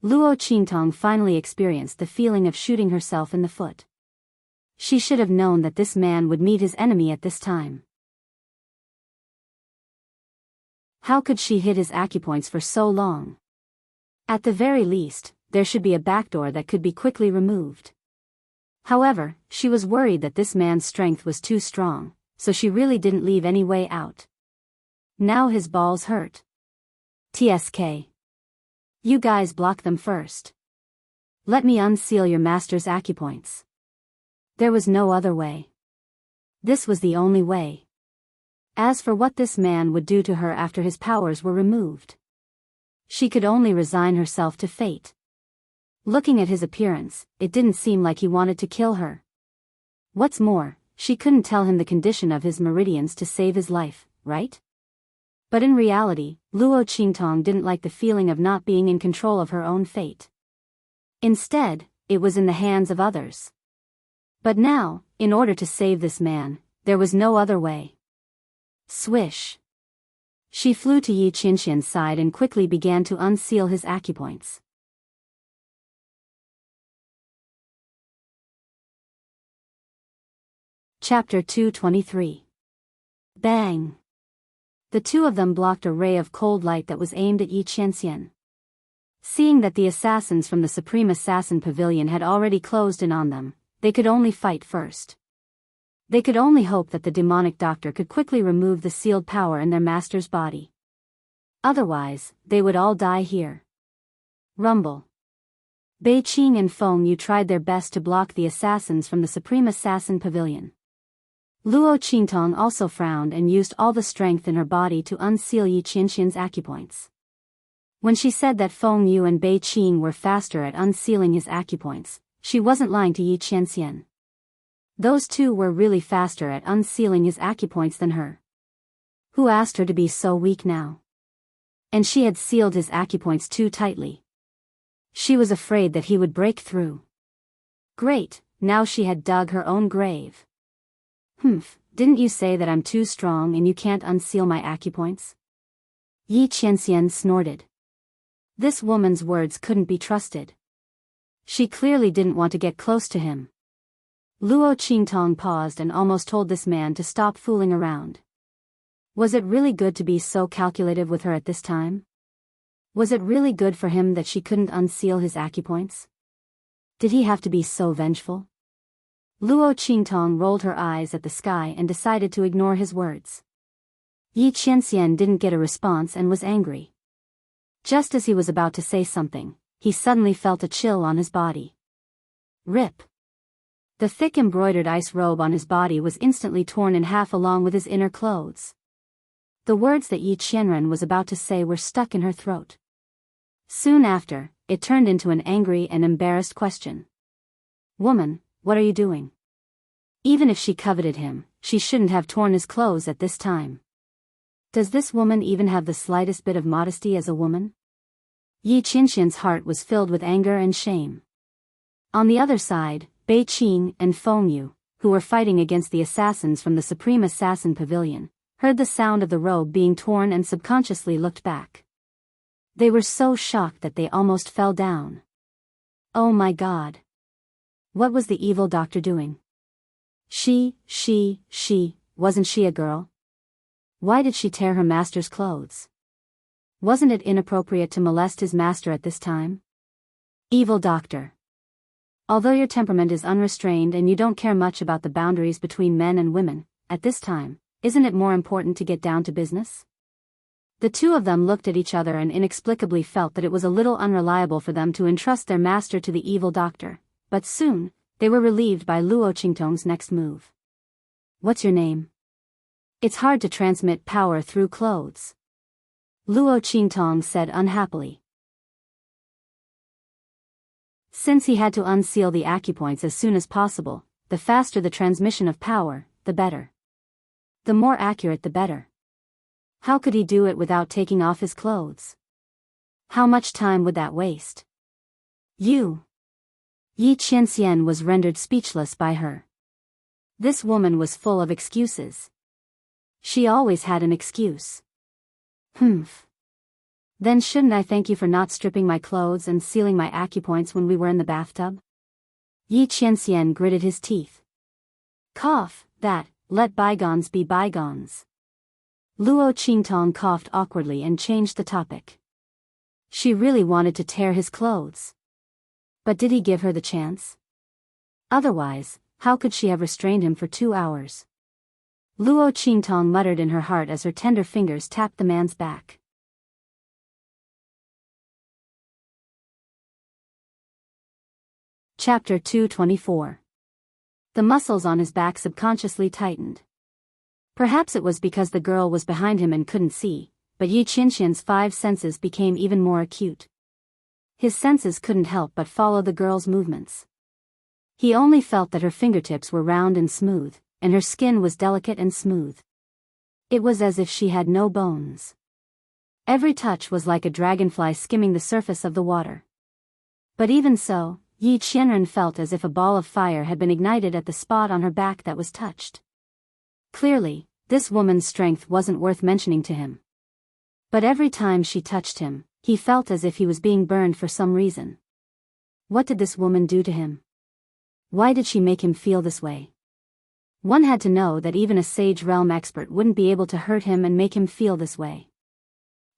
Luo Qingtong finally experienced the feeling of shooting herself in the foot. She should have known that this man would meet his enemy at this time. How could she hid his acupoints for so long? At the very least, there should be a backdoor that could be quickly removed. However, she was worried that this man's strength was too strong, so she really didn't leave any way out. Now his balls hurt. TSK. You guys block them first. Let me unseal your master's acupoints. There was no other way. This was the only way. As for what this man would do to her after his powers were removed, she could only resign herself to fate. Looking at his appearance, it didn't seem like he wanted to kill her. What's more, she couldn't tell him the condition of his meridians to save his life, right? But in reality, Luo Qingtong didn't like the feeling of not being in control of her own fate. Instead, it was in the hands of others. But now, in order to save this man, there was no other way. Swish. She flew to Yi Qianxian's side and quickly began to unseal his acupoints. Chapter 223. Bang! The two of them blocked a ray of cold light that was aimed at Yi Qianxian. Seeing that the assassins from the Supreme Assassin Pavilion had already closed in on them, they could only fight first. They could only hope that the demonic doctor could quickly remove the sealed power in their master's body. Otherwise, they would all die here. Rumble. Bei Qing and Feng Yu tried their best to block the assassins from the Supreme Assassin Pavilion. Luo Qingtong also frowned and used all the strength in her body to unseal Yi Qianxian's acupoints. When she said that Feng Yu and Bei Qing were faster at unsealing his acupoints, she wasn't lying to Yi Qianxian. Those two were really faster at unsealing his acupoints than her. Who asked her to be so weak now? And she had sealed his acupoints too tightly. She was afraid that he would break through. Great, now she had dug her own grave. Didn't you say that I'm too strong and you can't unseal my acupoints? Yi Qianxian snorted. This woman's words couldn't be trusted. She clearly didn't want to get close to him. Luo Qingtong paused and almost told this man to stop fooling around. Was it really good to be so calculative with her at this time? Was it really good for him that she couldn't unseal his acupoints? Did he have to be so vengeful? Luo Qingtong rolled her eyes at the sky and decided to ignore his words. Yi Qianxian didn't get a response and was angry. Just as he was about to say something, he suddenly felt a chill on his body. Rip. The thick embroidered ice robe on his body was instantly torn in half along with his inner clothes. The words that Yi Qianren was about to say were stuck in her throat. Soon after, it turned into an angry and embarrassed question. Woman, what are you doing? Even if she coveted him, she shouldn't have torn his clothes at this time. Does this woman even have the slightest bit of modesty as a woman? Yi Qianxian's heart was filled with anger and shame. On the other side, Bei Qing and Feng Yu, who were fighting against the assassins from the Supreme Assassin Pavilion, heard the sound of the robe being torn and subconsciously looked back. They were so shocked that they almost fell down. Oh my God! What was the evil doctor doing? Wasn't she a girl? Why did she tear her master's clothes? Wasn't it inappropriate to molest his master at this time? Evil doctor. Although your temperament is unrestrained and you don't care much about the boundaries between men and women, at this time, isn't it more important to get down to business? The two of them looked at each other and inexplicably felt that it was a little unreliable for them to entrust their master to the evil doctor, but soon, they were relieved by Luo Qingtong's next move. What's your name? It's hard to transmit power through clothes. Luo Qingtong said unhappily. Since he had to unseal the acupoints as soon as possible, the faster the transmission of power, the better. The more accurate the better. How could he do it without taking off his clothes? How much time would that waste? Yi Qianxian was rendered speechless by her. This woman was full of excuses. She always had an excuse. Then shouldn't I thank you for not stripping my clothes and sealing my acupoints when we were in the bathtub? Yi Qianxian gritted his teeth. Cough, let bygones be bygones. Luo Qingtong coughed awkwardly and changed the topic. She really wanted to tear his clothes. But did he give her the chance? Otherwise, how could she have restrained him for 2 hours? Luo Qingtong muttered in her heart as her tender fingers tapped the man's back. Chapter 224. The muscles on his back subconsciously tightened. Perhaps it was because the girl was behind him and couldn't see, but Yi Qianxian's 5 senses became even more acute. His senses couldn't help but follow the girl's movements. He only felt that her fingertips were round and smooth, and her skin was delicate and smooth. It was as if she had no bones. Every touch was like a dragonfly skimming the surface of the water. But even so, Yi Qianren felt as if a ball of fire had been ignited at the spot on her back that was touched. Clearly, this woman's strength wasn't worth mentioning to him. But every time she touched him, he felt as if he was being burned for some reason. What did this woman do to him? Why did she make him feel this way? One had to know that even a Sage Realm expert wouldn't be able to hurt him and make him feel this way.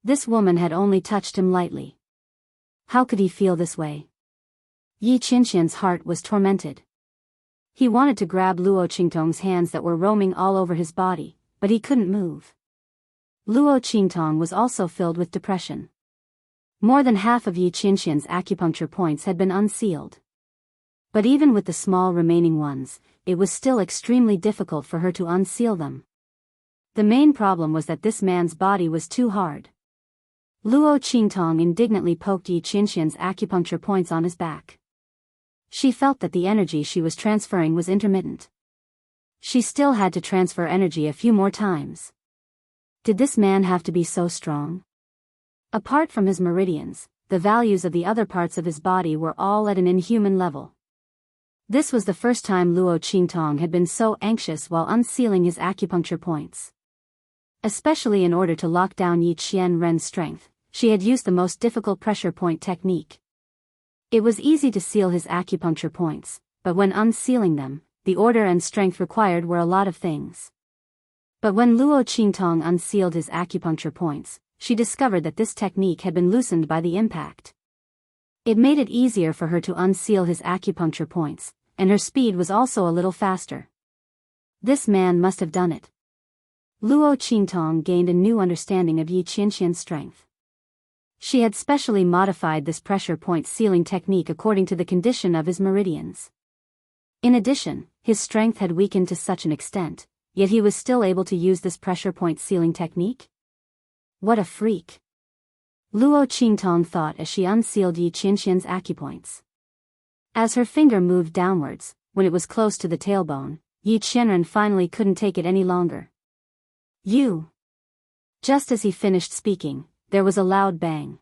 This woman had only touched him lightly. How could he feel this way? Yi Qianxian's heart was tormented. He wanted to grab Luo Qingtong's hands that were roaming all over his body, but he couldn't move. Luo Qingtong was also filled with depression. More than half of Yi Qianxian's acupuncture points had been unsealed. But even with the small remaining ones, it was still extremely difficult for her to unseal them. The main problem was that this man's body was too hard. Luo Qingtong indignantly poked Yi Qianxian's acupuncture points on his back. She felt that the energy she was transferring was intermittent. She still had to transfer energy a few more times. Did this man have to be so strong? Apart from his meridians, the values of the other parts of his body were all at an inhuman level. This was the first time Luo Qingtong had been so anxious while unsealing his acupuncture points. Especially in order to lock down Yi Qianren's strength, she had used the most difficult pressure point technique. It was easy to seal his acupuncture points, but when unsealing them, the order and strength required were a lot of things. But when Luo Qingtong unsealed his acupuncture points, she discovered that this technique had been loosened by the impact. It made it easier for her to unseal his acupuncture points, and her speed was also a little faster. This man must have done it. Luo Qingtong gained a new understanding of Yi Qianxian's strength. She had specially modified this pressure point sealing technique according to the condition of his meridians. In addition, his strength had weakened to such an extent, yet he was still able to use this pressure point sealing technique? What a freak! Luo Qingtong thought as she unsealed Yi Qianxian's acupoints. As her finger moved downwards, when it was close to the tailbone, Yi Qianren finally couldn't take it any longer. You! Just as he finished speaking, there was a loud bang.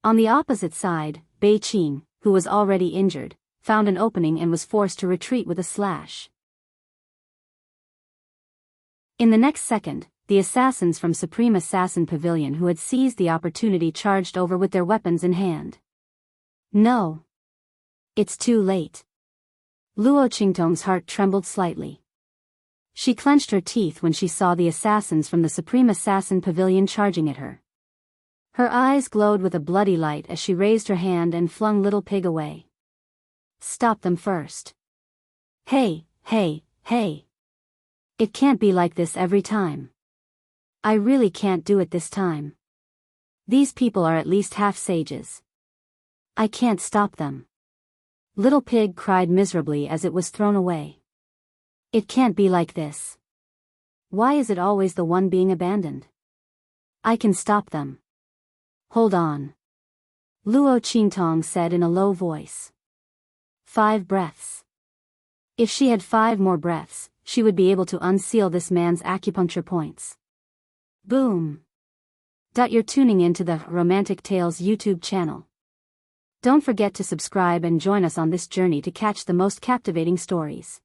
On the opposite side, Bei Qing, who was already injured, found an opening and was forced to retreat with a slash. In the next second, the assassins from Supreme Assassin Pavilion who had seized the opportunity charged over with their weapons in hand. No. It's too late. Luo Qingtong's heart trembled slightly. She clenched her teeth when she saw the assassins from the Supreme Assassin Pavilion charging at her. Her eyes glowed with a bloody light as she raised her hand and flung Little Pig away. Stop them first. Hey, hey, hey. It can't be like this every time. I really can't do it this time. These people are at least half sages. I can't stop them. Little Pig cried miserably as it was thrown away. It can't be like this. Why is it always the one being abandoned? I can stop them. Hold on. Luo Qingtong said in a low voice. 5 breaths. If she had 5 more breaths, she would be able to unseal this man's acupuncture points. Boom. You're tuning in to the Romantic Tales YouTube channel. Don't forget to subscribe and join us on this journey to catch the most captivating stories.